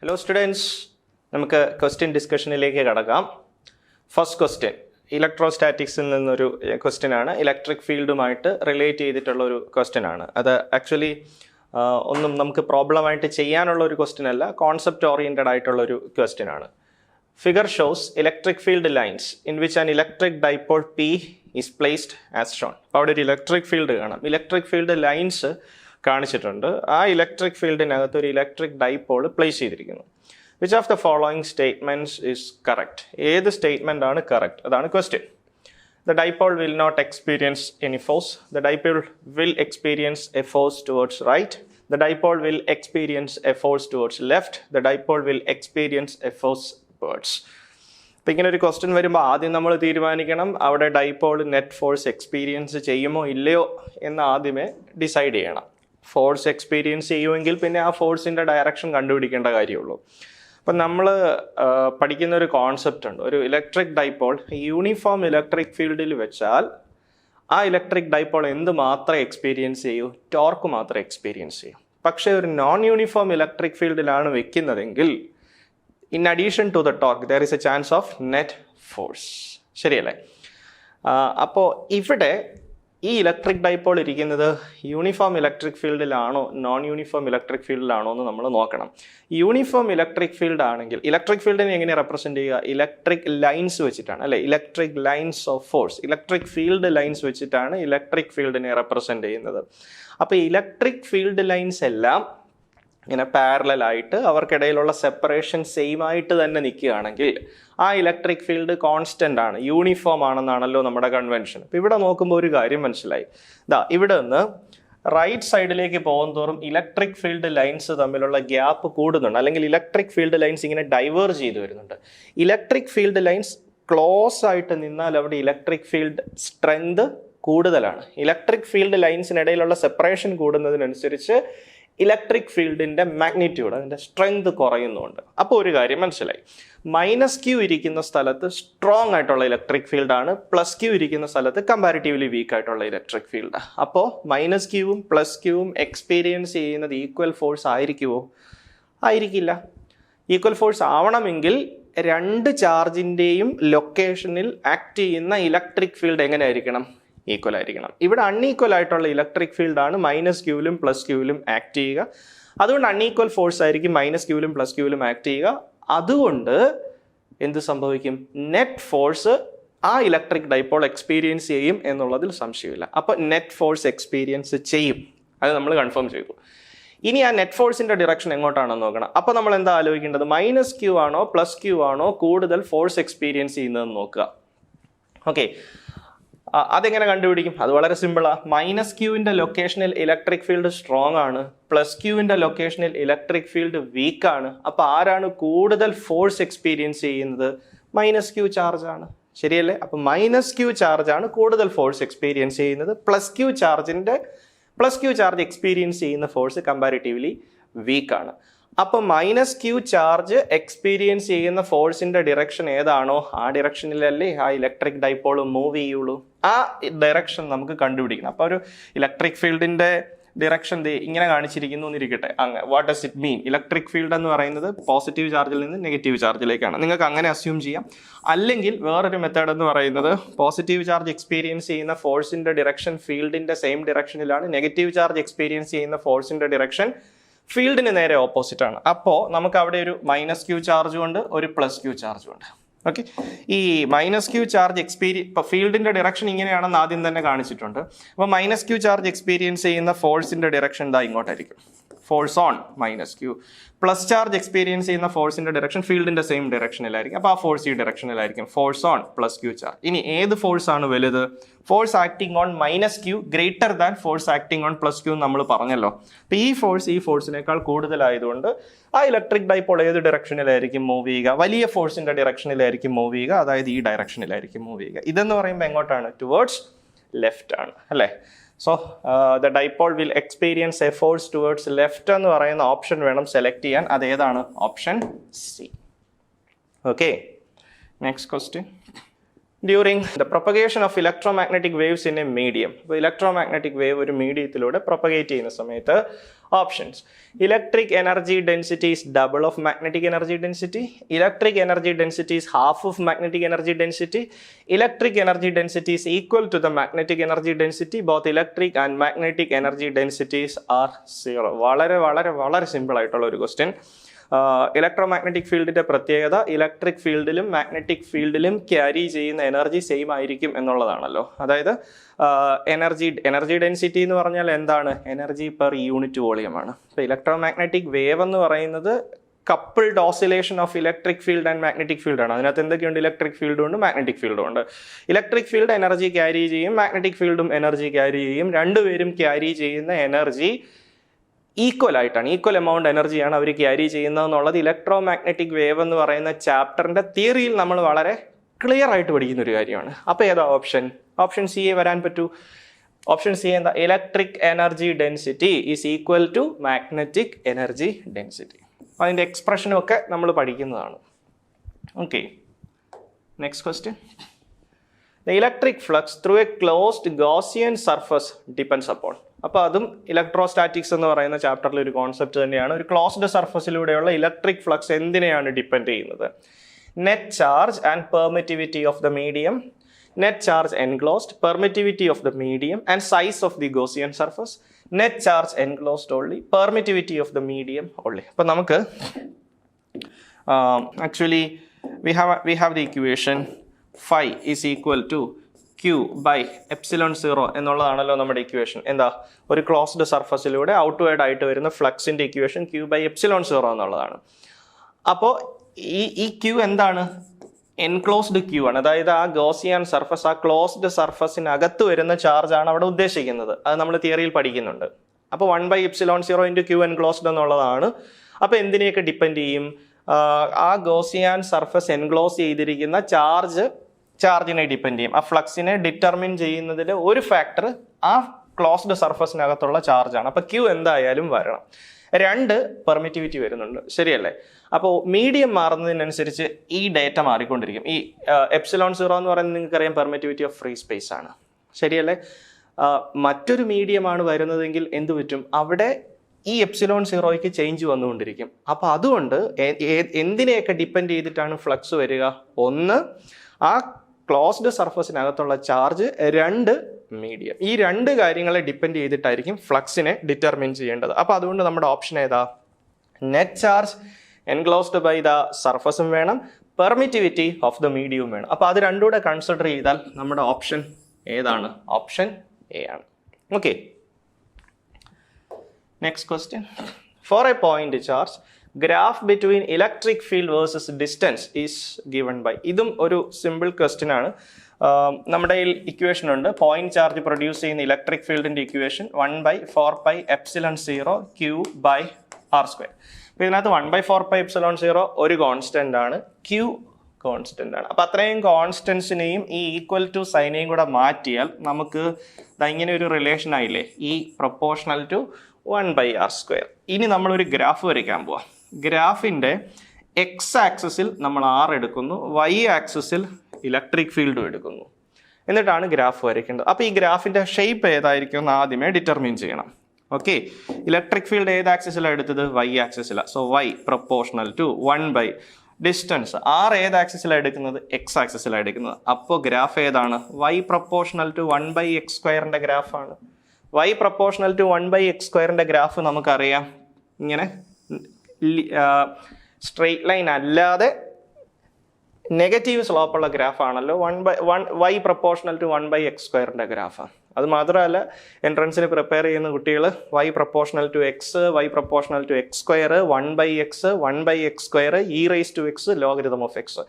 Hello students, നമുക്ക് question ഡിസ്കഷനിലേക്ക് കടക്കാം. First question ഇലക്ട്രോസ്റ്റാറ്റിക്സിൽ നിന്നൊരു ക്വസ്റ്റ്യൻ ആണ്. ഇലക്ട്രിക് ഫീൽഡുമായിട്ട് റിലേറ്റ് ചെയ്തിട്ടുള്ള ഒരു ക്വസ്റ്റ്യൻ ആണ്. അത് ആക്ച്വലി ഒന്നും നമുക്ക് പ്രോബ്ലമായിട്ട് ചെയ്യാനുള്ള ഒരു ക്വസ്റ്റ്യൻ അല്ല, കോൺസെപ്റ്റ് ഓറിയൻറ്റഡ് ആയിട്ടുള്ള ഒരു ക്വസ്റ്റ്യൻ ആണ്. Figure shows electric field lines in which an electric dipole P is placed as shown. അപ്പോൾ അവിടെ ഒരു ഇലക്ട്രിക് ഫീൽഡ് കാണാം. ഇലക്ട്രിക് ഫീൽഡ് ലൈൻസ് കാണിച്ചിട്ടുണ്ട്. ആ ഇലക്ട്രിക് ഫീൽഡിനകത്ത് ഒരു ഇലക്ട്രിക് ഡൈപോൾ പ്ലേസ് ചെയ്തിരിക്കുന്നു. Which of the following statements is correct? ഏത് statement ആണ് കറക്റ്റ്? അതാണ് question. The dipole will not experience any force. The dipole will experience a force towards right. The dipole will experience a force towards left. The dipole will experience a force towards. അപ്പോൾ ഇങ്ങനെ ഒരു question വരുമ്പോൾ ആദ്യം നമ്മൾ തീരുമാനിക്കണം അവിടെ dipole net force experience ചെയ്യുമോ ഇല്ലയോ എന്ന് ആദ്യമേ ഡിസൈഡ് ചെയ്യണം. ഫോഴ്സ് എക്സ്പീരിയൻസ് ചെയ്യുമെങ്കിൽ പിന്നെ ആ ഫോഴ്സിൻ്റെ ഡയറക്ഷൻ കണ്ടുപിടിക്കേണ്ട കാര്യമുള്ളൂ. അപ്പം നമ്മൾ പഠിക്കുന്ന ഒരു കോൺസെപ്റ്റ് ഉണ്ട്. ഒരു ഇലക്ട്രിക് ഡൈപോൾ യൂണിഫോം ഇലക്ട്രിക് ഫീൽഡിൽ വെച്ചാൽ ആ ഇലക്ട്രിക് ഡൈപോൾ എന്ത് മാത്രമേ എക്സ്പീരിയൻസ് ചെയ്യൂ? ടോർക്ക് മാത്രമേ എക്സ്പീരിയൻസ് ചെയ്യൂ. പക്ഷേ ഒരു നോൺ യൂണിഫോം ഇലക്ട്രിക് ഫീൽഡിലാണ് വെക്കുന്നതെങ്കിൽ in addition to the torque there is a chance of net force. ശരിയല്ലേ? അപ്പോൾ ഇവിടെ ഈ ഇലക്ട്രിക് ഡൈപോൾ ഇരിക്കുന്നത് യൂണിഫോം ഇലക്ട്രിക് ഫീൽഡിലാണോ നോൺ യൂണിഫോം ഇലക്ട്രിക് ഫീൽഡിലാണോ എന്ന് നമ്മൾ നോക്കണം. യൂണിഫോം ഇലക്ട്രിക് ഫീൽഡ് ആണെങ്കിൽ ഇലക്ട്രിക് ഫീൽഡിനെ എങ്ങനെ റെപ്രസെൻറ്റ് ചെയ്യുക? ഇലക്ട്രിക് ലൈൻസ് വെച്ചിട്ടാണ്, അല്ലേ? Electric lines of force, electric field lines വെച്ചിട്ടാണ് ഇലക്ട്രിക് ഫീൽഡിനെ റെപ്രസെൻറ്റ് ചെയ്യുന്നത്. അപ്പോൾ ഇലക്ട്രിക് ഫീൽഡ് ലൈൻസ് എല്ലാം ഇങ്ങനെ പാരലലായിട്ട് അവർക്കിടയിലുള്ള സെപ്പറേഷൻ സെയിം ആയിട്ട് തന്നെ നിൽക്കുകയാണെങ്കിൽ ആ ഇലക്ട്രിക് ഫീൽഡ് കോൺസ്റ്റൻ്റ് ആണ്, യൂണിഫോം ആണെന്നാണല്ലോ നമ്മുടെ കൺവെൻഷൻ. അപ്പോൾ ഇവിടെ നോക്കുമ്പോൾ ഒരു കാര്യം മനസ്സിലായി. ഇവിടെ നിന്ന് റൈറ്റ് സൈഡിലേക്ക് പോകും തോറും ഇലക്ട്രിക് ഫീൽഡ് ലൈൻസ് തമ്മിലുള്ള ഗ്യാപ്പ് കൂടുന്നുണ്ട്, അല്ലെങ്കിൽ ഇലക്ട്രിക് ഫീൽഡ് ലൈൻസ് ഇങ്ങനെ ഡൈവേർജ് ചെയ്ത് വരുന്നുണ്ട്. ഇലക്ട്രിക് ഫീൽഡ് ലൈൻസ് ക്ലോസ് ആയിട്ട് നിന്നാൽ അവിടെ ഇലക്ട്രിക് ഫീൽഡ് സ്ട്രെങ്ത് കൂടുതലാണ്. ഇലക്ട്രിക് ഫീൽഡ് ലൈൻസിനിടയിലുള്ള സെപ്പറേഷൻ കൂടുന്നതിനനുസരിച്ച് ഇലക്ട്രിക് ഫീൽഡിൻ്റെ മാഗ്നിറ്റ്യൂഡ്, അതിൻ്റെ സ്ട്രെങ്ത് കുറയുന്നുണ്ട്. അപ്പോൾ ഒരു കാര്യം മനസ്സിലായി. -Q ഇരിക്കുന്ന സ്ഥലത്ത് സ്ട്രോങ് ആയിട്ടുള്ള ഇലക്ട്രിക് ഫീൽഡാണ്, +Q ഇരിക്കുന്ന സ്ഥലത്ത് കമ്പാരിറ്റീവ്ലി വീക്ക് ആയിട്ടുള്ള ഇലക്ട്രിക് ഫീൽഡ്. അപ്പോൾ -Qവും +Qവും എക്സ്പീരിയൻസ് ചെയ്യുന്നത് ഈക്വൽ ഫോഴ്സ് ആയിരിക്കുമോ? ആയിരിക്കില്ല. ഈക്വൽ ഫോഴ്സ് ആവണമെങ്കിൽ രണ്ട് ചാർജിൻ്റെയും ലൊക്കേഷനിൽ ആക്ട് ചെയ്യുന്ന ഇലക്ട്രിക് ഫീൽഡ് എങ്ങനെ ആയിരിക്കണം? ഈക്വൽ ആയിരിക്കണം. ഇവിടെ അൺഈക്വൽ ആയിട്ടുള്ള ഇലക്ട്രിക് ഫീൽഡാണ് -Qയിലും +Qയിലും ആക്ട് ചെയ്യുക. അതുകൊണ്ട് അൺഈക്വൽ ഫോഴ്സ് ആയിരിക്കും -Qയിലും +Qയിലും ആക്ട് ചെയ്യുക. അതുകൊണ്ട് എന്ത് സംഭവിക്കും? നെറ്റ് ഫോഴ്സ് ആ ഇലക്ട്രിക് ഡൈപോൾ എക്സ്പീരിയൻസ് ചെയ്യും എന്നുള്ളതിൽ സംശയമില്ല. അപ്പോൾ നെറ്റ് ഫോഴ്സ് എക്സ്പീരിയൻസ് ചെയ്യും, അത് നമ്മൾ കൺഫേം ചെയ്തു. ഇനി ആ നെറ്റ് ഫോഴ്സിൻ്റെ ഡിറക്ഷൻ എങ്ങോട്ടാണെന്ന് നോക്കണം. അപ്പോൾ നമ്മൾ എന്താ ആലോചിക്കേണ്ടത്? -Q ആണോ +Q ആണോ കൂടുതൽ ഫോഴ്സ് എക്സ്പീരിയൻസ് ചെയ്യുന്നതെന്ന് നോക്കുക. ഓക്കെ, അതെങ്ങനെ കണ്ടുപിടിക്കും? അത് വളരെ സിമ്പിളാണ്. -Qൻ്റെ ലൊക്കേഷനിൽ ഇലക്ട്രിക് ഫീൽഡ് സ്ട്രോങ് ആണ്, +Qൻ്റെ ലൊക്കേഷനിൽ ഇലക്ട്രിക് ഫീൽഡ് വീക്ക് ആണ്. അപ്പോൾ ആരാണ് കൂടുതൽ ഫോഴ്സ് എക്സ്പീരിയൻസ് ചെയ്യുന്നത്? -Q ചാർജ് ആണ്. ശരിയല്ലേ? അപ്പോൾ -Q ചാർജ് ആണ് കൂടുതൽ ഫോഴ്സ് എക്സ്പീരിയൻസ് ചെയ്യുന്നത്. +Q ചാർജ് എക്സ്പീരിയൻസ് ചെയ്യുന്ന ഫോഴ്സ് കമ്പാരിറ്റീവ്ലി വീക്ക് ആണ്. അപ്പോൾ -Q ചാർജ് എക്സ്പീരിയൻസ് ചെയ്യുന്ന ഫോഴ്സിൻ്റെ ഡിറക്ഷൻ ഏതാണോ ആ ഡിറക്ഷനിലല്ലേ ആ ഇലക്ട്രിക് ഡൈപോൾ മൂവ് ചെയ്യുള്ളൂ. ആ ഡയറക്ഷൻ നമുക്ക് കണ്ടുപിടിക്കണം. അപ്പോൾ ഒരു ഇലക്ട്രിക് ഫീൽഡിൻ്റെ ഡിറക്ഷൻ ഇങ്ങനെ കാണിച്ചിരിക്കുന്നു എന്നിരിക്കട്ടെ. What does it mean? Electric field എന്ന് പറയുന്നത് പോസിറ്റീവ് ചാർജിൽ നിന്ന് നെഗറ്റീവ് ചാർജിലേക്കാണ്. നിങ്ങൾക്ക് അങ്ങനെ അസ്യൂം ചെയ്യാം. അല്ലെങ്കിൽ വേറൊരു മെത്തേഡ് എന്ന് പറയുന്നത് പോസിറ്റീവ് ചാർജ് എക്സ്പീരിയൻസ് ചെയ്യുന്ന ഫോഴ്സിൻ്റെ ഡിറക്ഷൻ ഫീൽഡിൻ്റെ സെയിം ഡിറക്ഷനിലാണ്, നെഗറ്റീവ് ചാർജ് എക്സ്പീരിയൻസ് ചെയ്യുന്ന ഫോഴ്സിൻ്റെ ഡിറക്ഷൻ ഫീൽഡിന് നേരെ ഓപ്പോസിറ്റ് ആണ്. അപ്പോൾ നമുക്ക് അവിടെ ഒരു -Q ചാർജും ഉണ്ട്, ഒരു +Q ചാർജും ഉണ്ട്. ഓക്കെ, ഈ -Q ചാർജ് ഇപ്പോൾ ഫീൽഡിൻ്റെ ഡിറക്ഷൻ ഇങ്ങനെയാണെന്ന് ആദ്യം തന്നെ കാണിച്ചിട്ടുണ്ട്. അപ്പോൾ -Q ചാർജ് എക്സ്പീരിയൻസ് ചെയ്യുന്ന ഫോഴ്സിൻ്റെ ഡിറക്ഷൻ ഇതാ ഇങ്ങോട്ടായിരിക്കും, force on -Q. Plus charge experience ചെയ്യുന്ന ഫോഴ്സിൻ്റെ ഡിറക്ഷൻ ഫീൽഡിൻ്റെ സെയിം ഡിറക്ഷനിലായിരിക്കും. അപ്പോൾ ആ ഫോഴ്സ് ഈ ഡിറക്ഷനിലായിരിക്കും, ഫോഴ്സ് ഓൺ +Q ചാർജ്. ഇനി ഏത് ഫോഴ്സാണ് വലുത്? Force acting on -Q greater than force acting on +Q നമ്മൾ പറഞ്ഞല്ലോ. അപ്പോൾ ഈ ഫോഴ്സിനേക്കാൾ കൂടുതലായതുകൊണ്ട് ആ ഇലക്ട്രിക് ഡൈപോൾ ഏത് ഡിറക്ഷനിലായിരിക്കും മൂവ് ചെയ്യുക? വലിയ ഫോഴ്സിൻ്റെ ഡിറക്ഷനിലായിരിക്കും മൂവ് ചെയ്യുക, അതായത് ഈ ഡയറക്ഷനിലായിരിക്കും മൂവ് ചെയ്യുക. ഇതെന്ന് പറയുമ്പോൾ എങ്ങോട്ടാണ്? ടുവേർഡ്സ് ലെഫ്റ്റ് ആണ്, അല്ലേ? So the dipole will experience a force towards left എന്ന് പറയുന്ന ഓപ്ഷൻ വേണം സെലക്ട് ചെയ്യാൻ. അതേതാണ്? Option C. Okay, next question. During the propagation of electromagnetic waves in a medium. അപ്പോൾ ഇലക്ട്രോമാഗ്നറ്റിക് വേവ് ഒരു മീഡിയത്തിലൂടെ പ്രൊപ്പഗേറ്റ് ചെയ്യുന്ന സമയത്ത് options: electric energy density is double of magnetic energy density, electric energy density is half of magnetic energy density, electric energy density is equal to the magnetic energy density, both electric and magnetic energy densities are zero. വളരെ വളരെ വളരെ simple ആയിട്ടുള്ള ഒരു question. Electromagnetic ഫീൽഡിന്റെ പ്രത്യേകത electric ഫീൽഡിലും മാഗ്നറ്റിക് ഫീൽഡിലും ക്യാരി ചെയ്യുന്ന എനർജി സെയിം ആയിരിക്കും എന്നുള്ളതാണല്ലോ. അതായത് എനർജി ഡെൻസിറ്റി എന്ന് പറഞ്ഞാൽ എന്താണ്? എനർജി പെർ യൂണിറ്റ് വോളിയമാണ്. ഇപ്പോൾ ഇലക്ട്രോമാഗ്നറ്റിക് വേവ് എന്ന് പറയുന്നത് coupled oscillation of electric field and magnetic field ആണ്. അതിനകത്ത് എന്തൊക്കെയുണ്ട്? ഇലക്ട്രിക് ഫീൽഡും ഉണ്ട്, മാഗ്നറ്റിക് ഫീൽഡും ഉണ്ട്. ഇലക്ട്രിക് ഫീൽഡ് എനർജി ക്യാരി ചെയ്യും, മാഗ്നറ്റിക് ഫീൽഡും എനർജി ക്യാരി ചെയ്യും. രണ്ടുപേരും ക്യാരി ചെയ്യുന്ന എനർജി ഈക്വൽ ആയിട്ടാണ്, ഈക്വൽ എമൗണ്ട് എനർജിയാണ് അവർ ക്യാരി ചെയ്യുന്നത് എന്നുള്ളത് ഇലക്ട്രോ മാഗ്നറ്റിക് വേവ് എന്ന് പറയുന്ന ചാപ്റ്ററിന്റെ തിയറിയിൽ നമ്മൾ വളരെ ക്ലിയർ ആയിട്ട് പഠിക്കുന്ന ഒരു കാര്യമാണ്. അപ്പോൾ ഏതാ ഓപ്ഷൻ? ഓപ്ഷൻ സി വരാൻ പറ്റൂ. ഓപ്ഷൻ സി എന്താ? Electric energy density is equal to magnetic energy density. അതിൻ്റെ എക്സ്പ്രഷനും ഒക്കെ നമ്മൾ പഠിക്കുന്നതാണ്. Okay, next question. The electric flux through a closed Gaussian surface depends upon. അപ്പോൾ അതും ഇലക്ട്രോസ്റ്റാറ്റിക്സ് എന്ന് പറയുന്ന ചാപ്റ്ററിൽ ഒരു കോൺസെപ്റ്റ് തന്നെയാണ്. ഒരു ക്ലോസ്ഡ് സർഫസിലൂടെയുള്ള ഇലക്ട്രിക് ഫ്ലക്സ് എന്തിനെയാണ് ഡിപ്പെൻഡ് ചെയ്യുന്നത്? Net charge and permittivity of the medium, net charge enclosed, permittivity of the medium and size of the Gaussian surface, net charge enclosed only, permittivity of the medium only. അപ്പോൾ നമുക്ക് actually we have the equation phi is equal to Q by epsilon 0 എന്നുള്ളതാണല്ലോ നമ്മുടെ equation. എന്താ? ഒരു closed സർഫസിലൂടെ outward ആയിട്ട് വരുന്ന ഫ്ലക്സിന്റെ equation Q by epsilon 0 എന്നുള്ളതാണ്. അപ്പോൾ ഈ Q എന്താണ്? എൻക്ലോസ്ഡ് Q ആണ്. അതായത് ആ ഗോസിയൻ സർഫസ്, ആ ക്ലോസ്ഡ് സർഫസിനകത്ത് വരുന്ന ചാർജ് ആണ് അവിടെ ഉദ്ദേശിക്കുന്നത്. അത് നമ്മൾ തിയറിയിൽ പഠിക്കുന്നുണ്ട്. അപ്പോൾ 1/epsilon 0 into Q എൻക്ലോസ്ഡ് എന്നുള്ളതാണ്. അപ്പോൾ എന്തിനെയൊക്കെ ഡിപ്പെൻഡ് ചെയ്യും? ആ ഗോസിയാൻ സർഫസ് എൻക്ലോസ് ചെയ്തിരിക്കുന്ന ചാർജിനെ ഡിപ്പെൻഡ് ചെയ്യും. ആ ഫ്ലക്സിനെ ഡിറ്റർമിൻ ചെയ്യുന്നതിൽ ഒരു ഫാക്ടർ ആ ക്ലോസ്ഡ് സർഫസിനകത്തുള്ള ചാർജാണ്. അപ്പോൾ Q എന്തായാലും വരണം. 2 പെർമിറ്റിവിറ്റി വരുന്നുണ്ട്, ശരിയല്ലേ? അപ്പോൾ മീഡിയം മാറുന്നതിനനുസരിച്ച് ഈ ഡേറ്റ മാറിക്കൊണ്ടിരിക്കും. ഈ epsilon 0 എന്ന് പറയുന്നത് നിങ്ങൾക്കറിയാം പെർമിറ്റിവിറ്റി ഓഫ് ഫ്രീ സ്പേസ് ആണ്, ശരിയല്ലേ? മറ്റൊരു മീഡിയമാണ് വരുന്നതെങ്കിൽ എന്ത് പറ്റും? അവിടെ ഈ epsilon 0ക്ക് ചേഞ്ച് വന്നുകൊണ്ടിരിക്കും. അപ്പോൾ അതുകൊണ്ട് എന്തിനെയൊക്കെ ഡിപ്പെൻഡ് ചെയ്തിട്ടാണ് ഫ്ലക്സ് വരിക? ഒന്ന്, ആ ക്ലോസ്ഡ് സർഫസിനകത്തുള്ള ചാർജ്, 2 മീഡിയം. ഈ 2 കാര്യങ്ങളെ ഡിപ്പെൻഡ് ചെയ്തിട്ടായിരിക്കും ഫ്ലക്സിനെ ഡിറ്റർമിൻ ചെയ്യേണ്ടത്. അപ്പോൾ അതുകൊണ്ട് നമ്മുടെ ഓപ്ഷൻ ഏതാ? Net charge enclosed by the സർഫസും വേണം, പെർമിറ്റിവിറ്റി ഓഫ് ദ മീഡിയവും വേണം. അപ്പോൾ അത് രണ്ടും കൂടെ കൺസിഡർ ചെയ്താൽ നമ്മുടെ ഓപ്ഷൻ ഏതാണ്? ഓപ്ഷൻ എ ആണ്. Okay, next question. For a point charge, graph between electric field versus distance is given by. ഇതും ഒരു സിമ്പിൾ ക്വസ്റ്റ്യൻ ആണ്. നമ്മുടെ ഇക്വേഷൻ ഉണ്ട്. പോയിന്റ് ചാർജ് പ്രൊഡ്യൂസ് ചെയ്യുന്ന ഇലക്ട്രിക് ഫീൽഡിന്റെ ഇക്വേഷൻ 1/4πε0 Q by r². അപ്പോൾ ഇതിനകത്ത് 1/4πε0 ഒരു കോൺസ്റ്റന്റ് ആണ്, Q കോൺസ്റ്റന്റ് ആണ്. അപ്പം അത്രയും കോൺസ്റ്റൻസിനെയും ഈ ഈക്വൽ ടു സൈനെയും കൂടെ മാറ്റിയാൽ നമുക്ക് ഇങ്ങനെ ഒരു റിലേഷൻ ആയില്ലേ, ഈ പ്രൊപ്പോർഷണൽ ടു 1/r². ഇനി നമ്മളൊരു ഗ്രാഫ് വരയ്ക്കാൻ പോവാം. ഗ്രാഫിൻ്റെ എക്സ് ആക്സിസിൽ നമ്മൾ R എടുക്കുന്നു, Y ആക്സിസിൽ ഇലക്ട്രിക് ഫീൽഡും എടുക്കുന്നു. എന്നിട്ടാണ് ഗ്രാഫ് വരയ്ക്കേണ്ടത്. അപ്പോൾ ഈ ഗ്രാഫിൻ്റെ ഷേപ്പ് ഏതായിരിക്കും എന്ന് ആദ്യമേ ഡിറ്റർമിൻ ചെയ്യണം. ഓക്കെ, ഇലക്ട്രിക് ഫീൽഡ് ഏത് ആക്സിസിലാണ് എടുത്തത്? Y ആക്സിസിലാണ്. So Y proportional to 1/ distance. R ഏത് ആക്സിസിലാണ് എടുക്കുന്നത്? X ആക്സിസിലാണ് എടുക്കുന്നത്. അപ്പോൾ ഗ്രാഫ് ഏതാണ്? Y പ്രൊപ്പോർഷണൽ ടു 1/x² ഗ്രാഫാണ്. Y proportional to 1/x² graph നമുക്കറിയാം, ഇങ്ങനെ സ്ട്രെയിറ്റ് ലൈൻ അല്ലാതെ നെഗറ്റീവ് സ്ലോപ്പുള്ള ഗ്രാഫാണല്ലോ Y പ്രൊപ്പോർഷണൽ ടു 1/x² ഗ്രാഫാണ്. അത് മാത്രമല്ല, എൻട്രൻസിന് പ്രിപ്പയർ ചെയ്യുന്ന കുട്ടികൾ Y proportional to x, Y proportional to x², 1/x, 1/x², e⁻x logarithm of x,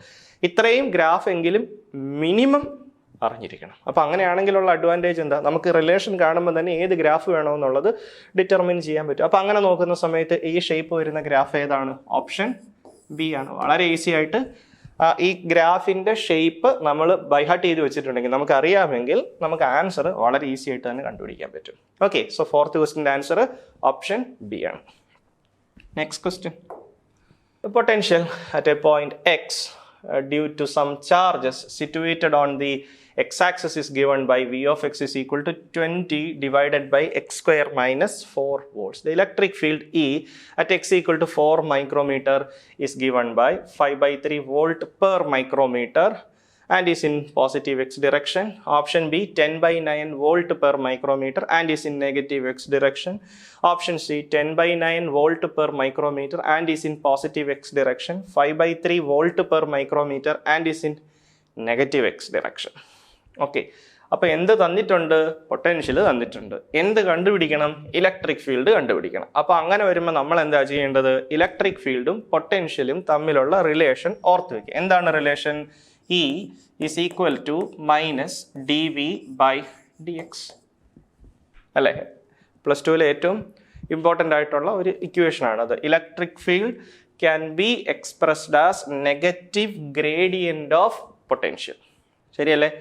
ഇത്രയും ഗ്രാഫ് എങ്കിലും മിനിമം അറിഞ്ഞിരിക്കണം. അപ്പോൾ അങ്ങനെയാണെങ്കിലുള്ള അഡ്വാൻറ്റേജ് എന്താ? നമുക്ക് റിലേഷൻ കാണുമ്പോൾ തന്നെ ഏത് ഗ്രാഫ് വേണമെന്നുള്ളത് ഡിറ്റർമിൻ ചെയ്യാൻ പറ്റും. അപ്പോൾ അങ്ങനെ നോക്കുന്ന സമയത്ത് ഈ ഷേപ്പ് വരുന്ന ഗ്രാഫ് ഏതാണ്? ഓപ്ഷൻ ബി ആണ്. വളരെ ഈസി ആയിട്ട് ഈ ഗ്രാഫിൻ്റെ ഷേപ്പ് നമ്മൾ ബൈഹാർട്ട് ചെയ്ത് വെച്ചിട്ടുണ്ടെങ്കിൽ, നമുക്ക് അറിയാമെങ്കിൽ നമുക്ക് ആൻസർ വളരെ ഈസി ആയിട്ട് തന്നെ കണ്ടുപിടിക്കാൻ പറ്റും. ഓക്കെ, സോ 4th ക്വസ്റ്റിൻ്റെ ആൻസർ ഓപ്ഷൻ ബി ആണ്. Next question. Potential at a point X due to some charges situated on the x-axis is given by V of x is equal to 20 divided by x square minus 4 volts. The electric field E at x equal to 4 micrometer is given by 5/3 volt per micrometer and is in positive x direction. Option B, 10/9 volt per micrometer and is in negative x direction. Option C, 10/9 volt per micrometer and is in positive x direction. 5/3 volt per micrometer and is in negative x direction. Okay, അപ്പോൾ എന്ത് തന്നിട്ടുണ്ട്? Potential തന്നിട്ടുണ്ട്. എന്ത് കണ്ടുപിടിക്കണം? Electric field കണ്ടുപിടിക്കണം. അപ്പോൾ അങ്ങനെ വരുമ്പോൾ നമ്മൾ എന്താ ചെയ്യേണ്ടത്? ഇലക്ട്രിക് ഫീൽഡും പൊട്ടൻഷ്യലും തമ്മിലുള്ള റിലേഷൻ ഓർത്ത് വയ്ക്കുക. എന്താണ് relation? E is equal to minus dV by dx. അല്ലേ? പ്ലസ് ടുവിലെ ഏറ്റവും ഇമ്പോർട്ടൻ്റ് ആയിട്ടുള്ള ഒരു ഇക്വേഷൻ ആണത്. Electric field can be expressed as negative gradient of potential. ശരിയല്ലേ?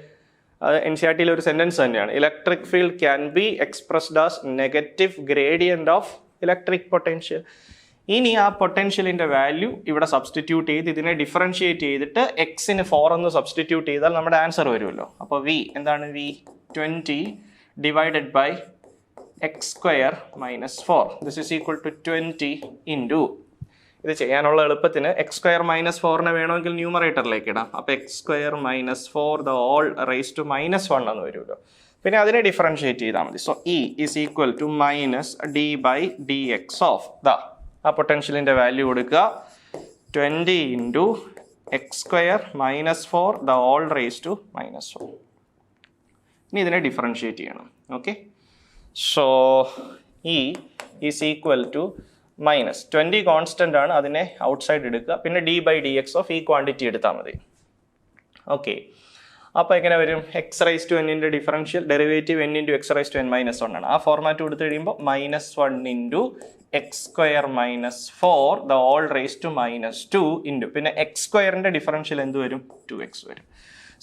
അത് എൻ സി ആർ ടിയിലെ ഒരു സെൻറ്റൻസ് തന്നെയാണ്. Electric field can be expressed as negative gradient of electric potential. ഇനി ആ പൊട്ടൻഷ്യലിൻ്റെ വാല്യൂ ഇവിടെ സബ്സ്റ്റിറ്റ്യൂട്ട് ചെയ്ത് ഇതിനെ ഡിഫറൻഷിയേറ്റ് ചെയ്തിട്ട് എക്സിന് 4 എന്ന് സബ്സ്റ്റിറ്റ്യൂട്ട് ചെയ്താൽ നമ്മുടെ ആൻസർ വരുമല്ലോ. അപ്പോൾ വി എന്താണ്? V 20 divided by x square minus 4. This is equal to 20 into, ഇത് ചെയ്യാനുള്ള എളുപ്പത്തിന് എക്സ് സ്ക്വയർ മൈനസ് 4നെ വേണമെങ്കിൽ ന്യൂമറേറ്ററിലേക്ക് ഇടാം. അപ്പോൾ x square minus 4 the whole raise to -1 എന്ന് വരുമല്ലോ. പിന്നെ അതിനെ ഡിഫറൻഷിയേറ്റ് ചെയ്താൽ മതി. So E is equal to minus d by d x of the, ആ പൊട്ടൻഷ്യലിൻ്റെ വാല്യൂ കൊടുക്കുക 20 into x square minus 4 the whole raise to -1. ഇനി ഇതിനെ ഡിഫറൻഷിയേറ്റ് ചെയ്യണം. Okay, so E is equal to minus 20 constant ആണ്, അതിനെ ഔട്ട്സൈഡ് എടുക്കുക. പിന്നെ d by d x of ഈ ക്വാണ്ടിറ്റി എടുത്താൽ മതി. ഓക്കെ, അപ്പോൾ എങ്ങനെ വരും? എക്സ് റൈസ് ടു എന്നിൻ്റെ differential derivative n into x raise to n-1 ആണ്. ആ ഫോർമാറ്റ് കൊടുത്ത് കഴിയുമ്പോൾ -1 into x square minus 4 the whole raise to -2 into പിന്നെ എക്സ് സ്ക്വയറിൻ്റെ ഡിഫറൻഷ്യൽ എന്ത് വരും? 2x വരും.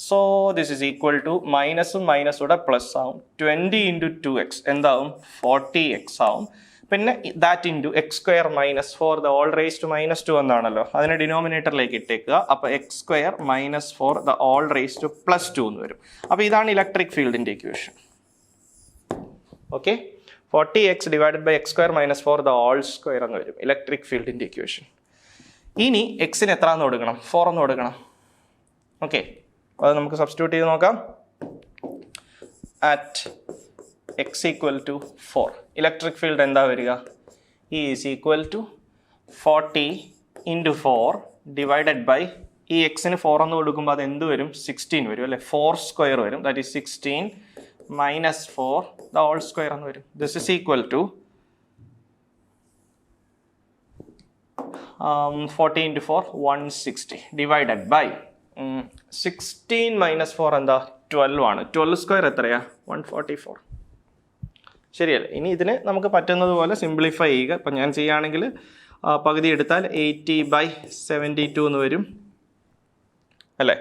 So this is equal to മൈനസും മൈനസൂടെ പ്ലസ് ആവും. 20 ഇൻറ്റു 2x എന്താവും? 40x ആവും. പിന്നെ that into x square minus 4 the whole raise to -2 എന്നാണല്ലോ, അതിനെ ഡിനോമിനേറ്ററിലേക്ക് ഇട്ടേക്കുക. അപ്പോൾ x square minus 4 the whole raise to +2 എന്ന് വരും. അപ്പോൾ ഇതാണ് ഇലക്ട്രിക് ഫീൽഡിൻ്റെ equation. Okay, 40x divided by x square minus 4 the whole square എന്ന് വരും ഇലക്ട്രിക് ഫീൽഡിൻ്റെ ഇക്വേഷൻ. ഇനി എക്സിന് എത്ര എന്ന് കൊടുക്കണം? 4 എന്ന് കൊടുക്കണം. ഓക്കെ, അത് നമുക്ക് സബ്സ്റ്റിറ്റ്യൂട്ട് ചെയ്ത് നോക്കാം. At x equal to 4 electric field എന്താ വരിക? E is equal to 40 into 4 divided by ഈ എക്സിന് 4 എന്ന് കൊടുക്കുമ്പോൾ അത് എന്ത് വരും? 16 വരും അല്ലേ? 4 സ്ക്വയർ വരും. That is 16 minus 4 the whole square എന്ന് വരും. This is equal to 40 into 4 160 divided by 16 minus 4 എന്താ? 12 ആണ്. 12 സ്ക്വയർ എത്രയാ? 144. ശരിയല്ലേ? ഇനി ഇതിന് നമുക്ക് പറ്റുന്നത് പോലെ സിംപ്ലിഫൈ ചെയ്യുക. ഇപ്പം ഞാൻ ചെയ്യുകയാണെങ്കിൽ പകുതി എടുത്താൽ 80/72 എന്ന് വരും അല്ലേ?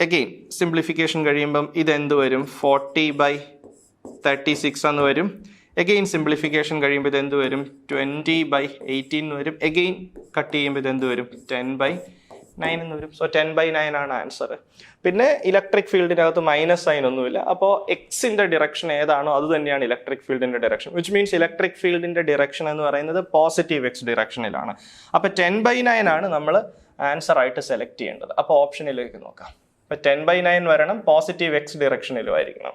എഗെയിൻ സിംപ്ലിഫിക്കേഷൻ കഴിയുമ്പം ഇതെന്ത് വരും? 40/36 എന്ന് വരും. എഗെയിൻ സിംപ്ലിഫിക്കേഷൻ കഴിയുമ്പോൾ ഇതെന്ത് വരും? 20/18 എന്ന് വരും. എഗെയിൻ കട്ട് ചെയ്യുമ്പോൾ ഇതെന്ത് വരും? 10/9 എന്ന് വരും. സോ 10/9 ആണ് ആൻസർ. പിന്നെ ഇലക്ട്രിക് ഫീൽഡിനകത്ത് മൈനസ് സൈൻ ഒന്നുമില്ല. അപ്പോൾ എക്സിൻ്റെ ഡിറക്ഷൻ ഏതാണോ അത് തന്നെയാണ് ഇലക്ട്രിക് ഫീൽഡിൻ്റെ ഡിറക്ഷൻ. വിച്ച് മീൻസ് ഇലക്ട്രിക് ഫീൽഡിൻ്റെ ഡിറക്ഷൻ എന്ന് പറയുന്നത് പോസിറ്റീവ് എക്സ് ഡിറക്ഷനിലാണ്. അപ്പോൾ 10/9 ആണ് നമ്മൾ ആൻസർ ആയിട്ട് സെലക്ട് ചെയ്യേണ്ടത്. അപ്പോൾ ഓപ്ഷനിലേക്ക് നോക്കാം. അപ്പോൾ 10/9 വരണം, പോസിറ്റീവ് എക്സ് ഡിറക്ഷനിലും ആയിരിക്കണം.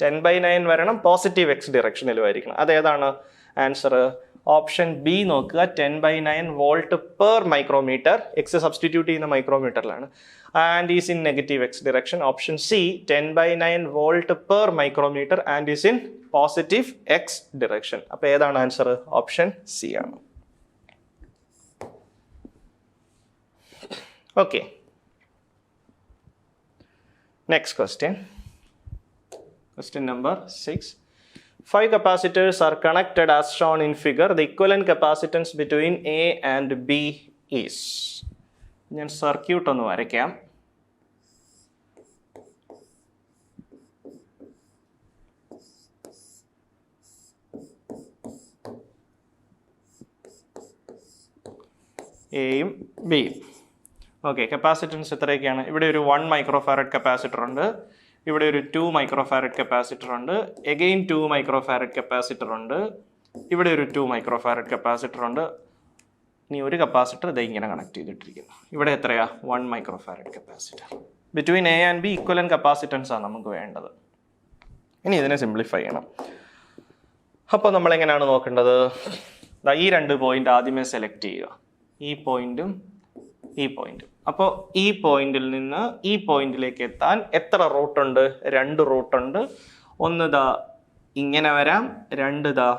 10/9 വരണം, പോസിറ്റീവ് എക്സ് ഡിറക്ഷനിലും ആയിരിക്കണം. അതേതാണ് ആൻസർ? ഓപ്ഷൻ ബി നോക്കുക. 10/9 volt per micrometre. X substitute ചെയ്യുന്ന മൈക്രോമീറ്ററിലാണ്. And is in negative x direction. Option C 10/9 volt per micrometre and is in positive x direction. അപ്പോൾ ഏതാണ് ആൻസർ? ഓപ്ഷൻ സി ആണ്. Okay, next question. Question number 6. 5 capacitors are connected as shown in figure. The equivalent capacitance between A and B is. ഞാൻ circuit ഒന്ന് വരയ്ക്കാം. എയും ബിയും. Okay, capacitance എത്രയൊക്കെയാണ്? ഇവിടെ ഒരു 1 മൈക്രോ ഫാരഡ് കപ്പാസിറ്റർ ഉണ്ട്, ഇവിടെ ഒരു 2 മൈക്രോ ഫാരഡ് കപ്പാസിറ്റർ ഉണ്ട്, എഗെയിൻ 2 മൈക്രോ ഫാരഡ് കപ്പാസിറ്റർ ഉണ്ട്, ഇവിടെ ഒരു 2 മൈക്രോ ഫാരഡ് കപ്പാസിറ്റർ ഉണ്ട്. ഇനി ഒരു കപ്പാസിറ്റർ ഇത് ഇങ്ങനെ കണക്ട് ചെയ്തിട്ടിരിക്കുന്നു. ഇവിടെ എത്രയാ? 1 micro farad capacitor. Between A and B equivalent capacitance ആണ് നമുക്ക് വേണ്ടത്. ഇനി ഇതിനെ സിംപ്ലിഫൈ ചെയ്യണം. അപ്പോൾ നമ്മളെങ്ങനെയാണ് നോക്കേണ്ടത്? ഈ 2 പോയിന്റ് ആദ്യമേ സെലക്ട് ചെയ്യുക, ഈ പോയിന്റും ഈ പോയിന്റും. അപ്പോൾ ഈ പോയിന്റിൽ നിന്ന് ഈ പോയിന്റിലേക്ക് എത്താൻ എത്ര റൂട്ടുണ്ട്? 2 റൂട്ടുണ്ട്. ഒന്ന് ദാ ഇങ്ങനെ വരാം, 2 ദാ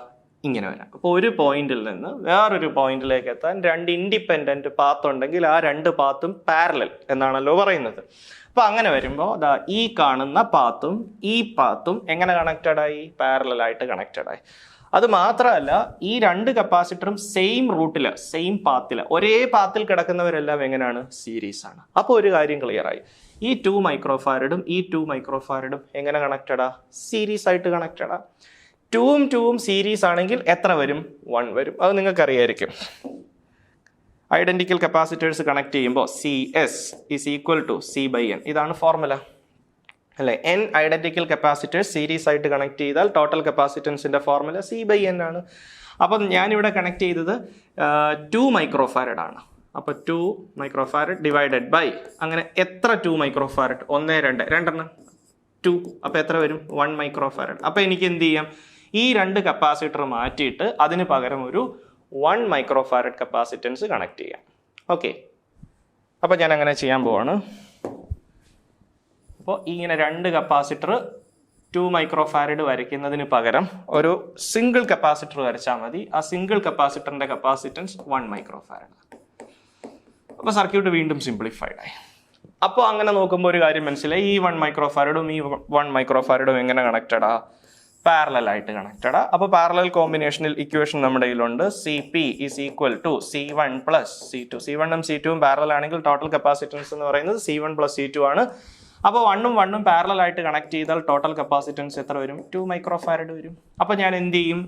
ഇങ്ങനെ വരാം. അപ്പോൾ ഒരു പോയിന്റിൽ നിന്ന് വേറൊരു പോയിന്റിലേക്ക് എത്താൻ 2 ഇൻഡിപെൻഡന്റ് പാത്ത് ഉണ്ടെങ്കിൽ ആ 2 പാത്തും പാരലൽ എന്നാണല്ലോ പറയുന്നത്. അപ്പോൾ അങ്ങനെ വരുമ്പോൾ ദാ ഈ കാണുന്ന പാത്തും ഈ പാത്തും എങ്ങനെ കണക്റ്റഡായി? പാരലലായിട്ട് കണക്റ്റഡായി. അത് മാത്രമല്ല, ഈ 2 കപ്പാസിറ്ററും സെയിം റൂട്ടില്, സെയിം പാത്തില്, ഒരേ പാത്തിൽ കിടക്കുന്നവരെല്ലാം എങ്ങനെയാണ്? സീരീസ് ആണ്. അപ്പോൾ ഒരു കാര്യം ക്ലിയർ ആയി. ഈ 2 മൈക്രോ ഫാരഡും ഈ 2 മൈക്രോ ഫാരഡും എങ്ങനെ കണക്റ്റഡാ? സീരീസ് ആയിട്ട് കണക്റ്റഡാ. 2ഉം സീരീസ് ആണെങ്കിൽ എത്ര വരും? 1 വരും. അത് നിങ്ങൾക്ക് അറിയായിരിക്കും. ഐഡന്റിക്കൽ കപ്പാസിറ്റേഴ്സ് കണക്ട് ചെയ്യുമ്പോൾ CS is equal to C/N. ഇതാണ് ഫോർമുല അല്ലേ? N ഐഡന്റിക്കൽ കപ്പാസിറ്റേഴ്സ് സീരീസ് ആയിട്ട് കണക്ട് ചെയ്താൽ ടോട്ടൽ കപ്പാസിറ്റൻസിന്റെ ഫോർമുല C/N ആണ്. അപ്പം ഞാനിവിടെ കണക്ട് ചെയ്തത് 2 മൈക്രോ ഫാരഡ് ആണ്. അപ്പോൾ 2 മൈക്രോ ഫാരഡ് ഡിവൈഡഡ് ബൈ, അങ്ങനെ എത്ര 2 മൈക്രോ ഫാരഡ്? 1, 2, 2 2. അപ്പോൾ എത്ര വരും? 1 മൈക്രോ ഫാരഡ്. അപ്പോൾ എനിക്ക് എന്ത് ചെയ്യാം? ഈ 2 കപ്പാസിറ്റർ മാറ്റിയിട്ട് അതിന് പകരം ഒരു 1 മൈക്രോ ഫാരഡ് കപ്പാസിറ്റൻസ് കണക്ട് ചെയ്യാം. ഓക്കെ, അപ്പോൾ ഞാൻ അങ്ങനെ ചെയ്യാൻ പോവാണ്. അപ്പോൾ ഇങ്ങനെ 2 കപ്പാസിറ്റർ 2 മൈക്രോ ഫാരഡ് വരയ്ക്കുന്നതിന് പകരം ഒരു സിംഗിൾ കപ്പാസിറ്റർ വരച്ചാൽ മതി. ആ സിംഗിൾ കപ്പാസിറ്ററിന്റെ കപ്പാസിറ്റൻസ് 1 മൈക്രോ ഫാരഡ്. അപ്പോൾ സർക്യൂട്ട് വീണ്ടും സിംപ്ലിഫൈഡ് ആയി. അപ്പോൾ അങ്ങനെ നോക്കുമ്പോൾ ഒരു കാര്യം മനസ്സിലായി, ഈ 1 മൈക്രോ ഫാരഡും ഈ 1 മൈക്രോ ഫാരഡും എങ്ങനെ കണക്റ്റഡാ? പാരലൽ ആയിട്ട് കണക്റ്റഡാ. അപ്പോൾ പാരലൽ കോമ്പിനേഷനിൽ ഇക്വേഷൻ നമ്മുടെ കയ്യിലുണ്ട്. CP is equal to C1 plus C2. C1ഉം C2ഉം പാരലൽ ആണെങ്കിൽ ടോട്ടൽ കപ്പാസിറ്റൻസ് എന്ന് പറയുന്നത് C1 പ്ലസ് C2 ആണ്. അപ്പോൾ 1ഉം 1ഉം പാരലൽ ആയിട്ട് കണക്ട് ചെയ്താൽ ടോട്ടൽ കപ്പാസിറ്റൻസ് എത്ര വരും? 2 മൈക്രോ ഫാരഡ് വരും. അപ്പോൾ ഞാൻ എന്ത് ചെയ്യും?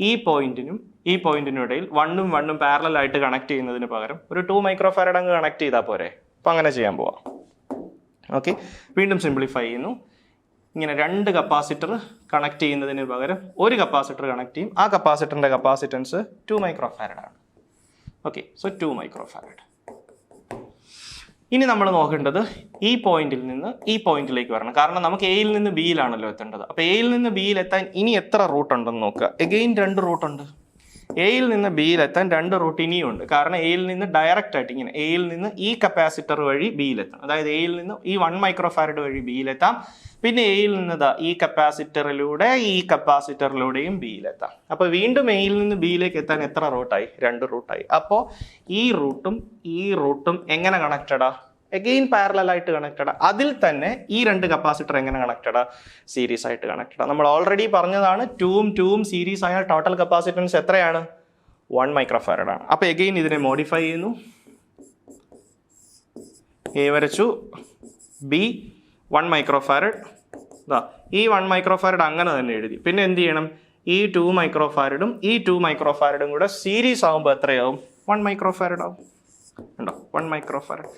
ഈ പോയിന്റിനും ഈ പോയിന്റിനും ഇടയിൽ 1ഉം 1ഉം പാരലൽ ആയിട്ട് കണക്ട് ചെയ്യുന്നതിന് പകരം ഒരു 2 മൈക്രോ ഫാരഡ് അങ്ങ് കണക്ട് ചെയ്താൽ പോരെ? അപ്പോൾ അങ്ങനെ ചെയ്യാൻ പോവാം. ഓക്കെ, വീണ്ടും സിംപ്ലിഫൈ ചെയ്യുന്നു. ഇങ്ങനെ 2 കപ്പാസിറ്റർ കണക്ട് ചെയ്യുന്നതിന് പകരം ഒരു കപ്പാസിറ്റർ കണക്ട് ചെയ്യും. ആ കപ്പാസിറ്ററിന്റെ കപ്പാസിറ്റൻസ് 2 മൈക്രോ ഫാരഡ് ആണ്. Okay, so 2 micro farad. ഇനി നമ്മൾ നോക്കേണ്ടത് ഈ പോയിന്റിൽ നിന്ന് ഈ പോയിന്റിലേക്ക് വരണം. കാരണം നമുക്ക് എയിൽ നിന്ന് ബിയിലാണല്ലോ എത്തേണ്ടത്. അപ്പോൾ എയിൽ നിന്ന് ബിയിൽ എത്താൻ ഇനി എത്ര റൂട്ട് ഉണ്ടെന്ന് നോക്കുക. എഗെയിൻ 2 റൂട്ടുണ്ട്. എയിൽ നിന്ന് ബിയിൽ എത്താൻ 2 റൂട്ട് ഇനിയും ഉണ്ട്. കാരണം എയിൽ നിന്ന് ഡയറക്റ്റ് ആയിട്ട് ഇങ്ങനെ എയിൽ നിന്ന് ഈ കപ്പാസിറ്റർ വഴി ബിയിലെത്താം. അതായത് എയിൽ നിന്ന് ഈ 1 മൈക്രോ ഫാരഡ് വഴി ബിയിലെത്താം. പിന്നെ എയിൽ നിന്ന് ഈ കപ്പാസിറ്ററിലൂടെ ഈ കപ്പാസിറ്ററിലൂടെയും ബിയിലെത്താം. അപ്പോൾ വീണ്ടും എയിൽ നിന്ന് ബിയിലേക്ക് എത്താൻ എത്ര റൂട്ടായി? 2 റൂട്ടായി. അപ്പോൾ ഈ റൂട്ടും എങ്ങനെ കണക്റ്റഡാ? എഗെയിൻ പാരലൽ ആയിട്ട് കണക്റ്റഡാ. അതിൽ തന്നെ ഈ 2 കപ്പാസിറ്റർ എങ്ങനെ കണക്റ്റഡാ? സീരീസ് ആയിട്ട് കണക്റ്റഡാ. നമ്മൾ ഓൾറെഡി പറഞ്ഞതാണ് 2ഉം സീരീസ് ആയ ടോട്ടൽ കപ്പാസിറ്റൻസ് എത്രയാണ്? 1 മൈക്രോ ഫാരഡ് ആണ്. അപ്പോൾ എഗെയിൻ ഇതിനെ മോഡിഫൈ ചെയ്യുന്നു. എ വരച്ചു, ബി 1 മൈക്രോ ഫാരഡ്. ഈ 1 മൈക്രോ ഫാരഡ് അങ്ങനെ തന്നെ എഴുതി. പിന്നെ എന്ത് ചെയ്യണം? ഈ 2 മൈക്രോ ഫാരഡും ഈ 2 മൈക്രോ ഫാരഡും കൂടെ സീരീസ് ആകുമ്പോൾ എത്രയാവും? 1 മൈക്രോ ഫാരഡ് ആവും. ഉണ്ടോ? 1 മൈക്രോ ഫാരഡ്.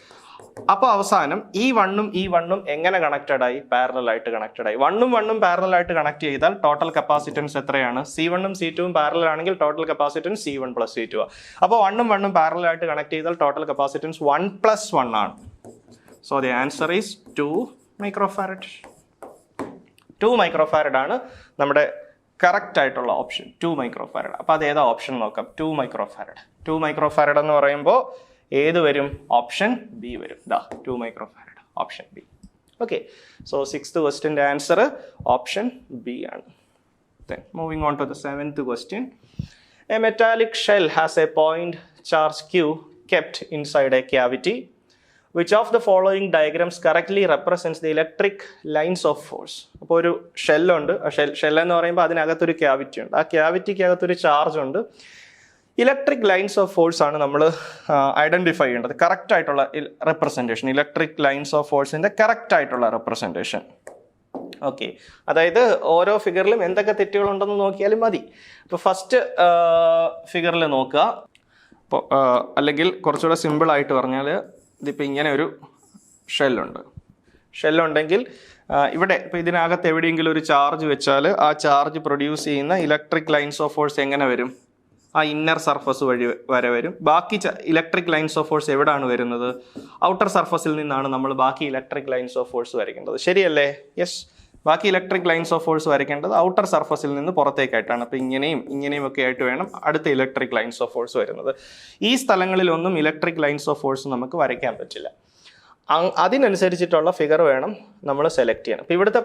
അപ്പോൾ അവസാനം ഈ 1ഉം എങ്ങനെ കണക്റ്റഡ് ആയി? പാരലൽ ആയിട്ട് കണക്റ്റഡ് ആയി. 1ഉം പാരലൽ ആയിട്ട് കണക്ട് ചെയ്താൽ ടോട്ടൽ കപ്പാസിറ്റൻസ് എത്രയാണ്? C1ഉം C2ഉം പാരലൽ ആണെങ്കിൽ total capacitance C1 plus C2. അപ്പോൾ 1ഉം പാരലൽ ആയിട്ട് കണക്ട് ചെയ്താൽ ടോട്ടൽ കപ്പാസിറ്റൻസ് 1 പ്ലസ് 1 ആണ്. So the answer is 2 micro farad. 2 micro farad ആണ് നമ്മുടെ കറക്റ്റ് ആയിട്ടുള്ള ഓപ്ഷൻ. 2 micro farad. അപ്പോൾ അത് ഏതാ ഓപ്ഷൻ നോക്കാം. 2 മൈക്രോ ഫാരഡ്. 2 മൈക്രോ ഫാരഡ് എന്ന് പറയുമ്പോൾ ഏത് വരും? ഓപ്ഷൻ ബി വരും. 2 micro farad, option B. Okay, so 6th ക്വസ്റ്റ്യൻ്റെ ആൻസർ ഓപ്ഷൻ ബി ആണ്. Then moving on to the 7th question. A metallic shell has a point charge Q kept inside a cavity. Which of the following diagrams correctly represents the electric lines of force? അപ്പോൾ ഒരു ഷെല്ലുണ്ട്. Shell എന്ന് പറയുമ്പോൾ അതിനകത്തൊരു cavity ഉണ്ട്. ആ ക്യാവിറ്റിക്കകത്തൊരു charge ഉണ്ട്. Electric lines of force ആണ് നമ്മൾ ഐഡന്റിഫൈ ചെയ്യേണ്ടത്. കറക്റ്റ് ആയിട്ടുള്ള റെപ്രസെൻറ്റേഷൻ, ഇലക്ട്രിക് ലൈൻസ് ഓഫ് ഫോഴ്സിന്റെ കറക്റ്റ് ആയിട്ടുള്ള റെപ്രസെൻറ്റേഷൻ. ഓക്കെ, അതായത് ഓരോ ഫിഗറിലും എന്തൊക്കെ തെറ്റുകളുണ്ടെന്ന് നോക്കിയാലും മതി. അപ്പോൾ ഫസ്റ്റ് ഫിഗറിൽ നോക്കുക. അപ്പോൾ അല്ലെങ്കിൽ കുറച്ചുകൂടെ സിമ്പിൾ ആയിട്ട് പറഞ്ഞാൽ ഇതിപ്പോൾ ഇങ്ങനെ ഒരു ഷെല്ലുണ്ടെങ്കിൽ ഇവിടെ ഇപ്പോൾ ഇതിനകത്ത് എവിടെയെങ്കിലും ഒരു ചാർജ് വെച്ചാൽ ആ ചാർജ് പ്രൊഡ്യൂസ് ചെയ്യുന്ന ഇലക്ട്രിക് ലൈൻസ് ഓഫ് ഫോഴ്സ് എങ്ങനെ വരും? ആ ഇന്നർ സർഫസ് വഴി വരെ വരും. ബാക്കി ഇലക്ട്രിക് ലൈൻസ് ഓഫ് ഫോഴ്സ് എവിടെയാണ് വരുന്നത്? ഔട്ടർ സർഫസിൽ നിന്നാണ് നമ്മൾ ബാക്കി ഇലക്ട്രിക് ലൈൻസ് ഓഫ് ഫോഴ്സ് വരയ്ക്കേണ്ടത്. ശരിയല്ലേ? യെസ്. ബാക്കി ഇലക്ട്രിക് ലൈൻസ് ഓഫ് ഫോഴ്സ് വരയ്ക്കേണ്ടത് ഔട്ടർ സർഫസിൽ നിന്ന് പുറത്തേക്കായിട്ടാണ്. അപ്പോൾ ഇങ്ങനെയും ഒക്കെ ആയിട്ട് വേണം അടുത്ത ഇലക്ട്രിക് ലൈൻസ് ഓഫ് ഫോഴ്സ് വരുന്നത്. ഈ സ്ഥലങ്ങളിലൊന്നും ഇലക്ട്രിക് ലൈൻസ് ഓഫ് ഫോഴ്സ് നമുക്ക് വരയ്ക്കാൻ പറ്റില്ല. അതിനനുസരിച്ചിട്ടുള്ള ഫിഗർ വേണം നമ്മൾ സെലക്ട് ചെയ്യാൻ. അപ്പോൾ ഇവിടുത്തെ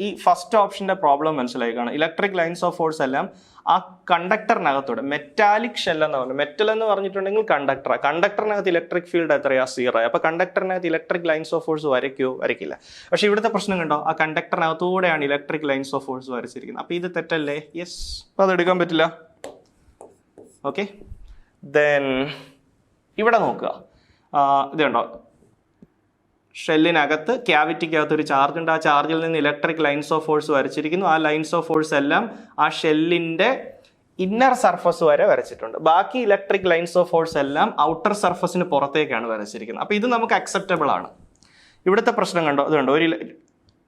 ഈ ഫസ്റ്റ് ഓപ്ഷൻ്റെ പ്രോബ്ലം മനസ്സിലായി കാണാം. ഇലക്ട്രിക് ലൈൻസ് ഓഫ് ഫോഴ്സ് എല്ലാം ആ കണ്ടക്ടറിനകത്തൂടെ, മെറ്റാലിക് ഷെൽ എന്ന് പറഞ്ഞു. മെറ്റൽ എന്ന് പറഞ്ഞിട്ടുണ്ടെങ്കിൽ കണ്ടക്ടറിനകത്ത് ഇലക്ട്രിക് ഫീൽഡ് എത്രയാ? 0. അപ്പോൾ കണ്ടക്ടറിനകത്ത് ഇലക്ട്രിക് ലൈൻസ് ഓഫ് ഫോഴ്സ് വരയ്ക്കില്ല. പക്ഷേ ഇവിടുത്തെ പ്രശ്നം കണ്ടോ, ആ കണ്ടക്ടറിനകത്തൂടെയാണ് ഇലക്ട്രിക് ലൈൻസ് ഓഫ് ഫോഴ്സ് വരച്ചിരിക്കുന്നത്. അപ്പോൾ ഇത് തെറ്റല്ലേ? യെസ്. അപ്പോൾ അതെടുക്കാൻ പറ്റില്ല. ഓക്കെ, ദെൻ ഇവിടെ നോക്കുക. ഇത് കണ്ടോ, ഷെല്ലിനകത്ത് ക്യാവിറ്റിക്കകത്ത് ഒരു ചാർജ് ഉണ്ട്. ആ ചാർജിൽ നിന്ന് ഇലക്ട്രിക് ലൈൻസ് ഓഫ് ഫോഴ്സ് വരച്ചിരിക്കുന്നു. ആ ലൈൻസ് ഓഫ് ഫോഴ്സ് എല്ലാം ആ ഷെല്ലിന്റെ ഇന്നർ സർഫസ് വരെ വരച്ചിട്ടുണ്ട്. ബാക്കി ഇലക്ട്രിക് ലൈൻസ് ഓഫ് ഫോഴ്സ് എല്ലാം ഔട്ടർ സർഫസിന് പുറത്തേക്കാണ് വരച്ചിരിക്കുന്നത്. അപ്പോൾ ഇത് നമുക്ക് അക്സെപ്റ്റബിൾ ആണ്. ഇവിടുത്തെ പ്രശ്നം കണ്ടോ, ഇത് കണ്ടോ,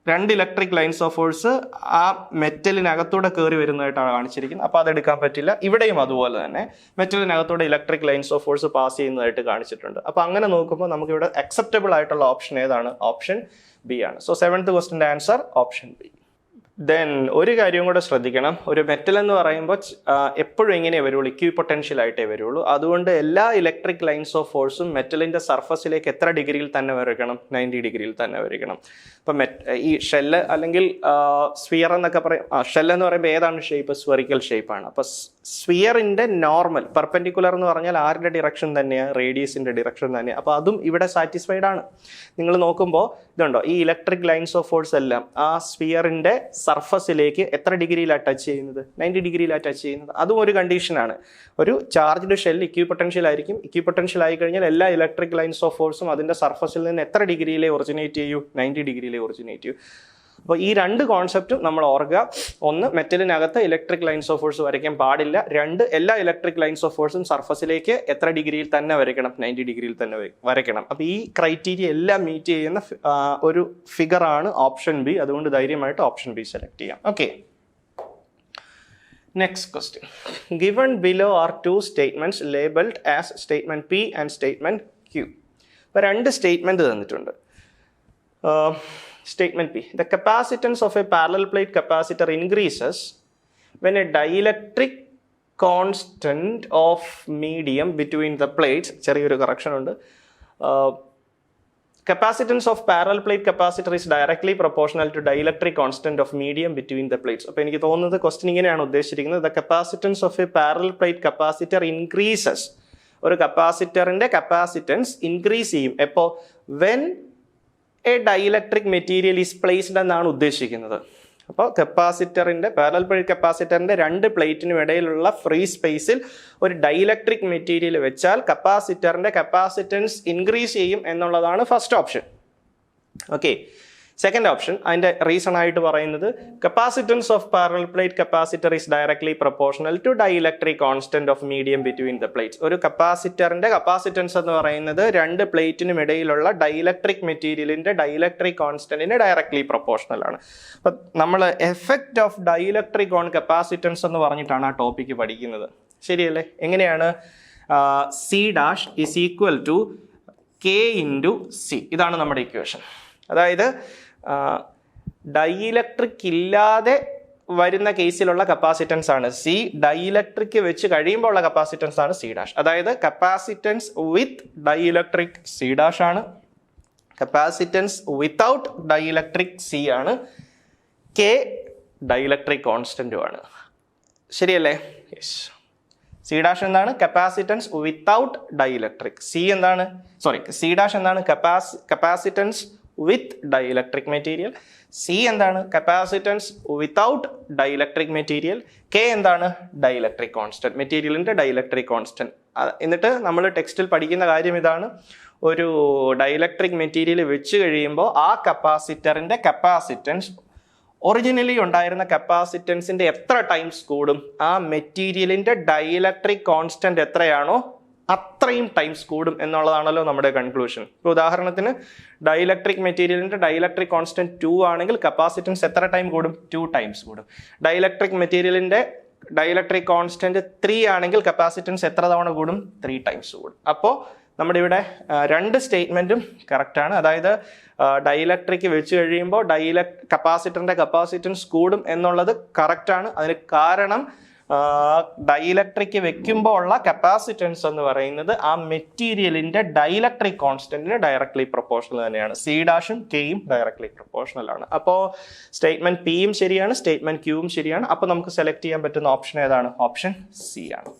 രണ്ട് ഇലക്ട്രിക് ലൈൻസ് ഓഫ് ഫോഴ്സ് ആ മെറ്റലിനകത്തൂടെ കയറി വരുന്നതായിട്ടാണ് കാണിച്ചിരിക്കുന്നത്. അപ്പോൾ അതെടുക്കാൻ പറ്റില്ല. ഇവിടെയും അതുപോലെ തന്നെ മെറ്റലിനകത്തൂടെ electric lines of force pass ചെയ്യുന്നതായിട്ട് കാണിച്ചിട്ടുണ്ട്. അപ്പോൾ അങ്ങനെ നോക്കുമ്പോൾ നമുക്ക് ഇവിടെ അക്സെപ്റ്റബിൾ ആയിട്ടുള്ള ഓപ്ഷൻ ഏതാണ്? ഓപ്ഷൻ ബി ആണ്. സോ 7th ക്വസ്റ്റിൻ്റെ ആൻസർ ഓപ്ഷൻ ബി. ദെൻ ഒരു കാര്യം കൂടെ ശ്രദ്ധിക്കണം. ഒരു മെറ്റൽ എന്ന് പറയുമ്പോൾ എപ്പോഴും ഇങ്ങനെ വരുള്ളൂ, ഇക്വിപൊട്ടൻഷ്യൽ ആയിട്ടേ വരുള്ളൂ. അതുകൊണ്ട് എല്ലാ ഇലക്ട്രിക് ലൈൻസ് ഓഫ് ഫോഴ്സും മെറ്റലിൻ്റെ സർഫസിലേക്ക് എത്ര ഡിഗ്രിയിൽ തന്നെ വരയ്ക്കണം? 90 ഡിഗ്രിയിൽ തന്നെ വരയ്ക്കണം. ഇപ്പം ഈ ഷെല്ല് അല്ലെങ്കിൽ സ്ഫിയർ എന്നൊക്കെ പറയും. ഷെല്ല് എന്ന് പറയുമ്പോൾ ഏതാണ് ഷേപ്പ്? സ്ഫെറിക്കൽ ഷേപ്പാണ്. അപ്പോൾ സ്ഫിയറിൻ്റെ നോർമൽ പെർപെൻഡിക്കുലർ എന്ന് പറഞ്ഞാൽ ആരുടെ ഡിറക്ഷൻ തന്നെയാണ്? റേഡിയസിൻ്റെ ഡിറക്ഷൻ തന്നെയാണ്. അപ്പോൾ അതും ഇവിടെ സാറ്റിസ്ഫൈഡ് ആണ്. നിങ്ങൾ നോക്കുമ്പോൾ ഇതുണ്ടോ, ഈ ഇലക്ട്രിക് ലൈൻസ് ഓഫ് ഫോഴ്സ് എല്ലാം ആ സ്ഫിയറിൻ്റെ സർഫസിലേക്ക് എത്ര ഡിഗ്രിയിലാണ് ടച്ച് ചെയ്യുന്നത്? 90 ഡിഗ്രിയിലാണ് ടച്ച് ചെയ്യുന്നത്. അതും ഒരു കണ്ടീഷനാണ്. ഒരു ചാർജ്ഡ് ഷെൽ ഇക്വിപൊട്ടൻഷ്യൽ ആയിരിക്കും. ഇക്വിപൊട്ടൻഷ്യൽ ആയി കഴിഞ്ഞാൽ എല്ലാ ഇലക്ട്രിക് ലൈൻസ് ഓഫ് ഫോഴ്സും അതിൻ്റെ സർഫസിൽ നിന്ന് എത്ര ഡിഗ്രിയിലേ ഒറിജിനേറ്റ് ചെയ്യൂ? 90 ഡിഗ്രിയിലേ ഒറിജിനേറ്റ് ചെയ്യൂ. അപ്പോൾ ഈ രണ്ട് കോൺസെപ്റ്റും നമ്മൾ ഓർക്കുക. ഒന്ന്, മെറ്റലിനകത്ത് ഇലക്ട്രിക് ലൈൻസ് ഓഫ് ഫോഴ്സ് വരയ്ക്കാൻ പാടില്ല. രണ്ട്, എല്ലാ ഇലക്ട്രിക് ലൈൻസ് ഓഫ് ഫോഴ്സും സർഫസിലേക്ക് എത്ര ഡിഗ്രിയിൽ തന്നെ വരയ്ക്കണം? 90 ഡിഗ്രിയിൽ തന്നെ വരയ്ക്കണം. അപ്പോൾ ഈ ക്രൈറ്റീരിയ എല്ലാം മീറ്റ് ചെയ്യുന്ന ഒരു ഫിഗറാണ് ഓപ്ഷൻ ബി. അതുകൊണ്ട് ധൈര്യമായിട്ട് ഓപ്ഷൻ ബി സെലക്ട് ചെയ്യാം. Okay, next question. Given below are 2 statements labelled as statement P and statement Q. അപ്പോൾ രണ്ട് സ്റ്റേറ്റ്മെന്റ് തന്നിട്ടുണ്ട്. Statement P. The capacitance of a parallel plate capacitor increases when a dielectric constant of medium between the plates. ചെറിയൊരു correction ഉണ്ട്. Capacitance of parallel plate capacitor is directly proportional to dielectric constant of medium between the plates. അപ്പോൾ എനിക്ക് തോന്നുന്നത് question ഇങ്ങനെയാണ് ഉദ്ദേശിച്ചിരിക്കുന്നത്. The capacitance of a parallel plate capacitor increases. ഒരു കപ്പാസിറ്ററിന്റെ capacitance increase ചെയ്യും എപ്പോൾ? When A dielectric material is placed എന്നാണ് ഉദ്ദേശിക്കുന്നത്. അപ്പോൾ കപ്പാസിറ്ററിൻ്റെ പാരലൽ പ്ലേറ്റ് കപ്പാസിറ്ററിൻ്റെ രണ്ട് പ്ലേറ്റിനും ഇടയിലുള്ള ഫ്രീ സ്പേസിൽ ഒരു ഡൈഇലക്ട്രിക് മെറ്റീരിയൽ വെച്ചാൽ കപ്പാസിറ്ററിൻ്റെ കപ്പാസിറ്റൻസ് ഇൻക്രീസ് ചെയ്യും എന്നുള്ളതാണ് first option. Okay, second option അതിൻ്റെ റീസൺ ആയിട്ട് പറയുന്നത് capacitance of parallel plate capacitor is directly proportional to dielectric constant of medium between the plates. ഒരു കപ്പാസിറ്ററിന്റെ കപ്പാസിറ്റൻസ് എന്ന് പറയുന്നത് രണ്ട് പ്ലേറ്റിനും ഇടയിലുള്ള ഡൈഇലക്ട്രിക് മെറ്റീരിയലിന്റെ ഡൈഇലക്ട്രിക് കോൺസ്റ്റന്റിന് ഡയറക്ട്ലി പ്രൊപ്പോർഷണൽ ആണ്. അപ്പം നമ്മൾ effect of dielectric on capacitance എന്ന് പറഞ്ഞിട്ടാണ് ആ ടോപ്പിക്ക് പഠിക്കുന്നത്. ശരിയല്ലേ? എങ്ങനെയാണ്? C dash is equal to K into C. ഇതാണ് നമ്മുടെ ഇക്വേഷൻ. അതായത് ഡൈഇലക്ട്രിക് ഇല്ലാതെ വരുന്ന കേസിലുള്ള കപ്പാസിറ്റൻസ് ആണ് സി. ഡൈഇലക്ട്രിക് വെച്ച് കഴിയുമ്പോൾ ഉള്ള കപ്പാസിറ്റൻസ് ആണ് സി ഡാഷ്. അതായത് capacitance with dielectric C dash ആണ്, കപ്പാസിറ്റൻസ് വിത്തൗട്ട് ഡൈഇലക്ട്രിക് സി ആണ്, കെ ഡൈഇലക്ട്രിക് കോൺസ്റ്റന്റും ആണ്. ശരിയല്ലേ? യെസ്. സി ഡാഷ് എന്താണ്? Capacitance without dielectric. സി എന്താണ്? സി ഡാഷ് എന്താണ്? Capacitance with dielectric material. C എന്താണ്? Capacitance without dielectric material. K എന്താണ്? ഡൈഇലക്ട്രിക് കോൺസ്റ്റന്റ്, മെറ്റീരിയലിൻ്റെ ഡൈഇലക്ട്രിക് കോൺസ്റ്റന്റ്. എന്നിട്ട് നമ്മൾ ടെക്സ്റ്റിൽ പഠിക്കുന്ന കാര്യം ഇതാണ്. ഒരു ഡൈഇലക്ട്രിക് മെറ്റീരിയൽ വെച്ച് കഴിയുമ്പോൾ ആ കപ്പാസിറ്ററിൻ്റെ കപ്പാസിറ്റൻസ് ഒറിജിനലി ഉണ്ടായിരുന്ന കപ്പാസിറ്റൻസിൻ്റെ എത്ര ടൈംസ് കൂടും? ആ മെറ്റീരിയലിൻ്റെ ഡൈഇലക്ട്രിക് കോൺസ്റ്റന്റ് എത്രയാണോ അത്രയും ടൈംസ് കൂടും എന്നുള്ളതാണല്ലോ നമ്മുടെ കൺക്ലൂഷൻ. ഇപ്പോൾ ഉദാഹരണത്തിന് ഡൈഇലക്ട്രിക് മെറ്റീരിയലിൻ്റെ ഡൈഇലക്ട്രിക് കോൺസ്റ്റന്റ് 2 ആണെങ്കിൽ കപ്പാസിറ്റൻസ് എത്ര ടൈം കൂടും? 2 ടൈംസ് കൂടും. ഡൈഇലക്ട്രിക് മെറ്റീരിയലിൻ്റെ ഡൈഇലക്ട്രിക് കോൺസ്റ്റന്റ് 3 ആണെങ്കിൽ കപ്പാസിറ്റൻസ് എത്ര തവണ കൂടും? 3 ടൈംസ് കൂടും. അപ്പോൾ നമ്മുടെ ഇവിടെ രണ്ട് സ്റ്റേറ്റ്മെൻറ്റും കറക്റ്റാണ്. അതായത് ഡൈഇലക്ട്രിക് വെച്ച് കഴിയുമ്പോൾ കപ്പാസിറ്ററിൻ്റെ കപ്പാസിറ്റൻസ് കൂടും എന്നുള്ളത് കറക്റ്റാണ്. അതിന് കാരണം ഡൈഇലക്ട്രിക് വെക്കുമ്പോൾ ഉള്ള കപ്പാസിറ്റൻസ് എന്ന് പറയുന്നത് ആ മെറ്റീരിയലിൻ്റെ ഡൈഇലക്ട്രിക് കോൺസ്റ്റന്റിന് ഡയറക്ട്ലി പ്രൊപ്പോർഷണൽ തന്നെയാണ്. സി ഡാഷും കെയും ഡയറക്ട്ലി പ്രൊപ്പോർഷണൽ ആണ്. അപ്പോൾ സ്റ്റേറ്റ്മെന്റ് പിയും ശരിയാണ്, സ്റ്റേറ്റ്മെന്റ് ക്യൂവും ശരിയാണ്. അപ്പോൾ നമുക്ക് സെലക്ട് ചെയ്യാൻ പറ്റുന്ന ഓപ്ഷൻ ഏതാണ്? ഓപ്ഷൻ സി ആണ്.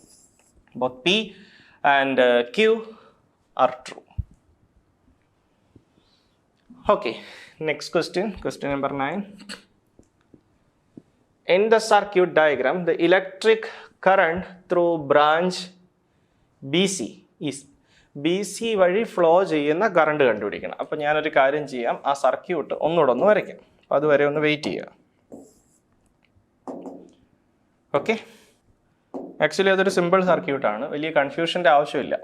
Both P and Q are true. Okay, next question number 9. In the circuit diagram, the electric current through branch BC is BC വഴി ഫ്ലോ ചെയ്യുന്ന കറണ്ട് കണ്ടുപിടിക്കണം. അപ്പോൾ ഞാനൊരു കാര്യം ചെയ്യാം, ആ സർക്യൂട്ട് ഒന്നുകൂടെ വരയ്ക്കാം. അപ്പോൾ അതുവരെ ഒന്ന് വെയിറ്റ് ചെയ്യുക. ഓക്കെ, ആക്ച്വലി അതൊരു സിമ്പിൾ സർക്യൂട്ടാണ്, വലിയ കൺഫ്യൂഷൻ്റെ ആവശ്യമില്ല.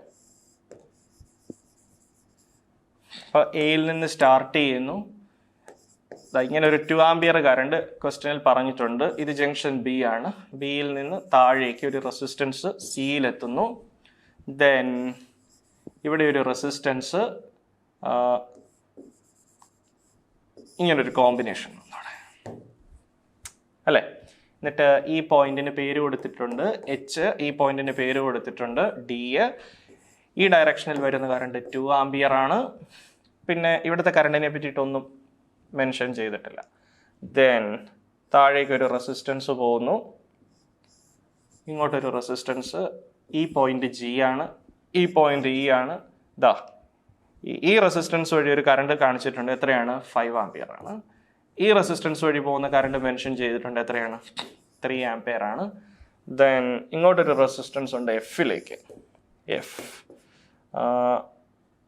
അപ്പോൾ എയിൽ നിന്ന് സ്റ്റാർട്ട് ചെയ്യുന്നു. ഇങ്ങനെ ഒരു 2 ആംപിയർ കറണ്ട് ക്വസ്റ്റ്യനിൽ പറഞ്ഞിട്ടുണ്ട്. ഇത് ജംഗ്ഷൻ ബി ആണ്. ബിയിൽ നിന്ന് താഴേക്ക് ഒരു റെസിസ്റ്റൻസ് സിയിലെത്തുന്നു. ദെൻ ഇവിടെ ഒരു റെസിസ്റ്റൻസ്, ഇങ്ങനൊരു കോമ്പിനേഷൻ അല്ലേ. എന്നിട്ട് ഈ പോയിന്റിന് പേര് കൊടുത്തിട്ടുണ്ട് എച്ച്, ഈ പോയിന്റിന് പേര് കൊടുത്തിട്ടുണ്ട് ഡി. ഈ ഡയറക്ഷനിൽ വരുന്ന കറണ്ട് 2 ആംപിയർ ആണ്. പിന്നെ ഇവിടുത്തെ കറണ്ടിനെ പറ്റിയിട്ടൊന്നും മെൻഷൻ ചെയ്തിട്ടില്ല. ദെൻ താഴേക്ക് ഒരു റെസിസ്റ്റൻസ് പോകുന്നു, ഇങ്ങോട്ടൊരു റെസിസ്റ്റൻസ്. ഈ പോയിന്റ് ജി ആണ്, ഈ പോയിന്റ് ഇ ആണ്. ഈ റെസിസ്റ്റൻസ് വഴി ഒരു കറണ്ട് കാണിച്ചിട്ടുണ്ട്, എത്രയാണ്? 5 ആംപിയർ ആണ്. ഈ റെസിസ്റ്റൻസ് വഴി പോകുന്ന കറണ്ട് മെൻഷൻ ചെയ്തിട്ടുണ്ട്, എത്രയാണ്? 3 ആംപിയർ ആണ്. ദെൻ ഇങ്ങോട്ടൊരു റെസിസ്റ്റൻസ് ഉണ്ട് എഫിലേക്ക്, എഫ്.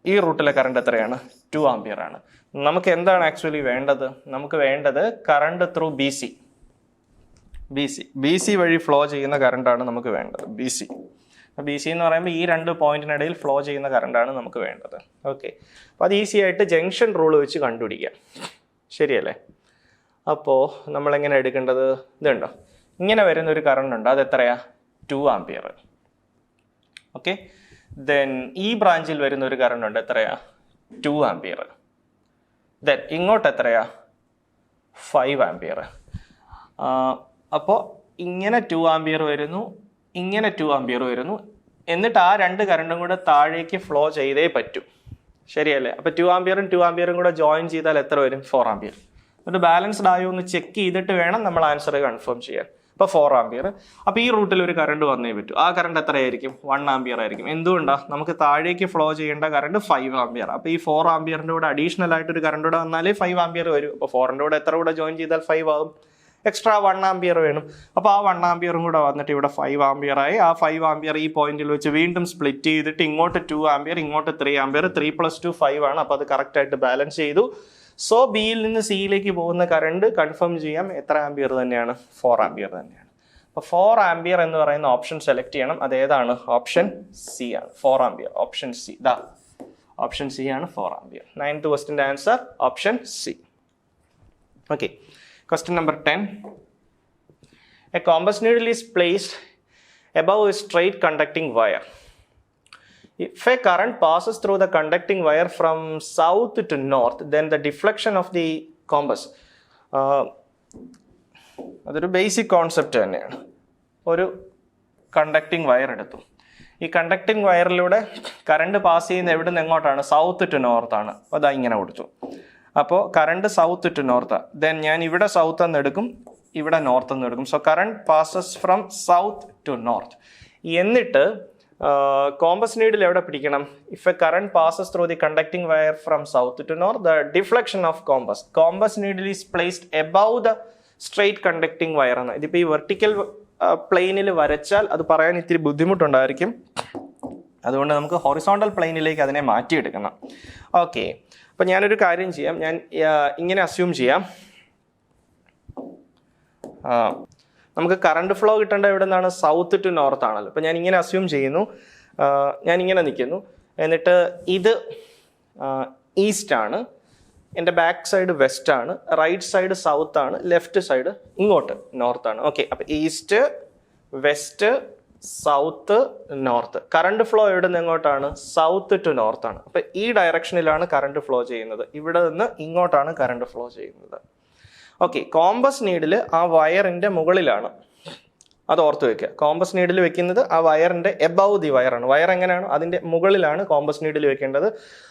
ഈ റൂട്ടിലെ കറണ്ട് എത്രയാണ്? 2 ആംപിയർ ആണ്. നമുക്ക് എന്താണ് ആക്ച്വലി വേണ്ടത്? നമുക്ക് വേണ്ടത് കറണ്ട് ത്രൂ ബി സി വഴി ഫ്ലോ ചെയ്യുന്ന കറണ്ടാണ് നമുക്ക് വേണ്ടത്. ബി സി എന്ന് പറയുമ്പോൾ ഈ 2 പോയിന്റിനിടയിൽ ഫ്ലോ ചെയ്യുന്ന കറണ്ടാണ് നമുക്ക് വേണ്ടത്. ഓക്കെ, അപ്പോൾ അത് ഈസി ആയിട്ട് ജംഗ്ഷൻ റൂൾ വെച്ച് കണ്ടുപിടിക്കാം. ശരിയല്ലേ? അപ്പോൾ നമ്മളെങ്ങനെ എടുക്കേണ്ടത്? ഇതുണ്ടോ, ഇങ്ങനെ വരുന്ന ഒരു കറണ്ട് ഉണ്ട്, അത് എത്രയാ? 2 ആംപിയർ. ഓക്കെ, ദെൻ ഈ ബ്രാഞ്ചിൽ വരുന്ന ഒരു കറണ്ട് ഉണ്ട്, എത്രയാ? 2 ആംപിയർ. ദെൻ ഇങ്ങോട്ട് എത്രയാ? 5 ആംപിയർ. അപ്പോൾ ഇങ്ങനെ 2 ആംപിയർ വരുന്നു, ഇങ്ങനെ 2 ആംപിയർ വരുന്നു. എന്നിട്ട് ആ 2 കറണ്ടും കൂടെ താഴേക്ക് ഫ്ലോ ചെയ്തേ പറ്റൂ. ശരിയല്ലേ? അപ്പോൾ 2 ആംപിയറും 2 ആംപിയറും കൂടെ ജോയിൻ ചെയ്താൽ എത്ര വരും? 4 ആംപിയർ. എന്നിട്ട് ബാലൻസ്ഡ് ആയോ എന്ന് ചെക്ക് ചെയ്തിട്ട് വേണം നമ്മൾ ആൻസർ കൺഫേം ചെയ്യാൻ. അപ്പോൾ 4 ആംപിയർ. അപ്പോൾ ഈ റൂട്ടിൽ ഒരു കറണ്ട് വന്നേ പറ്റൂ. ആ കറണ്ട് എത്രയായിരിക്കും? 1 ആംപിയർ ആയിരിക്കും. എന്തുകൊണ്ടാണ്? നമുക്ക് താഴേക്ക് ഫ്ലോ ചെയ്യേണ്ട കറണ്ട് 5 ആംപിയർ. അപ്പോൾ ഈ 4 ആംപിയറിൻ്റെ കൂടെ അഡീഷണൽ ആയിട്ട് ഒരു കറണ്ട് കൂടെ വന്നാലേ 5 ആംപിയർ വരും. അപ്പോൾ 4ൻ്റെ കൂടെ എത്ര കൂടെ ജോയിൻ ചെയ്താൽ 5 ആകും? എക്സ്ട്രാ 1 ആംപിയർ വേണം. അപ്പോൾ ആ 1 ആംപിയറും കൂടെ വന്നിട്ട് ഇവിടെ 5 ആംപിയർ ആയി. ആ 5 ആംപിയർ ഈ പോയിന്റിൽ വെച്ച് വീണ്ടും സ്പ്ലിറ്റ് ചെയ്തിട്ട് ഇങ്ങോട്ട് 2 ആംപിയർ, ഇങ്ങോട്ട് 3 ആംപിയർ. 3 + 2 5 ആണ്. അപ്പോൾ അത് കറക്റ്റായിട്ട് ബാലൻസ് ചെയ്തു. സോ ബിയിൽ നിന്ന് സിയിലേക്ക് പോകുന്ന കറണ്ട് കൺഫേം ചെയ്യാം, എത്ര ആംപിയർ തന്നെയാണ്? 4 ആംപിയർ തന്നെയാണ്. അപ്പോൾ 4 ആംപിയർ എന്ന് പറയുന്ന ഓപ്ഷൻ സെലക്ട് ചെയ്യണം. അതേതാണ്? ഓപ്ഷൻ സി ആണ്, 4 ampere. Option C, option C ആണ് 4 ആംപിയർ. 9th ക്വസ്റ്റിൻ്റെ answer option C. Okay, question number 10. A compass needle is placed above a straight conducting wire. If a current passes through the conducting wire from south to north, then the deflection of the compass. അതൊരു basic concept തന്നെയാണ്. ഒരു conducting wire എടുത്തു. ഈ conducting വയറിലൂടെ current pass ചെയ്യുന്ന എവിടെ നിന്ന് എങ്ങോട്ടാണ്? South to north ആണ്. അപ്പോൾ അതാ ഇങ്ങനെ കൊടുത്തു. അപ്പോൾ കറണ്ട് സൗത്ത് ടു നോർത്താണ്. ദെൻ ഞാൻ ഇവിടെ സൗത്ത് എന്ന് എടുക്കും, ഇവിടെ നോർത്ത് എന്ന് എടുക്കും. So current passes from south to north. എന്നിട്ട് കോമ്പസ് നീഡിൽ എവിടെ പിടിക്കണം? If a current passes through the conducting wire from south to north, the deflection of compass needle is placed above the straight conducting wire എന്ന്. ഇതിപ്പോൾ ഈ vertical പ്ലെയിനിൽ വരച്ചാൽ അത് പറയാൻ ഇത്തിരി ബുദ്ധിമുട്ടുണ്ടായിരിക്കും. അതുകൊണ്ട് നമുക്ക് ഹൊറിസോണ്ടൽ പ്ലെയിനിലേക്ക് അതിനെ മാറ്റിയെടുക്കണം. ഓക്കെ, അപ്പം ഞാനൊരു കാര്യം ചെയ്യാം. ഞാൻ ഇങ്ങനെ അസ്യൂം ചെയ്യാം, നമുക്ക് കറണ്ട് ഫ്ലോ കിട്ടേണ്ട എവിടെ നിന്നാണ്? സൗത്ത് ടു നോർത്ത് ആണല്ലോ. അപ്പം ഞാൻ ഇങ്ങനെ അസ്യൂം ചെയ്യുന്നു, ഞാൻ ഇങ്ങനെ നിൽക്കുന്നു, എന്നിട്ട് ഇത് ഈസ്റ്റ് ആണ്, എൻ്റെ ബാക്ക് സൈഡ് വെസ്റ്റ് ആണ്, റൈറ്റ് സൈഡ് സൗത്ത് ആണ്, ലെഫ്റ്റ് സൈഡ് ഇങ്ങോട്ട് നോർത്ത് ആണ്. ഓക്കെ, അപ്പം east, west, south, north. Current flow എവിടെ നിന്ന് എങ്ങോട്ടാണ്? സൗത്ത് ടു നോർത്ത് ആണ്. അപ്പം ഈ ഡയറക്ഷനിലാണ് കറണ്ട് ഫ്ലോ ചെയ്യുന്നത്. ഇവിടെ നിന്ന് ഇങ്ങോട്ടാണ് കറണ്ട് ഫ്ലോ ചെയ്യുന്നത്. ഓക്കെ, കോമ്പസ് നീഡിൽ ആ വയറിൻ്റെ മുകളിലാണ്, അത് ഓർത്ത് വെക്കുക. കോമ്പസ് നീഡിൽ വെക്കുന്നത് ആ വയറിൻ്റെ എബവ് ദി വയറാണ്. വയർ എങ്ങനെയാണോ അതിൻ്റെ മുകളിലാണ് കോമ്പസ് നീഡിൽ വെക്കേണ്ടത്.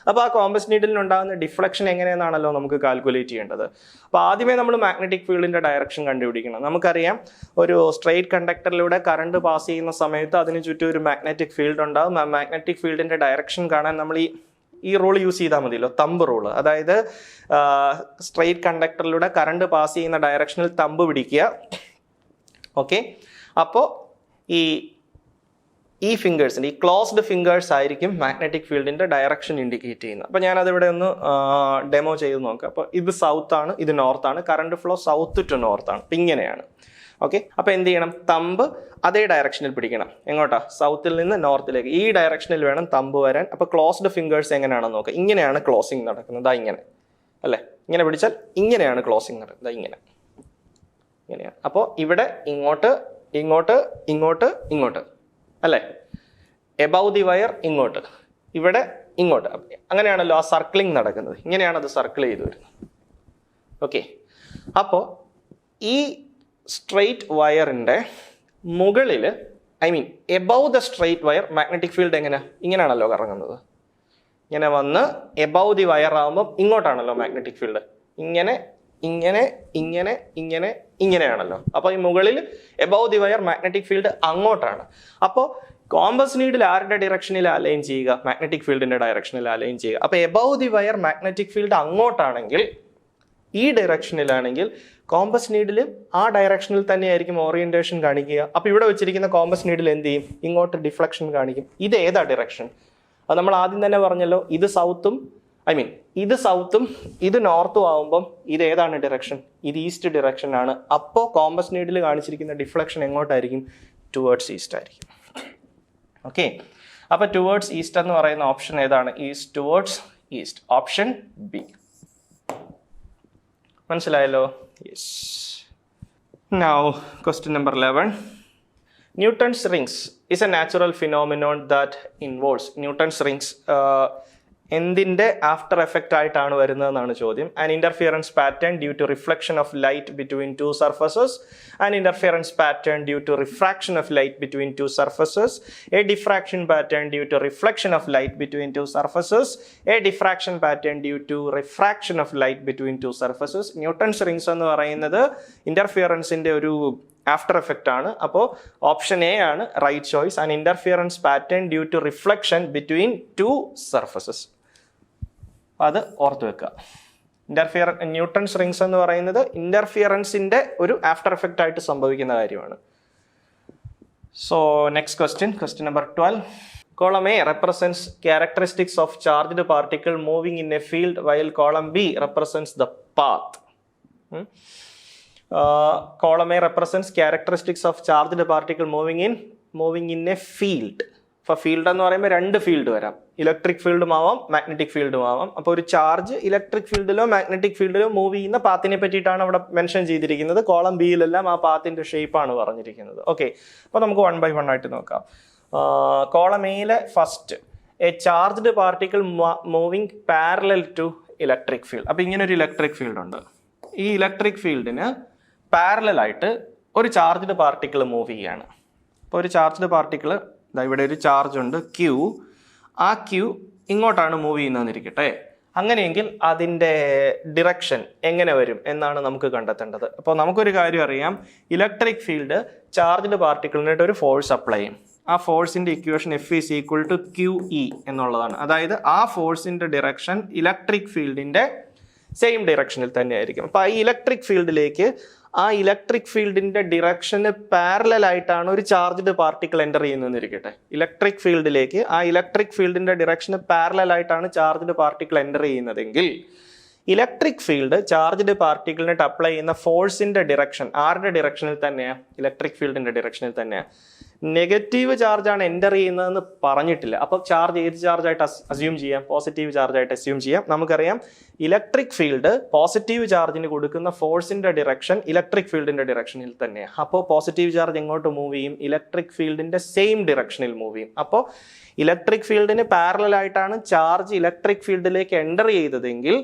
അപ്പോൾ ആ കോമ്പസ് നീഡിലുണ്ടാകുന്ന ഡിഫ്ലക്ഷൻ എങ്ങനെയെന്നാണല്ലോ നമുക്ക് കാൽക്കുലേറ്റ് ചെയ്യേണ്ടത്. അപ്പോൾ ആദ്യമേ നമ്മൾ മാഗ്നറ്റിക് ഫീൽഡിൻ്റെ ഡയറക്ഷൻ കണ്ടുപിടിക്കണം. നമുക്കറിയാം, ഒരു സ്ട്രെയിറ്റ് കണ്ടക്ടറിലൂടെ കറണ്ട് പാസ് ചെയ്യുന്ന സമയത്ത് അതിന് ചുറ്റും ഒരു മാഗ്നറ്റിക് ഫീൽഡ് ഉണ്ടാകും. ആ മാഗ്നറ്റിക് ഫീൽഡിൻ്റെ ഡയറക്ഷൻ കാണാൻ നമ്മൾ ഈ റൂൾ യൂസ് ചെയ്താൽ മതിയല്ലോ, തമ്പ് റൂള്. അതായത് സ്ട്രെയിറ്റ് കണ്ടക്ടറിലൂടെ കറണ്ട് പാസ് ചെയ്യുന്ന ഡയറക്ഷനിൽ തമ്പ് പിടിക്കുക. ഓക്കെ, അപ്പോൾ ഈ ഫിംഗേഴ്സിൻ്റെ, ഈ ക്ലോസ്ഡ് ഫിംഗേഴ്സ് ആയിരിക്കും മാഗ്നറ്റിക് ഫീൽഡിൻ്റെ ഡയറക്ഷൻ ഇൻഡിക്കേറ്റ് ചെയ്യുന്നത്. അപ്പോൾ ഞാനതിവിടെ ഒന്ന് ഡെമോ ചെയ്ത് നോക്കാം. അപ്പോൾ ഇത് സൗത്ത് ആണ്, ഇത് നോർത്ത് ആണ്, current flow south to north ആണ്. അപ്പം ഇങ്ങനെയാണ്. ഓക്കെ, അപ്പോൾ എന്ത് ചെയ്യണം? തമ്പ് അതേ ഡയറക്ഷനിൽ പിടിക്കണം. എങ്ങോട്ടാ? സൗത്തിൽ നിന്ന് നോർത്തിലേക്ക്. ഈ ഡയറക്ഷനിൽ വേണം തമ്പ് വരാൻ. അപ്പോൾ ക്ലോസ്ഡ് ഫിംഗേഴ്സ് എങ്ങനെയാണെന്ന് നോക്കാം. ഇങ്ങനെയാണ് ക്ലോസിങ് നടക്കുന്നത്. ഇങ്ങനെ അല്ലേ, ഇങ്ങനെ പിടിച്ചാൽ ഇങ്ങനെയാണ് ക്ലോസിങ് നടക്കുന്നത്. ഇങ്ങനെയാണ്. അപ്പോൾ ഇവിടെ ഇങ്ങോട്ട് ഇങ്ങോട്ട് ഇങ്ങോട്ട് ഇങ്ങോട്ട് അല്ലേ, എബവ് ദി വയർ ഇങ്ങോട്ട്, ഇവിടെ ഇങ്ങോട്ട്. അങ്ങനെയാണല്ലോ ആ സർക്കിളിങ് നടക്കുന്നത്. ഇങ്ങനെയാണ് അത് സർക്കിൾ ചെയ്ത് വരുന്നത്. ഓക്കെ, അപ്പോൾ ഈ സ്ട്രെയിറ്റ് വയറിൻ്റെ മുകളിൽ, I mean above the straight wire, magnetic field ഇങ്ങനെയാണല്ലോ കറങ്ങുന്നത്. ഇങ്ങനെ വന്ന് എബവ് ദി വയർ ആകുമ്പോൾ ഇങ്ങോട്ടാണല്ലോ മാഗ്നറ്റിക് ഫീൽഡ്. ഇങ്ങനെ ഇങ്ങനെ ഇങ്ങനെ ഇങ്ങനെ ഇങ്ങനെയാണല്ലോ. അപ്പോൾ ഈ മുകളിൽ above the wire magnetic field അങ്ങോട്ടാണ്. അപ്പോൾ കോമ്പസ് നീഡിൽ ആരുടെ ഡയറക്ഷനിൽ അലൈൻ ചെയ്യുക? മാഗ്നറ്റിക് ഫീൽഡിന്റെ ഡയറക്ഷനിൽ അലൈൻ ചെയ്യുക. അപ്പോൾ above the wire magnetic field അങ്ങോട്ടാണെങ്കിൽ, ഈ ഡയറക്ഷനിലാണെങ്കിൽ കോമ്പസ് നീഡിൽ ആ ഡയറക്ഷനിൽ തന്നെയായിരിക്കും ഓറിയന്റേഷൻ കാണിക്കുക. അപ്പോൾ ഇവിടെ വെച്ചിരിക്കുന്ന കോമ്പസ് നീഡിൽ എന്ത് ചെയ്യും? ഇങ്ങോട്ട് ഡിഫ്ലക്ഷൻ കാണിക്കും. ഇത് ഏതാ ഡയറക്ഷൻ? അത് നമ്മൾ ആദ്യം തന്നെ പറഞ്ഞല്ലോ, ഇത് സൗത്തും, ഇത് സൗത്തും ഇത് നോർത്തും ആവുമ്പം ഇത് ഏതാണ് ഡയറക്ഷൻ? ഇത് ഈസ്റ്റ് ഡയറക്ഷൻ ആണ്. അപ്പോൾ കോമ്പസ് നീഡിൽ കാണിച്ചിരിക്കുന്ന ഡിഫ്ലക്ഷൻ എങ്ങോട്ടായിരിക്കും? ടുവേർഡ്സ് ഈസ്റ്റ് ആയിരിക്കും. ഓക്കെ, അപ്പോൾ ടുവേർഡ്സ് ഈസ്റ്റ് എന്ന് പറയുന്ന ഓപ്ഷൻ ഏതാണ്? Is towards east. Option B. മനസ്സിലായല്ലോ? Yes. Now question number 11. Newton's rings is a natural phenomenon that involves Newton's rings. എന്തിൻ്റെ ആഫ്റ്റർ എഫക്റ്റ് ആയിട്ടാണ് വരുന്നതെന്നാണ് ചോദ്യം. An interference pattern due to reflection of light between two surfaces, an interference pattern due to refraction of light between two surfaces, a diffraction pattern due to reflection of light between two surfaces, a diffraction pattern due to refraction of light between two surfaces. Newton's rings എന്ന് പറയുന്നത് ഇൻ്റർഫിയറൻസിൻ്റെ ഒരു after effect ആണ്. അപ്പോൾ option A ആണ് right choice. An interference pattern due to reflection between two surfaces. അത് ഓർത്ത് വെക്കുക. ന്യൂട്ടൺസ് റിങ്സ് എന്ന് പറയുന്നത് ഇന്റർഫിയറൻസിന്റെ ഒരു ആഫ്റ്റർ എഫക്റ്റ് ആയിട്ട് സംഭവിക്കുന്ന കാര്യമാണ്. So next question number 12. Column A represents characteristics of charged particle moving in a field, while column B represents the path. Column A represents characteristics of charged particle moving in a field. ഇപ്പോൾ field എന്ന് പറയുമ്പോൾ രണ്ട് field വരാം. Electric ഫീൽഡും ആവാം, magnetic ഫീൽഡും ആവാം. അപ്പോൾ ഒരു ചാർജ് ഇലക്ട്രിക് ഫീൽഡിലോ മാഗ്നറ്റിക് ഫീൽഡിലോ മൂവ് ചെയ്യുന്ന പാത്തിനെ പറ്റിയിട്ടാണ് അവിടെ മെൻഷൻ ചെയ്തിരിക്കുന്നത്. കോളം ബിയിലെല്ലാം ആ പാത്തിൻ്റെ ഷേപ്പാണ് പറഞ്ഞിരിക്കുന്നത്. ഓക്കെ, അപ്പോൾ നമുക്ക് 1 by 1 ആയിട്ട് നോക്കാം. കോളം എയിലെ first, a charged particle moving parallel to electric field. അപ്പോൾ ഇങ്ങനെ ഒരു ഇലക്ട്രിക് ഫീൽഡ് ഉണ്ട്. ഈ ഇലക്ട്രിക് ഫീൽഡിന് പാരലലായിട്ട് ഒരു ചാർജ്ഡ് പാർട്ടിക്കിൾ മൂവ് ചെയ്യാണ്. അപ്പോൾ ഒരു ചാർജ്ഡ് പാർട്ടിക്കിൾ, ഇവിടെ ഒരു ചാർജ് ഉണ്ട് Q. ആ Q ഇങ്ങോട്ടാണ് മൂവ് ചെയ്യുന്നതെന്നിരിക്കട്ടെ. അങ്ങനെയെങ്കിൽ അതിൻ്റെ ഡിറക്ഷൻ എങ്ങനെ വരും എന്നാണ് നമുക്ക് കണ്ടെത്തേണ്ടത്. അപ്പോൾ നമുക്കൊരു കാര്യം അറിയാം, ഇലക്ട്രിക് ഫീൽഡ് ചാർജ്ഡ് പാർട്ടിക്കിളിനായിട്ട് ഒരു ഫോഴ്സ് അപ്ലൈ ചെയ്യും. ആ ഫോഴ്സിൻ്റെ equation F is equal to QE എന്നുള്ളതാണ്. അതായത് ആ ഫോഴ്സിൻ്റെ ഡിറക്ഷൻ ഇലക്ട്രിക് ഫീൽഡിൻ്റെ സെയിം ഡിറക്ഷനിൽ തന്നെയായിരിക്കും. അപ്പോൾ ഈ ഇലക്ട്രിക് ഫീൽഡിലേക്ക്, ആ ഇലക്ട്രിക് ഫീൽഡിന്റെ ഡിറക്ഷന് പാരലൽ ആയിട്ടാണ് ഒരു ചാർജ്ഡ് പാർട്ടിക്കിൾ എൻ്റർ ചെയ്യുന്നതെന്നിരിക്കട്ടെ. ഇലക്ട്രിക് ഫീൽഡിലേക്ക് ആ ഇലക്ട്രിക് ഫീൽഡിന്റെ ഡിറക്ഷന് പാരലൽ ആയിട്ടാണ് ചാർജ്ഡ് പാർട്ടിക്കിൾ എൻ്റർ ചെയ്യുന്നതെങ്കിൽ ഇലക്ട്രിക് ഫീൽഡ് ചാർജ്ഡ് പാർട്ടിക്കിളിനായിട്ട് അപ്ലൈ ചെയ്യുന്ന ഫോഴ്സിന്റെ ഡിറക്ഷൻ ആരുടെ ഡിറക്ഷനിൽ തന്നെയാണ്? ഇലക്ട്രിക് ഫീൽഡിന്റെ ഡിറക്ഷനിൽ തന്നെയാണ്. നെഗറ്റീവ് ചാർജാണ് എൻ്റർ ചെയ്യുന്നതെന്ന് പറഞ്ഞിട്ടില്ല. അപ്പോൾ ചാർജ് ഏത് ചാർജായിട്ട് അസ്യൂം ചെയ്യാം? പോസിറ്റീവ് ചാർജായിട്ട് അസ്യൂം ചെയ്യാം. നമുക്കറിയാം ഇലക്ട്രിക് ഫീൽഡ് പോസിറ്റീവ് ചാർജിന് കൊടുക്കുന്ന ഫോഴ്സിന്റെ ഡിറക്ഷൻ ഇലക്ട്രിക് ഫീൽഡിന്റെ ഡിറക്ഷനിൽ തന്നെയാണ്. അപ്പോൾ പോസിറ്റീവ് ചാർജ് എങ്ങോട്ട് മൂവ് ചെയ്യും? ഇലക്ട്രിക് ഫീൽഡിന്റെ സെയിം ഡിറക്ഷനിൽ മൂവ് ചെയ്യും. അപ്പോൾ ഇലക്ട്രിക് ഫീൽഡിന് പാരലൽ ആയിട്ടാണ് ചാർജ് ഇലക്ട്രിക് ഫീൽഡിലേക്ക് എൻ്റർ ചെയ്തതെങ്കിൽ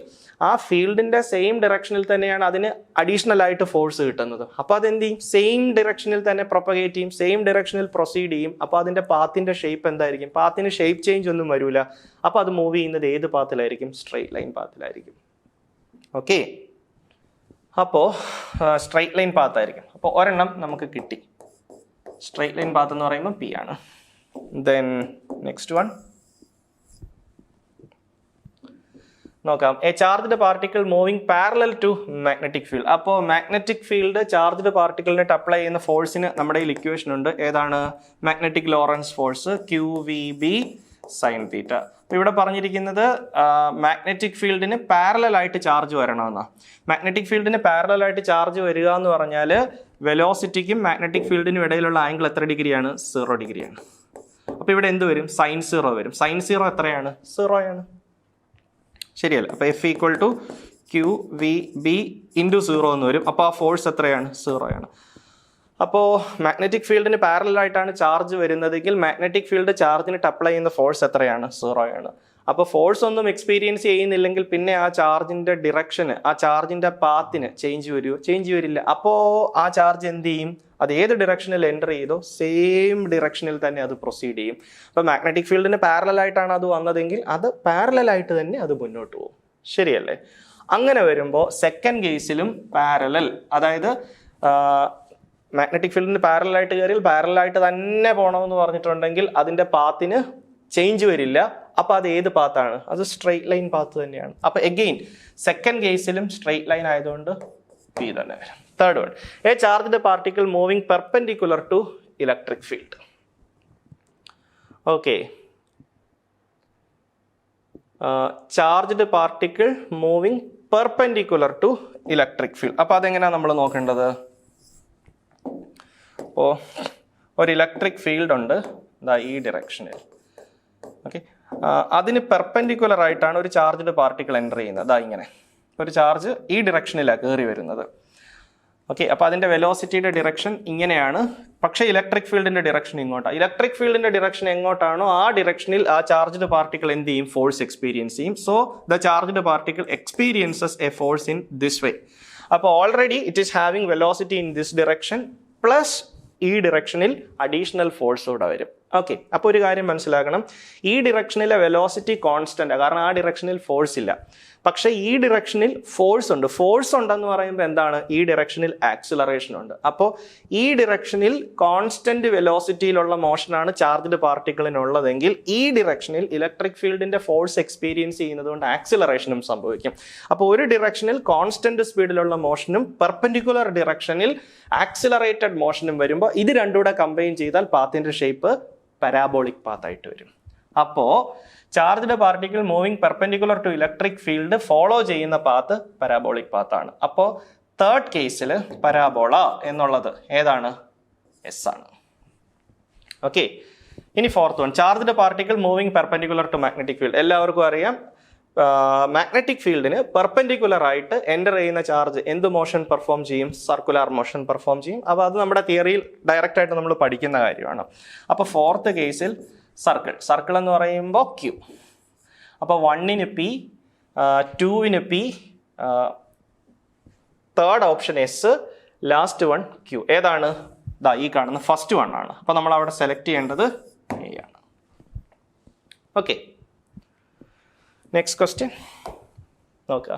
ആ ഫീൽഡിന്റെ സെയിം ഡിറക്ഷനിൽ തന്നെയാണ് അതിന് അഡീഷണൽ ആയിട്ട് ഫോഴ്സ് കിട്ടുന്നത്. അപ്പോൾ അതെന്ത് ചെയ്യും? സെയിം ഡിറക്ഷനിൽ തന്നെ പ്രൊപ്പഗേറ്റ് ചെയ്യും, സെയിം ഡിറക്ഷനിൽ പ്രൊസീഡ് ചെയ്യും. അപ്പോൾ അതിന്റെ പാത്തിന്റെ ഷേപ്പ് എന്തായിരിക്കും? പാത്തിന് ഷേപ്പ് ചേഞ്ച് ഒന്നും വരില്ല. അപ്പോൾ അത് മൂവ് ചെയ്യുന്നത് ഏത് പാത്തിലായിരിക്കും? സ്ട്രെയിറ്റ് ലൈൻ പാത്തിലായിരിക്കും. ഓക്കെ, അപ്പോൾ സ്ട്രെയിറ്റ് ലൈൻ പാത്തായിരിക്കും. അപ്പോൾ ഒരെണ്ണം നമുക്ക് കിട്ടി. സ്ട്രെയിറ്റ് ലൈൻ പാത്ത് എന്ന് പറയുമ്പോൾ പി ആണ്. ദെൻ നെക്സ്റ്റ് വൺ നോക്കാം. A charged particle moving parallel to magnetic field. അപ്പോൾ മാഗ്നറ്റിക് ഫീൽഡ് ചാർജ്ഡ് പാർട്ടിക്കിളിനായിട്ട് അപ്ലൈ ചെയ്യുന്ന ഫോഴ്സിന് നമ്മുടെ ഈ ഇക്വേഷൻ ഉണ്ട്. ഏതാണ്? Magnetic Lorentz force QVB sine theta. അപ്പോൾ ഇവിടെ പറഞ്ഞിരിക്കുന്നത് മാഗ്നറ്റിക് ഫീൽഡിന് പാരലൽ ആയിട്ട് ചാർജ് വരണമെന്നാണ്. മാഗ്നറ്റിക് ഫീൽഡിന് പാരലൽ ആയിട്ട് ചാർജ് വരിക എന്ന് പറഞ്ഞാൽ വെലോസിറ്റിക്കും മാഗ്നറ്റിക് ഫീൽഡിനും ഇടയിലുള്ള ആംഗിൾ എത്ര ഡിഗ്രിയാണ്? 0 ഡിഗ്രിയാണ്. അപ്പോൾ ഇവിടെ എന്ത് വരും? sin 0 വരും. sin 0 എത്രയാണ്? 0 ആണ്. ശരിയല്ല? അപ്പോൾ F equal to QVB into 0 എന്ന് വരും. അപ്പോൾ ആ ഫോഴ്സ് എത്രയാണ്? 0 ആണ്. അപ്പോൾ മാഗ്നറ്റിക് ഫീൽഡിന് പാരലായിട്ടാണ് ചാർജ് വരുന്നതെങ്കിൽ മാഗ്നറ്റിക് ഫീൽഡ് ചാർജിനിട്ട് അപ്ലൈ ചെയ്യുന്ന ഫോഴ്സ് എത്രയാണ്? 0 ആണ്. അപ്പോൾ ഫോഴ്സ് ഒന്നും എക്സ്പീരിയൻസ് ചെയ്യുന്നില്ലെങ്കിൽ പിന്നെ ആ ചാർജിന്റെ ഡിറക്ഷന്, ആ ചാർജിന്റെ പാത്തിന് ചേഞ്ച് വരുമോ? ചേഞ്ച് വരില്ല. അപ്പോൾ ആ ചാർജ് എന്ത് ചെയ്യും? അത് ഏത് ഡിറക്ഷനിൽ എൻ്റർ ചെയ്തോ സെയിം ഡിറക്ഷനിൽ തന്നെ അത് പ്രൊസീഡ് ചെയ്യും. അപ്പോൾ മാഗ്നറ്റിക് ഫീൽഡിന് പാരലായിട്ടാണ് അത് വന്നതെങ്കിൽ അത് പാരലായിട്ട് തന്നെ അത് മുന്നോട്ട് പോകും. ശരിയല്ലേ? അങ്ങനെ വരുമ്പോൾ സെക്കൻഡ് കേസിലും പാരലൽ, അതായത് മാഗ്നറ്റിക് ഫീൽഡിന് പാരലായിട്ട് കയറിയാൽ പാരലായിട്ട് തന്നെ പോകണമെന്ന് പറഞ്ഞിട്ടുണ്ടെങ്കിൽ അതിൻ്റെ പാത്തിന് ചേഞ്ച് വരില്ല. അപ്പോൾ അത് ഏത് പാത്താണ്? അത് സ്ട്രെയിറ്റ് ലൈൻ പാത്ത് തന്നെയാണ്. അപ്പോൾ എഗെയിൻ സെക്കൻഡ് കേസിലും സ്ട്രെയിറ്റ് ലൈൻ ആയതുകൊണ്ട് പി തന്നെ വരും. Third one, a charged particle moving perpendicular to electric field. Okay, charged particle moving perpendicular to electric field. അപ്പോൾ അതെങ്ങനെയാണ് നമ്മൾ നോക്കേണ്ടത്? അപ്പോൾ ഒരു ഇലക്ട്രിക് ഫീൽഡ് ഉണ്ട് ഈ ഡിറക്ഷനിൽ. ഓക്കെ, അതിന് പെർപെൻഡിക്കുലർ ആയിട്ടാണ് ഒരു ചാർജ്ഡ് പാർട്ടിക്കിൾ എൻ്റർ ചെയ്യുന്നത്. ഇങ്ങനെ ഒരു ചാർജ് ഈ ഡിറക്ഷനിലാണ് കയറി വരുന്നത്. ഓക്കെ, അപ്പോൾ അതിൻ്റെ വെലോസിറ്റിയുടെ ഡിറക്ഷൻ ഇങ്ങനെയാണ്. പക്ഷേ ഇലക്ട്രിക് ഫീൽഡിൻ്റെ ഡിറക്ഷൻ ഇങ്ങോട്ടാണ്. ഇലക്ട്രിക് ഫീൽഡിൻ്റെ ഡിറക്ഷൻ എങ്ങോട്ടാണോ ആ ഡിറക്ഷനിൽ ആ ചാർജ്ഡ് പാർട്ടിക്കിൾ എന്ത് ചെയ്യും? ഫോഴ്സ് എക്സ്പീരിയൻസ് ചെയ്യും. So the charged particle experiences a force in this way. അപ്പോൾ already it is having velocity in this direction plus ഈ ഡിറക്ഷനിൽ അഡീഷണൽ ഫോഴ്സ് കൂടെ വരും. ഓക്കെ, അപ്പോൾ ഒരു കാര്യം മനസ്സിലാക്കണം, ഈ ഡിറക്ഷനിലെ വെലോസിറ്റി കോൺസ്റ്റന്റ്, കാരണം ആ ഡിറക്ഷനിൽ ഫോഴ്സ് ഇല്ല. പക്ഷേ ഈ ഡിറക്ഷനിൽ ഫോഴ്സ് ഉണ്ട്. ഫോഴ്സ് ഉണ്ടെന്ന് പറയുമ്പോൾ എന്താണ്? ഈ ഡിറക്ഷനിൽ ആക്സിലറേഷൻ ഉണ്ട്. അപ്പോൾ ഈ ഡിറക്ഷനിൽ കോൺസ്റ്റന്റ് വെലോസിറ്റിയിലുള്ള മോഷനാണ് ചാർജ്ഡ് പാർട്ടിക്കിളിനുള്ളതെങ്കിൽ ഈ ഡിറക്ഷനിൽ ഇലക്ട്രിക് ഫീൽഡിന്റെ ഫോഴ്സ് എക്സ്പീരിയൻസ് ചെയ്യുന്നത് കൊണ്ട് ആക്സിലറേഷനും സംഭവിക്കും. അപ്പോൾ ഒരു ഡിറക്ഷനിൽ കോൺസ്റ്റന്റ് സ്പീഡിലുള്ള മോഷനും പെർപെൻഡിക്കുലർ ഡിറക്ഷനിൽ ആക്സിലറേറ്റഡ് മോഷനും വരുമ്പോൾ ഇത് രണ്ടുകൂടെ കമ്പൈൻ ചെയ്താൽ പാത്തിന്റെ ഷേപ്പ് പാരാബോളിക് പാത്തായിട്ട് വരും. അപ്പോൾ charged particle moving perpendicular to electric field follow ചെയ്യുന്ന പാത്ത് പാരാബോളിക് പാത്താണ്. അപ്പോൾ തേർഡ് കേസിൽ പരാബോള എന്നുള്ളത് ഏതാണ്? എസ് ആണ്. ഓക്കെ, ഇനി fourth one, charged particle moving perpendicular to magnetic field. എല്ലാവർക്കും അറിയാം മാഗ്നറ്റിക് ഫീൽഡിന് പെർപെൻഡിക്കുലർ ആയിട്ട് എൻ്റർ ചെയ്യുന്ന ചാർജ് എന്ത് മോഷൻ പെർഫോം ചെയ്യും? സർക്കുലർ മോഷൻ പെർഫോം ചെയ്യും. അപ്പോൾ അത് നമ്മുടെ തിയറിയിൽ ഡയറക്റ്റ് ആയിട്ട് നമ്മൾ പഠിക്കുന്ന കാര്യമാണ്. അപ്പോൾ ഫോർത്ത് കേസിൽ സർക്കിൾ എന്ന് പറയുമ്പോൾ ക്യൂ. അപ്പോൾ 1-ന് P, 2-ന് P, third option S, last one Q. ഏതാണ്? ഈ കാണുന്ന ഫസ്റ്റ് വൺ ആണ്. അപ്പോൾ നമ്മൾ അവിടെ സെലക്ട് ചെയ്യേണ്ടത് എ ആണ്. ഓക്കെ, നെക്സ്റ്റ് ക്വസ്റ്റ്യൻ നോക്കുക.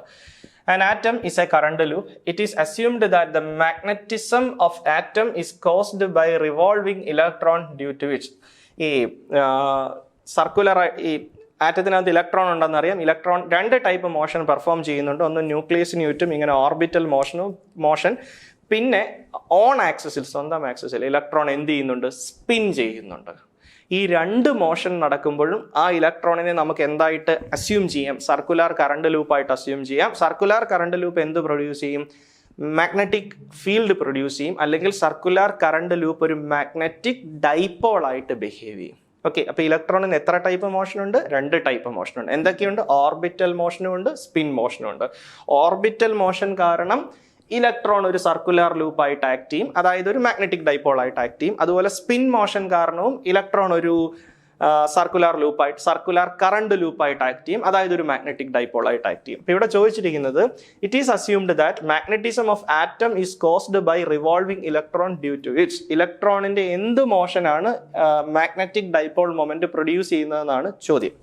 An atom is a current loop. It is assumed that the magnetism of atom is caused by revolving electron due to which. ഈ സർക്കുലർ ഈ ആറ്റത്തിനകത്ത് ഇലക്ട്രോൺ ഉണ്ടെന്ന് അറിയാം. ഇലക്ട്രോൺ രണ്ട് ടൈപ്പ് മോഷൻ പെർഫോം ചെയ്യുന്നുണ്ട്. ഒന്ന് ന്യൂക്ലിയസിന് ചുറ്റും ഇങ്ങനെ ഓർബിറ്റൽ മോഷൻ, പിന്നെ ഓൺ ആക്സിസിൽ, സ്വന്തം ആക്സിസിൽ ഇലക്ട്രോൺ എന്ത് ചെയ്യുന്നുണ്ട്? സ്പിൻ ചെയ്യുന്നുണ്ട്. ഈ രണ്ട് മോഷൻ നടക്കുമ്പോഴും ആ ഇലക്ട്രോണിനെ നമുക്ക് എന്തായിട്ട് അസ്യൂം ചെയ്യാം? സർക്കുലർ കറണ്ട് ലൂപ്പായിട്ട് അസ്യൂം ചെയ്യാം. സർക്കുലർ കറണ്ട് ലൂപ്പ് എന്ത് പ്രൊഡ്യൂസ് ചെയ്യും? മാഗ്നറ്റിക് ഫീൽഡ് പ്രൊഡ്യൂസ് ചെയ്യും, അല്ലെങ്കിൽ സർക്കുലർ കറണ്ട് ലൂപ്പ് ഒരു മാഗ്നറ്റിക് ഡൈപോൾ ആയിട്ട് ബിഹേവ് ചെയ്യും. ഓക്കെ, അപ്പോൾ ഇലക്ട്രോണിന് എത്ര ടൈപ്പ് മോഷൻ ഉണ്ട്? 2 ടൈപ്പ് മോഷൻ ഉണ്ട്. എന്തൊക്കെയുണ്ട്? ഓർബിറ്റൽ മോഷനും ഉണ്ട്, സ്പിൻ മോഷനും ഉണ്ട്. ഓർബിറ്റൽ മോഷൻ കാരണം ഇലക്ട്രോൺ ഒരു സർക്കുലർ ലൂപ്പായിട്ട് ആക്ട് ചെയ്യും, അതായത് ഒരു മാഗ്നറ്റിക് ഡൈപോൾ ആയിട്ട് ആക്ട് ചെയ്യും. അതുപോലെ സ്പിൻ മോഷൻ കാരണവും ഇലക്ട്രോൺ ഒരു സർക്കുലർ ലൂപ്പായിട്ട്, സർക്കുലർ കറണ്ട് ലൂപ്പായിട്ട് ആക്ട് ചെയ്യും, അതായത് ഒരു മാഗ്നറ്റിക് ഡൈപോൾ ആയിട്ട് ആക്ട് ചെയ്യും. അപ്പോൾ ഇവിടെ ചോദിച്ചിരിക്കുന്നത്, it is assumed that magnetism of atom is caused by revolving electron due to its. ഇലക്ട്രോണിന്റെ എന്ത് മോഷനാണ് മാഗ്നറ്റിക് ഡൈപോൾ മൊമെന്റ് പ്രൊഡ്യൂസ് ചെയ്യുന്നതെന്നാണ് ചോദ്യം.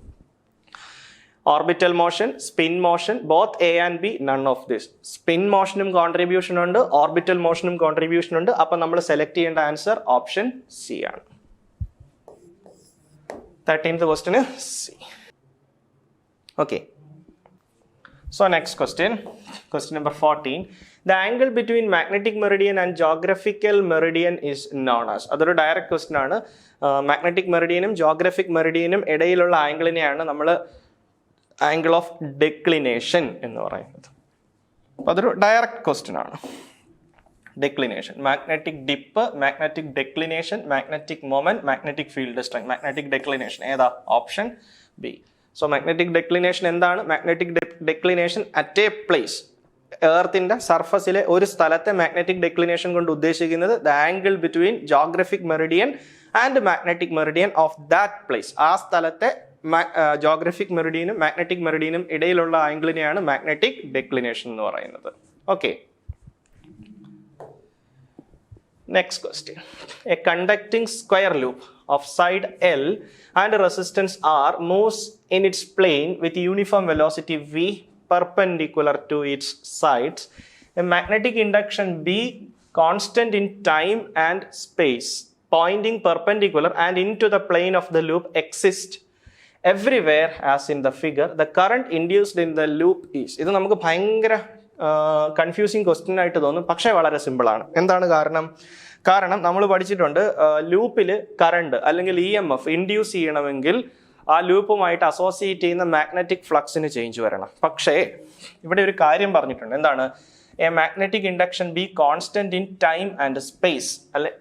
Orbital motion, spin motion, both A and B, none of this. Spin മോഷനും contribution ഉണ്ട്, orbital മോഷനും contribution ഉണ്ട്. അപ്പൊ നമ്മൾ സെലക്ട് ചെയ്യേണ്ട ആൻസർ ഓപ്ഷൻ സി ആണ്. 13th question is C. Okay. So next question number 14. The angle between magnetic meridian and geographical meridian is known as. അതൊരു direct question ആണ്. മാഗ്നറ്റിക് മെറിഡിയനും ജോഗ്രഫിക് മെറിഡിയനും ഇടയിലുള്ള ആംഗിളിനെയാണ് നമ്മൾ ആംഗിൾ ഓഫ് ഡെക്ലിനേഷൻ എന്ന് പറയുന്നത്. അപ്പോൾ അതൊരു ഡയറക്റ്റ് ക്വസ്റ്റ്യൻ ആണ്. Declination, magnetic dip, magnetic declination, magnetic moment, magnetic field strength. Magnetic declination ഏതാ? Option B. So magnetic declination എന്താണ്? Magnetic declination at a place, എർത്തിന്റെ സർഫസിലെ ഒരു സ്ഥലത്തെ മാഗ്നറ്റിക് ഡെക്ലിനേഷൻ കൊണ്ട് ഉദ്ദേശിക്കുന്നത് the angle between geographic meridian and magnetic meridian of that place. ആ സ്ഥലത്തെ ജോഗ്രഫിക് മെറിഡിയനും മാഗ്നറ്റിക് മെറിഡിയനും ഇടയിലുള്ള ആംഗിളിനെയാണ് മാഗ്നറ്റിക് ഡെക്ലിനേഷൻ എന്ന് പറയുന്നത്. Okay. Next question. A conducting square loop of side L and resistance R moves in its plane with uniform velocity v perpendicular to its sides. A magnetic induction B constant in time and space, pointing perpendicular and into the plane of the loop exists everywhere as in the figure. The current induced in the loop is. ഇത് നമുക്ക് ഭയങ്കര confusing question ആയിട്ട് തോന്നും, പക്ഷേ വളരെ സിമ്പിളാണ്. എന്താണ് കാരണം നമ്മൾ പഠിച്ചിട്ടുണ്ട്, ലൂപ്പിൽ കറണ്ട് അല്ലെങ്കിൽ EMF ഇൻഡ്യൂസ് ചെയ്യണമെങ്കിൽ ആ ലൂപ്പുമായിട്ട് അസോസിയേറ്റ് ചെയ്യുന്ന മാഗ്നറ്റിക് ഫ്ലക്സിന് ചേഞ്ച് വരണം. പക്ഷേ ഇവിടെ ഒരു കാര്യം പറഞ്ഞിട്ടുണ്ട്. എന്താണ്? A magnetic induction B constant in time and space. അല്ലെ,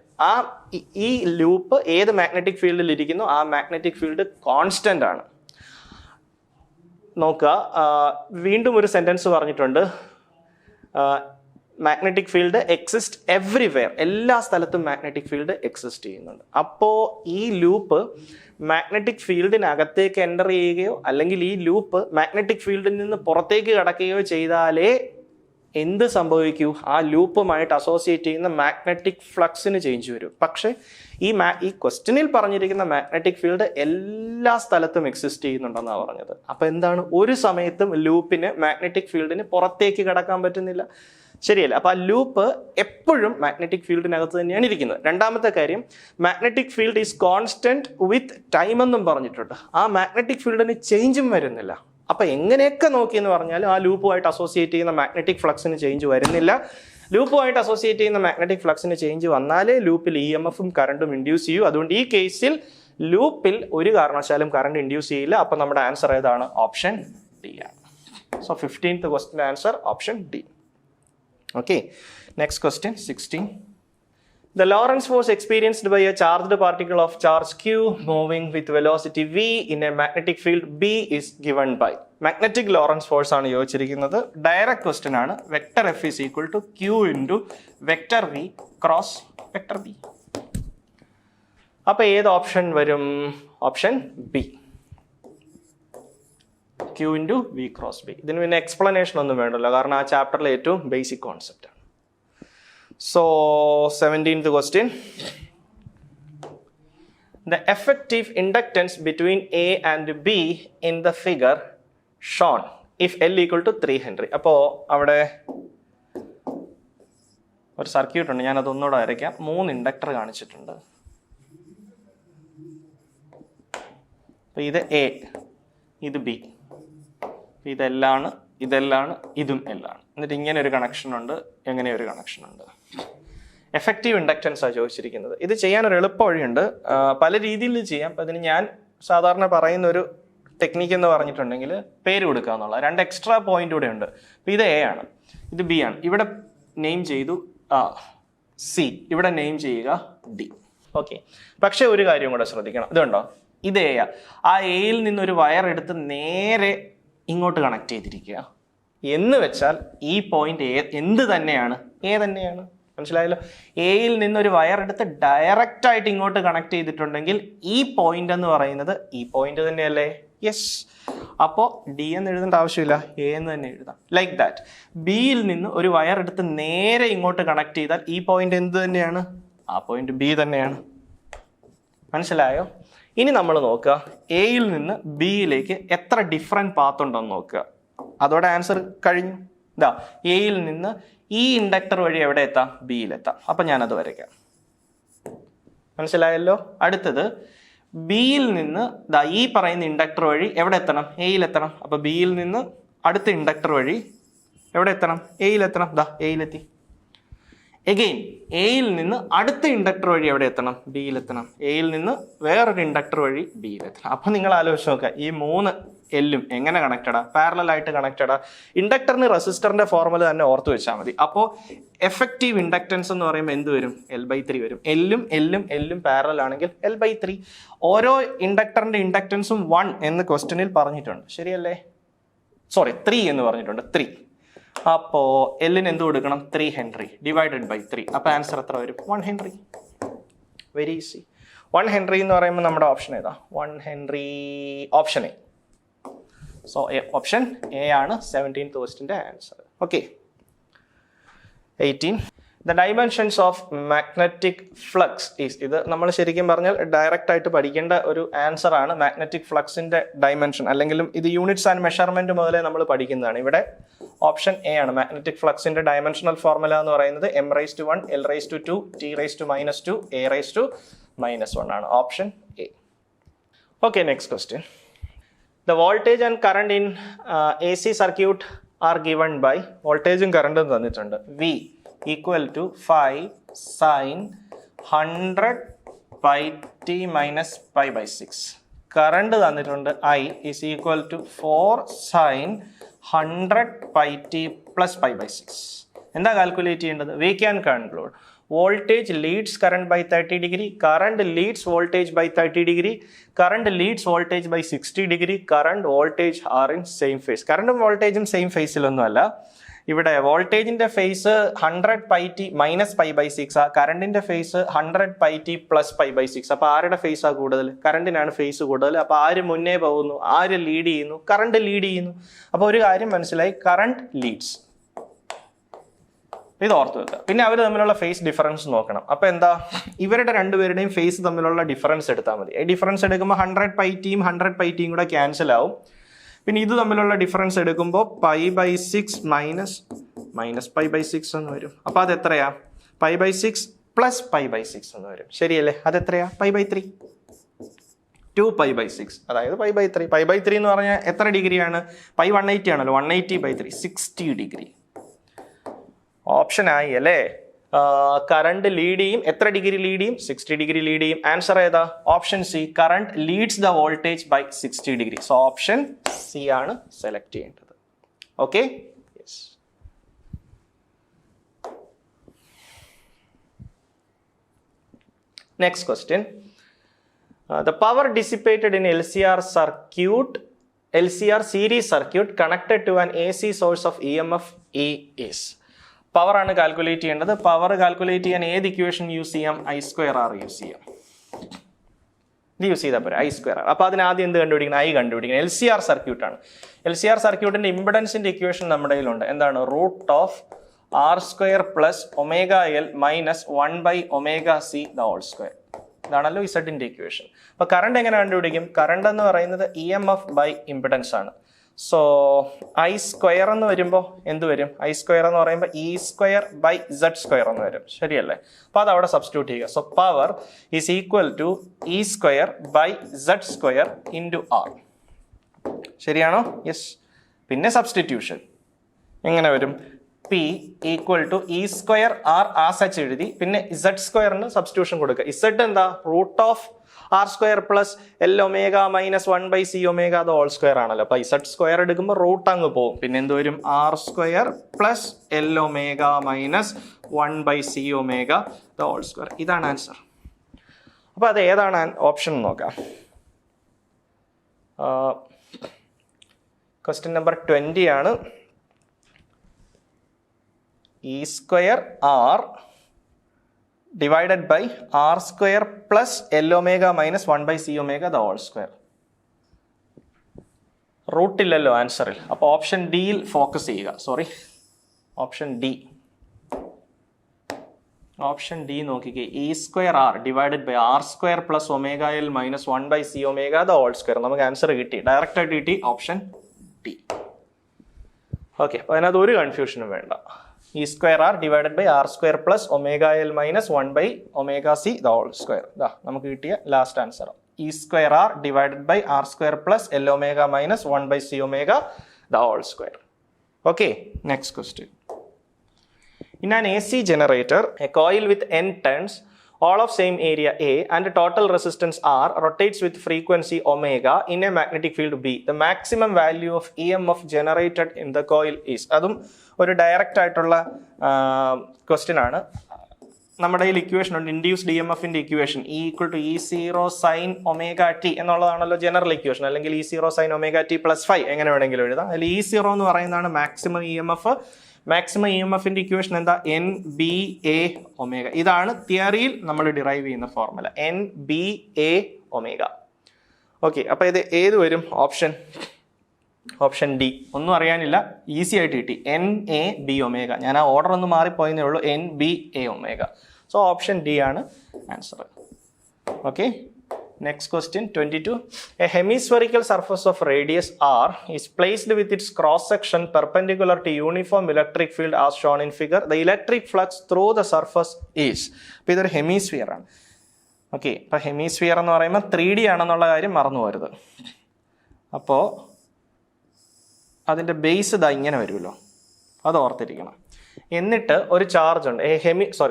ഈ ലൂപ്പ് ഏത് മാഗ്നറ്റിക് ഫീൽഡിൽ ഇരിക്കുന്നു ആ മാഗ്നറ്റിക് ഫീൽഡ് കോൺസ്റ്റന്റ് ആണ്. നോക്കുക, വീണ്ടും ഒരു സെന്റൻസ് പറഞ്ഞിട്ടുണ്ട്, മാഗ്നറ്റിക് ഫീൽഡ് എക്സിസ്റ്റ് എവ്രിവെയർ. എല്ലാ സ്ഥലത്തും മാഗ്നറ്റിക് ഫീൽഡ് എക്സിസ്റ്റ് ചെയ്യുന്നുണ്ട്. അപ്പോൾ ഈ ലൂപ്പ് മാഗ്നറ്റിക് ഫീൽഡിനകത്തേക്ക് എൻ്റർ ചെയ്യുകയോ അല്ലെങ്കിൽ ഈ ലൂപ്പ് മാഗ്നറ്റിക് ഫീൽഡിൽ നിന്ന് പുറത്തേക്ക് കടക്കുകയോ ചെയ്താലേ എന്ത് സംഭവിക്കൂ? ആ ലൂപ്പുമായിട്ട് അസോസിയേറ്റ് ചെയ്യുന്ന മാഗ്നറ്റിക് ഫ്ലക്സിന് ചേഞ്ച് വരും. പക്ഷേ ഈ ക്വസ്റ്റ്യനിൽ പറഞ്ഞിരിക്കുന്ന മാഗ്നറ്റിക് ഫീൽഡ് എല്ലാ സ്ഥലത്തും എക്സിസ്റ്റ് ചെയ്യുന്നുണ്ടെന്നാണ് പറഞ്ഞത്. അപ്പോൾ എന്താണ്? ഒരു സമയത്തും ലൂപ്പിന് മാഗ്നറ്റിക് ഫീൽഡിന് പുറത്തേക്ക് കടക്കാൻ പറ്റുന്നില്ല. ശരിയല്ല. അപ്പോൾ ആ ലൂപ്പ് എപ്പോഴും മാഗ്നറ്റിക് ഫീൽഡിനകത്ത് തന്നെയാണ് ഇരിക്കുന്നത്. രണ്ടാമത്തെ കാര്യം, magnetic field is constant with time എന്നും പറഞ്ഞിട്ടുണ്ട്. ആ മാഗ്നറ്റിക് ഫീൽഡിന് ചേഞ്ചും വരുന്നില്ല. അപ്പോൾ എങ്ങനെയൊക്കെ നോക്കിയെന്ന് പറഞ്ഞാലും ആ ലൂപ്പുമായിട്ട് അസോസിയേറ്റ് ചെയ്യുന്ന മാഗ്നറ്റിക് ഫ്ലക്സിന് ചേഞ്ച് വരുന്നില്ല. ലൂപ്പുമായിട്ട് അസോസിയേറ്റ് ചെയ്യുന്ന മാഗ്നറ്റിക് ഫ്ലക്സിന് ചേഞ്ച് വന്നാലേ ലൂപ്പിൽ EMFും കറണ്ടും ഇൻഡ്യൂസ് ചെയ്യൂ. അതുകൊണ്ട് ഈ കേസിൽ ലൂപ്പിൽ ഒരു കാരണവശാലും കറണ്ട് ഇൻഡ്യൂസ് ചെയ്യില്ല. അപ്പോൾ നമ്മുടെ ആൻസർ ഏതാണ്? ഓപ്ഷൻ ഡി ആണ്. So 15th question answer option D. Okay, next question 16. The Lorentz force experienced by a charged particle of charge q moving with velocity v in a magnetic field B is given by. Magnetic Lorentz force ആണ് ചോദിച്ചിരിക്കുന്നത്. Direct question ആണ്. Vector F is equal to q into vector v cross vector b. അപ്പോൾ ഏത് option വരും? Option B, Q into V cross B. ഇതിന് പിന്നെ explanation ഒന്നും വേണ്ടല്ലോ, കാരണം ആ ചാപ്റ്ററിലെ ഏറ്റവും ബേസിക് കോൺസെപ്റ്റ് ആണ്. So 17th question. The effective inductance between A and B in the figure shown if L equal to 3 Henry. അപ്പോൾ അവിടെ ഒരു സർക്യൂട്ട് ഉണ്ട്, ഞാനത് ഒന്നുകൂടെ വരയ്ക്കാം. 3 ഇൻഡക്ടർ കാണിച്ചിട്ടുണ്ട്. അപ്പോൾ ഇത് A, ഇത് B, ഇതെല്ലാണ്, ഇതും എല്ലാണ്. എന്നിട്ട് ഇങ്ങനെ ഒരു കണക്ഷൻ ഉണ്ട്, എങ്ങനെ ഒരു കണക്ഷൻ ഉണ്ട്. എഫക്റ്റീവ് ഇൻഡക്റ്റൻസ് ആണ് ചോദിച്ചിരിക്കുന്നത്. ഇത് ചെയ്യാൻ ഒരു എളുപ്പ വഴിയുണ്ട്, പല രീതിയിൽ ചെയ്യാം. അപ്പം അതിന് ഞാൻ സാധാരണ പറയുന്ന ഒരു ടെക്നിക്ക് എന്ന് പറഞ്ഞിട്ടുണ്ടെങ്കിൽ പേര് കൊടുക്കുക എന്നുള്ള 2 എക്സ്ട്രാ പോയിന്റ് കൂടെ ഉണ്ട്. അപ്പം ഇത് A ആണ്, ഇത് B ആണ്. ഇവിടെ നെയിം ചെയ്തു സി, ഇവിടെ നെയിം ചെയ്യുക ഡി. ഓക്കെ, പക്ഷെ ഒരു കാര്യം കൂടെ ശ്രദ്ധിക്കണം. ഇതുണ്ടോ, ഇത് എ. ആ എയിൽ നിന്നൊരു വയർ എടുത്ത് നേരെ ഇങ്ങോട്ട് കണക്ട് ചെയ്തിരിക്കുക എന്ന് വെച്ചാൽ ഈ പോയിന്റ് എന്ത് തന്നെയാണ്, എ തന്നെയാണ്. മനസ്സിലായല്ലോ? എയിൽ നിന്നൊരു വയർ എടുത്ത് ഡയറക്റ്റ് ആയിട്ട് ഇങ്ങോട്ട് കണക്ട് ചെയ്തിട്ടുണ്ടെങ്കിൽ ഈ പോയിന്റ് എന്ന് പറയുന്നത് ഈ പോയിന്റ് തന്നെയല്ലേ? യെസ്. അപ്പോൾ ഡി എന്ന് എഴുതേണ്ട ആവശ്യമില്ല, എ എന്ന് തന്നെ എഴുതാം. Like that. ബിയിൽ നിന്ന് ഒരു വയർ എടുത്ത് നേരെ ഇങ്ങോട്ട് കണക്ട് ചെയ്താൽ ഈ പോയിന്റ് എന്ത് തന്നെയാണ്? ആ പോയിന്റ് ബി തന്നെയാണ്. മനസ്സിലായോ? ഇനി നമ്മൾ നോക്കുക, എയിൽ നിന്ന് ബിയിലേക്ക് എത്ര ഡിഫറെൻറ്റ് പാത്ത് ഉണ്ടെന്ന് നോക്കുക. അതോടെ ആൻസർ കഴിഞ്ഞു. ഇതാ, എയിൽ നിന്ന് ഈ ഇൻഡക്ടർ വഴി എവിടെ എത്താം? ബിയിലെത്താം. അപ്പം ഞാനത് വരയ്ക്കാം. മനസ്സിലായല്ലോ? അടുത്തത്, ബിയിൽ നിന്ന് ദാ ഈ പറയുന്ന ഇൻഡക്ടർ വഴി എവിടെ എത്തണം? എയിലെത്തണം. അപ്പോൾ ബിയിൽ നിന്ന് അടുത്ത ഇൻഡക്ടർ വഴി എവിടെ എത്തണം? എയിലെത്തണം. ദാ എയിലെത്തി. എഗെയിൻ എയിൽ നിന്ന് അടുത്ത ഇൻഡക്ടർ വഴി എവിടെ എത്തണം? ബിയിലെത്തണം. എയിൽ നിന്ന് വേറൊരു ഇൻഡക്ടർ വഴി ബിയിലെത്തണം. അപ്പം നിങ്ങൾ ആലോചിച്ച് നോക്കുക, ഈ 3 എല്ലും എങ്ങനെ കണക്റ്റഡാ? പാരലൽ ആയിട്ട് കണക്റ്റഡാ. ഇൻഡക്ടറിന് റെസിസ്റ്ററിന്റെ ഫോർമുല തന്നെ ഓർത്ത് വെച്ചാൽ മതി. അപ്പോൾ എഫക്റ്റീവ് ഇൻഡക്റ്റൻസ് എന്ന് പറയുമ്പോൾ എന്ത് വരും? L/3 വരും. എല്ലും പാരലൽ ആണെങ്കിൽ L/3. ഓരോ ഇൻഡക്ടറിന്റെ ഇൻഡക്റ്റൻസും 1 എന്ന് ക്വസ്റ്റ്യനിൽ പറഞ്ഞിട്ടുണ്ട്, ശരിയല്ലേ? 3 എന്ന് പറഞ്ഞിട്ടുണ്ട്. 3. അപ്പോൾ എല്ലിന് എന്ത് കൊടുക്കണം? 3 ഹെൻറി ഡിവൈഡഡ് ബൈ 3. അപ്പോൾ ആൻസർ എത്ര വരും? 1 ഹെൻറി. Very easy. 1 ഹെൻറി എന്ന് പറയുമ്പോൾ നമ്മുടെ ഓപ്ഷൻ ഏതാ? 1 henry, option A. So option A ആണ് 17th ക്വസ്റ്റ്യൻ്റെ answer. Okay. 18. The dimensions of magnetic flux is. ഇത് നമ്മൾ ശരിക്കും പറഞ്ഞാൽ ഡയറക്റ്റ് ആയിട്ട് പഠിക്കേണ്ട ഒരു ആൻസർ ആണ്. മാഗ്നറ്റിക് ഫ്ലക്സിന്റെ ഡൈമെൻഷൻ, അല്ലെങ്കിലും ഇത് യൂണിറ്റ്സ് ആൻഡ് മെഷർമെന്റ് മുതലേ നമ്മൾ പഠിക്കുന്നതാണ്. ഇവിടെ ഓപ്ഷൻ എ ആണ്. മാഗ്നറ്റിക് ഫ്ലക്സിന്റെ ഡയമെൻഷണൽ ഫോർമുല എന്ന് പറയുന്നത് m⁻1 l⁻2 t⁻², a⁻⁻1 ആണ്. Option A. Okay, next question. The voltage and current in AC circuit are given by, വോൾട്ടേജും കറണ്ടും തന്നിട്ടുണ്ട്. V equal to 5 sin 100 pi t minus pi by 6. Current തന്നിട്ടുണ്ട് I is equal to 4 sin 100 pi t plus pi by 6. എന്താ calculate ചെയ്യേണ്ടത്? We can conclude voltage leads current by 30 degree, current leads voltage by 30 degree, current leads voltage by 60 degree, current voltage are in same phase. കറണ്ടും വോൾട്ടേജും same ഫേസിലൊന്നുമല്ല. ഇവിടെ വോൾട്ടേജിന്റെ phase 100 pi T minus pi by 6 ആ, കറണ്ടിന്റെ phase 100 pi T plus pi by 6. അപ്പൊ ആരുടെ ഫേസാ കൂടുതൽ? കറണ്ടിനാണ് ഫേസ് കൂടുതൽ. അപ്പൊ ആര് മുന്നേ പോകുന്നു? ആര് ലീഡ് ചെയ്യുന്നു? കറണ്ട് ലീഡ് ചെയ്യുന്നു. അപ്പൊ ഒരു കാര്യം മനസ്സിലായി, കറണ്ട് ലീഡ്സ്. ഇത് ഓർത്ത് വെക്കുക. പിന്നെ അവർ തമ്മിലുള്ള ഫേസ് ഡിഫറൻസ് നോക്കണം. അപ്പോൾ എന്താ, ഇവരുടെ രണ്ടുപേരുടെയും ഫേസ് തമ്മിലുള്ള ഡിഫറൻസ് എടുത്താൽ മതി. ഈ ഡിഫറൻസ് എടുക്കുമ്പോൾ 100 പൈ ടിയും 100 പൈ ടിയും കൂടെ ക്യാൻസൽ ആവും. പിന്നെ ഇത് തമ്മിലുള്ള ഡിഫറൻസ് എടുക്കുമ്പോൾ pi by 6 minus pi by 6 എന്ന് വരും. അപ്പോൾ അത് എത്രയാ? Pi by 6 plus pi by 6 എന്ന് വരും. ശരിയല്ലേ? അതെത്രയാ? Pi by 3. 2 പൈ ബൈ 6, അതായത് പൈ ബൈ 3. പൈ ബൈ 3 എന്ന് പറഞ്ഞാൽ എത്ര ഡിഗ്രിയാണ്? പൈ 180 ആണല്ലോ. 180 ബൈ 3 60 ഡിഗ്രി. ഓപ്ഷൻ ആയി അല്ലേ? കറണ്ട് ലീഡ് ചെയ്യും. എത്ര ഡിഗ്രി ലീഡ് ചെയ്യും? 60 ഡിഗ്രി ലീഡ് ചെയ്യും. ആൻസർ ഏതാ? Option C. Current leads the voltage by 60 degree. So option C ആണ് സെലക്ട് ചെയ്യേണ്ടത്. Okay, yes. Next question. The power dissipated in LCR series circuit connected to an AC source of EMF E is. Power ആണ് calculate ചെയ്യേണ്ടത്. Power calculate ചെയ്യാൻ ഏത് equation use ചെയ്യാം? I²R use ചെയ്യാം. ഇത് use ചെയ്താൽ പോരെ, I²R. അപ്പോൾ അതിന് ആദ്യം എന്ത് കണ്ടുപിടിക്കണം? I കണ്ടുപിടിക്കണം. LCR സർക്യൂട്ട് ആണ്. LCR സർക്യൂട്ടിന്റെ ഇമ്പിഡൻസിന്റെ ഇക്വേഷൻ നമ്മുടെ കയ്യിലുണ്ട്. എന്താണ്? √R² plus ω⁻L minus 1/ωc the whole square. ഇതാണല്ലോ ഇസഡിന്റെ ഇക്വേഷൻ. അപ്പൊ കറണ്ട് എങ്ങനെ കണ്ടുപിടിക്കും? കറണ്ട് എന്ന് പറയുന്നത് EMF ബൈ ഇമ്പിഡൻസ് ആണ്. സോ I² എന്ന് വരുമ്പോൾ എന്ത് വരും? I² എന്ന് പറയുമ്പോൾ E² ബൈ Z² എന്ന് വരും. ശരിയല്ലേ? അപ്പൊ അത് അവിടെ സബ്സ്റ്റിറ്റ്യൂട്ട് ചെയ്യുക. So power is equal to E² by Z² into R. ശരിയാണോ? യെസ്. പിന്നെ സബ്സ്റ്റിറ്റ്യൂഷൻ എങ്ങനെ വരും? P equal to E² R as H എഴുതി, പിന്നെ Z² സബ്സ്റ്റിറ്റ്യൂഷൻ കൊടുക്കുക. Z എന്താ? √of R square plus L omega minus 1/c omega അത് whole square ആണല്ലോ. അപ്പോൾ ഇസഡ് സ്ക്വയർ എടുക്കുമ്പോൾ റൂട്ട് അങ്ങ് പോകും. പിന്നെ എന്ത് വരും? R square plus L omega minus 1/c omega the whole square. ഇതാണ് ആൻസർ. അപ്പോൾ അത് ഏതാണ് ഓപ്ഷൻ നോക്കാം. ക്വസ്റ്റ്യൻ നമ്പർ 20 ആണ്. E square R divided by R square plus L omega minus 1/c omega the whole square. റൂട്ടില്ലല്ലോ ആൻസറിൽ. അപ്പോൾ option ഡിയിൽ ഫോക്കസ് ചെയ്യുക. ഓപ്ഷൻ ഡി നോക്കിക്കേ. E square R divided by R square plus omega L minus 1/c omega the whole square. നമുക്ക് answer കിട്ടി, direct ആയിട്ട് കിട്ടി. Option D. ഓക്കെ, അപ്പോൾ അതിനകത്ത് ഒരു കൺഫ്യൂഷനും വേണ്ട. E square R divided by R square plus omega L minus 1/ωc the whole square. നമുക്ക് കിട്ടിയ last answer. E square R divided by R square plus L omega minus 1/c omega the whole square. Okay, next question. In an AC generator, a coil with n turns, all of same area A and total resistance R rotates with frequency omega in a magnetic field B. The maximum value of EMF generated in the coil is. അതും ഒരു direct ആയിട്ടുള്ള question ആണ്. നമ്മുടെ കയ്യിൽ equation ഉണ്ട്, induced EMFന്റെ equation E=E0 sin omega T എന്നുള്ളതാണല്ലോ general equation. അല്ലെങ്കിൽ E0 sin omega T plus 5 എങ്ങനെ വേണമെങ്കിലും എഴുതാം. അതിൽ E0 എന്ന് പറയുന്നതാണ് മാക്സിമം EMF. മാക്സിമം EMFന്റെ ഇക്വേഷൻ എന്താ? NBA omega. ഇതാണ് തിയറിയിൽ നമ്മൾ ഡിറൈവ് ചെയ്യുന്ന ഫോർമുല, NBA ഒമേഗ. ഓക്കെ, അപ്പോൾ ഇത് ഏത് വരും? Option D. ഒന്നും അറിയാനില്ല, ഈസി ആയിട്ട് കിട്ടി. NAB omega. ഞാൻ ആ ഓർഡർ ഒന്ന് മാറിപ്പോയെന്നേ ഉള്ളൂ. NBA omega. So option D ആണ് answer. Okay, next question 22. A hemispherical surface of radius r is placed with its cross section perpendicular to uniform electric field as shown in figure. The electric flux through the surface is. അപ്പോൾ ഇതൊരു hemisphere ആണ്. Okay, അപ്പോൾ hemisphere എന്ന് പറയുമ്പോൾ 3D ആണെന്നുള്ള കാര്യം മറന്നു പോകരുത്. അപ്പോൾ അതിൻ്റെ ബേസ് ഇതാ ഇങ്ങനെ വരുമല്ലോ, അത് ഓർത്തിരിക്കണം. എന്നിട്ട് ഒരു ചാർജ് ഉണ്ട്.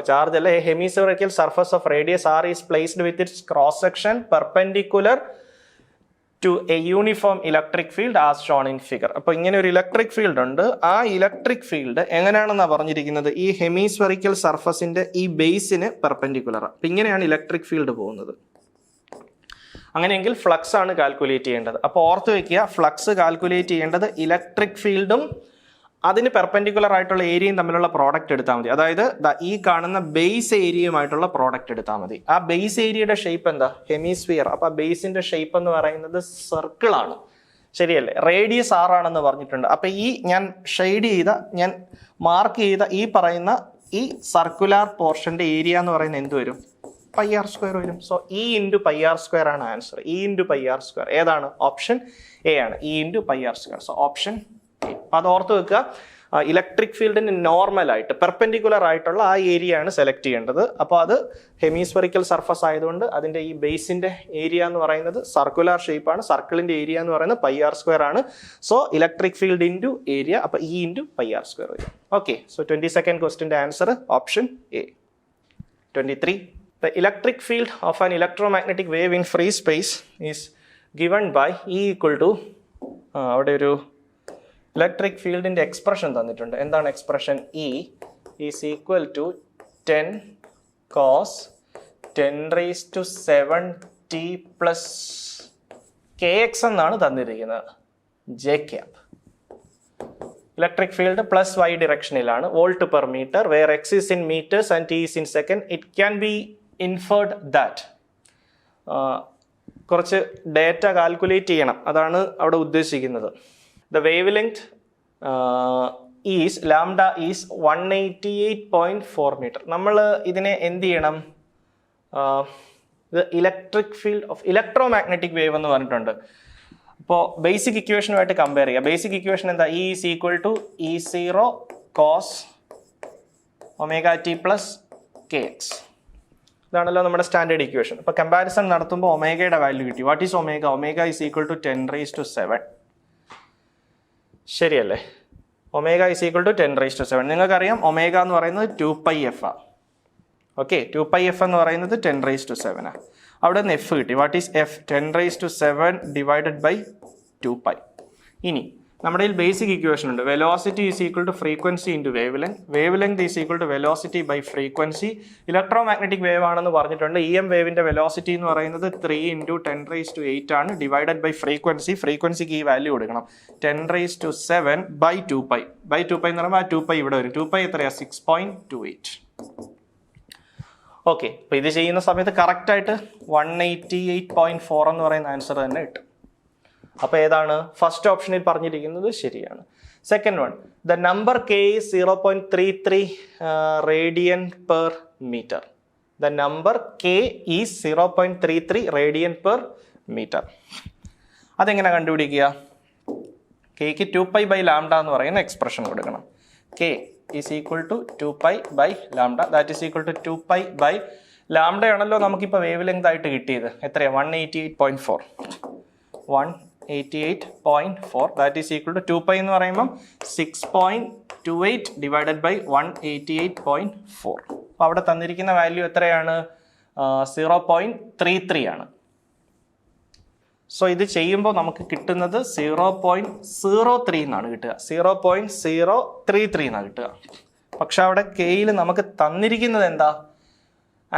ചാർജ് അല്ല, a hemispherical surface of radius R is placed with its cross section perpendicular to a uniform electric field as shown in figure. അപ്പോൾ ഇങ്ങനെ ഒരു ഇലക്ട്രിക് ഫീൽഡ് ഉണ്ട്. ആ ഇലക്ട്രിക് ഫീൽഡ് എങ്ങനെയാണെന്നാണ് പറഞ്ഞിരിക്കുന്നത്? ഈ ഹെമിസ്ഫെറിക്കൽ സർഫസിന്റെ ഈ ബേസിന് പെർപെൻഡിക്കുലറാണ്. അപ്പം ഇങ്ങനെയാണ് ഇലക്ട്രിക് ഫീൽഡ് പോകുന്നത്. അങ്ങനെയെങ്കിൽ ഫ്ലക്സ് ആണ് കാൽക്കുലേറ്റ് ചെയ്യേണ്ടത്. അപ്പോൾ ഓർത്ത് വെക്കുക, ഫ്ലക്സ് കാൽക്കുലേറ്റ് ചെയ്യേണ്ടത് ഇലക്ട്രിക് ഫീൽഡും അതിന് പെർപെൻഡിക്കുലർ ആയിട്ടുള്ള ഏരിയയും തമ്മിലുള്ള പ്രോഡക്റ്റ് എടുത്താൽ മതി. അതായത് ഈ കാണുന്ന ബേസ് ഏരിയയുമായിട്ടുള്ള പ്രോഡക്റ്റ് എടുത്താൽ മതി. ആ ബേസ് ഏരിയയുടെ ഷേപ്പ് എന്താ? ഹെമിസ്ഫിയർ. അപ്പോൾ ആ ബേസിന്റെ ഷേപ്പ് എന്ന് പറയുന്നത് സർക്കിൾ ആണ്, ശരിയല്ലേ? റേഡിയസ് ആർ ആണെന്ന് പറഞ്ഞിട്ടുണ്ട്. അപ്പോൾ ഈ ഞാൻ ഷെയ്ഡ് ചെയ്ത, ഞാൻ മാർക്ക് ചെയ്ത ഈ പറയുന്ന ഈ സർക്കുലാർ പോർഷന്റെ ഏരിയ എന്ന് പറയുന്നത് എന്ത് വരും? πr² വരും. സോ E πr² ആണ് ആൻസർ. E πr². ഏതാണ്? ഓപ്ഷൻ എ ആണ്. E πr². So option A. അപ്പോൾ അത് ഓർത്ത് വെക്കുക. ഇലക്ട്രിക് ഫീൽഡിന് നോർമൽ ആയിട്ട് പെർപെൻഡിക്കുലർ ആയിട്ടുള്ള ആ ഏരിയ ആണ് സെലക്ട് ചെയ്യേണ്ടത്. അപ്പോൾ അത് ഹെമിസ്ഫെറിക്കൽ സർഫസ് ആയതുകൊണ്ട് അതിൻ്റെ ഈ ബേസിന്റെ ഏരിയ എന്ന് പറയുന്നത് സർക്കുലർ ഷേപ്പാണ്. സർക്കിളിന്റെ ഏരിയ എന്ന് പറയുന്നത് πr² ആണ്. So electric field into area, അപ്പോൾ E πr² വരും. ഓക്കെ, സോ 22nd ക്വസ്റ്റിന്റെ answer option A. 23. The electric field of an electromagnetic wave in free space is given by E = അവിടെ ഒരു ഇലക്ട്രിക് ഫീൽഡിന്റെ എക്സ്പ്രഷൻ തന്നിട്ടുണ്ട്. എന്താണ് expression? E = 10 cos 10⁻⁷t plus kx എന്നാണ് തന്നിരിക്കുന്നത്. J cap. Electric field plus y ഡിറക്ഷനിലാണ്. Volt per metre, where x is in meters and t is in second. It can be inferred that. കുറച്ച് data calculate ചെയ്യണം, അതാണ് അവിടെ ഉദ്ദേശിക്കുന്നത്. The wavelength is lambda is 188.4 meter. നമ്മൾ ഇതിനെ എന്ത് ചെയ്യണം? Electric field of electromagnetic wave എന്ന് പറഞ്ഞിട്ടുണ്ട്. അപ്പോൾ ബേസിക് ഇക്വേഷനുമായിട്ട് കമ്പയർ ചെയ്യുക. ബേസിക് ഇക്വേഷൻ എന്താ? E = E0 cos ωt plus kx. ഇതാണല്ലോ നമ്മുടെ സ്റ്റാൻഡേർഡ് ഇക്വേഷൻ. അപ്പോൾ കമ്പാരിസൺ നടത്തുമ്പോൾ ഒമേഗയുടെ വാല്യൂ കിട്ടി. What is omega? ഒമേഗ = 10⁻⁷. ശരിയല്ലേ? ഒമേഗ = 10⁻⁷. നിങ്ങൾക്കറിയാം ഒമേഗ എന്ന് പറയുന്നത് 2πf ആണ്. ഓക്കെ, 2πf എന്ന് പറയുന്നത് 10⁻⁷. അവിടെ നിന്ന് എഫ് കിട്ടി. What is F? 10⁻⁷ ഡിവൈഡഡ് ബൈ 2π. ഇനി നമ്മുടെ ബേസിക് ഇക്വേഷൻ ഉണ്ട്. Velocity is equal to frequency into wavelength. Wavelength is equal to velocity by frequency. Electromagnetic wave ആണെന്ന് പറഞ്ഞിട്ടുണ്ട്. EM വേവിന്റെ വെലോസിറ്റി എന്ന് പറയുന്നത് 3 × 10⁸ ആണ്, ഡിവൈഡഡ് ബൈ ഫ്രീക്വൻസി. ഫ്രീക്വൻസിക്ക് ഈ വാല്യൂ കൊടുക്കണം, 10⁷ ബൈ 2π. ബൈ 2π എന്ന് പറയുമ്പോൾ ആ 2π ഇവിടെ വരും. 2π എത്രയാ? 6.28. ഓക്കെ, അപ്പോൾ ഇത് ചെയ്യുന്ന സമയത്ത് കറക്റ്റായിട്ട് 188.4 എന്ന് പറയുന്ന ആൻസർ തന്നെ കിട്ടും. അപ്പോൾ ഏതാണ്? ഫസ്റ്റ് ഓപ്ഷനിൽ പറഞ്ഞിരിക്കുന്നത് ശരിയാണ്. Second one, the number k is 0.33 radian per metre. The number k is 0.33 radian per metre. അതെങ്ങനെ കണ്ടുപിടിക്കുക? kക്ക് 2π/λ എന്ന് പറയുന്ന എക്സ്പ്രഷൻ കൊടുക്കണം. k is equal to 2π/λ, that is equal to 2π/λ ആണല്ലോ നമുക്കിപ്പോൾ വേവ് ലെങ്ത് ആയിട്ട് കിട്ടിയത്. എത്രയാണ്? 188.4. 188.4 that is equal to 2π എന്ന് പറയുമ്പം 6.28 ഡിവൈഡഡ് ബൈ 188.4. അപ്പോൾ അവിടെ തന്നിരിക്കുന്ന വാല്യൂ എത്രയാണ്? 0.33 ആണ്. സോ ഇത് ചെയ്യുമ്പോൾ നമുക്ക് കിട്ടുന്നത് 0.03 എന്നാണ് കിട്ടുക. 0.033 എന്നാണ് കിട്ടുക. പക്ഷെ അവിടെ കെയിൽ നമുക്ക് തന്നിരിക്കുന്നത് എന്താ?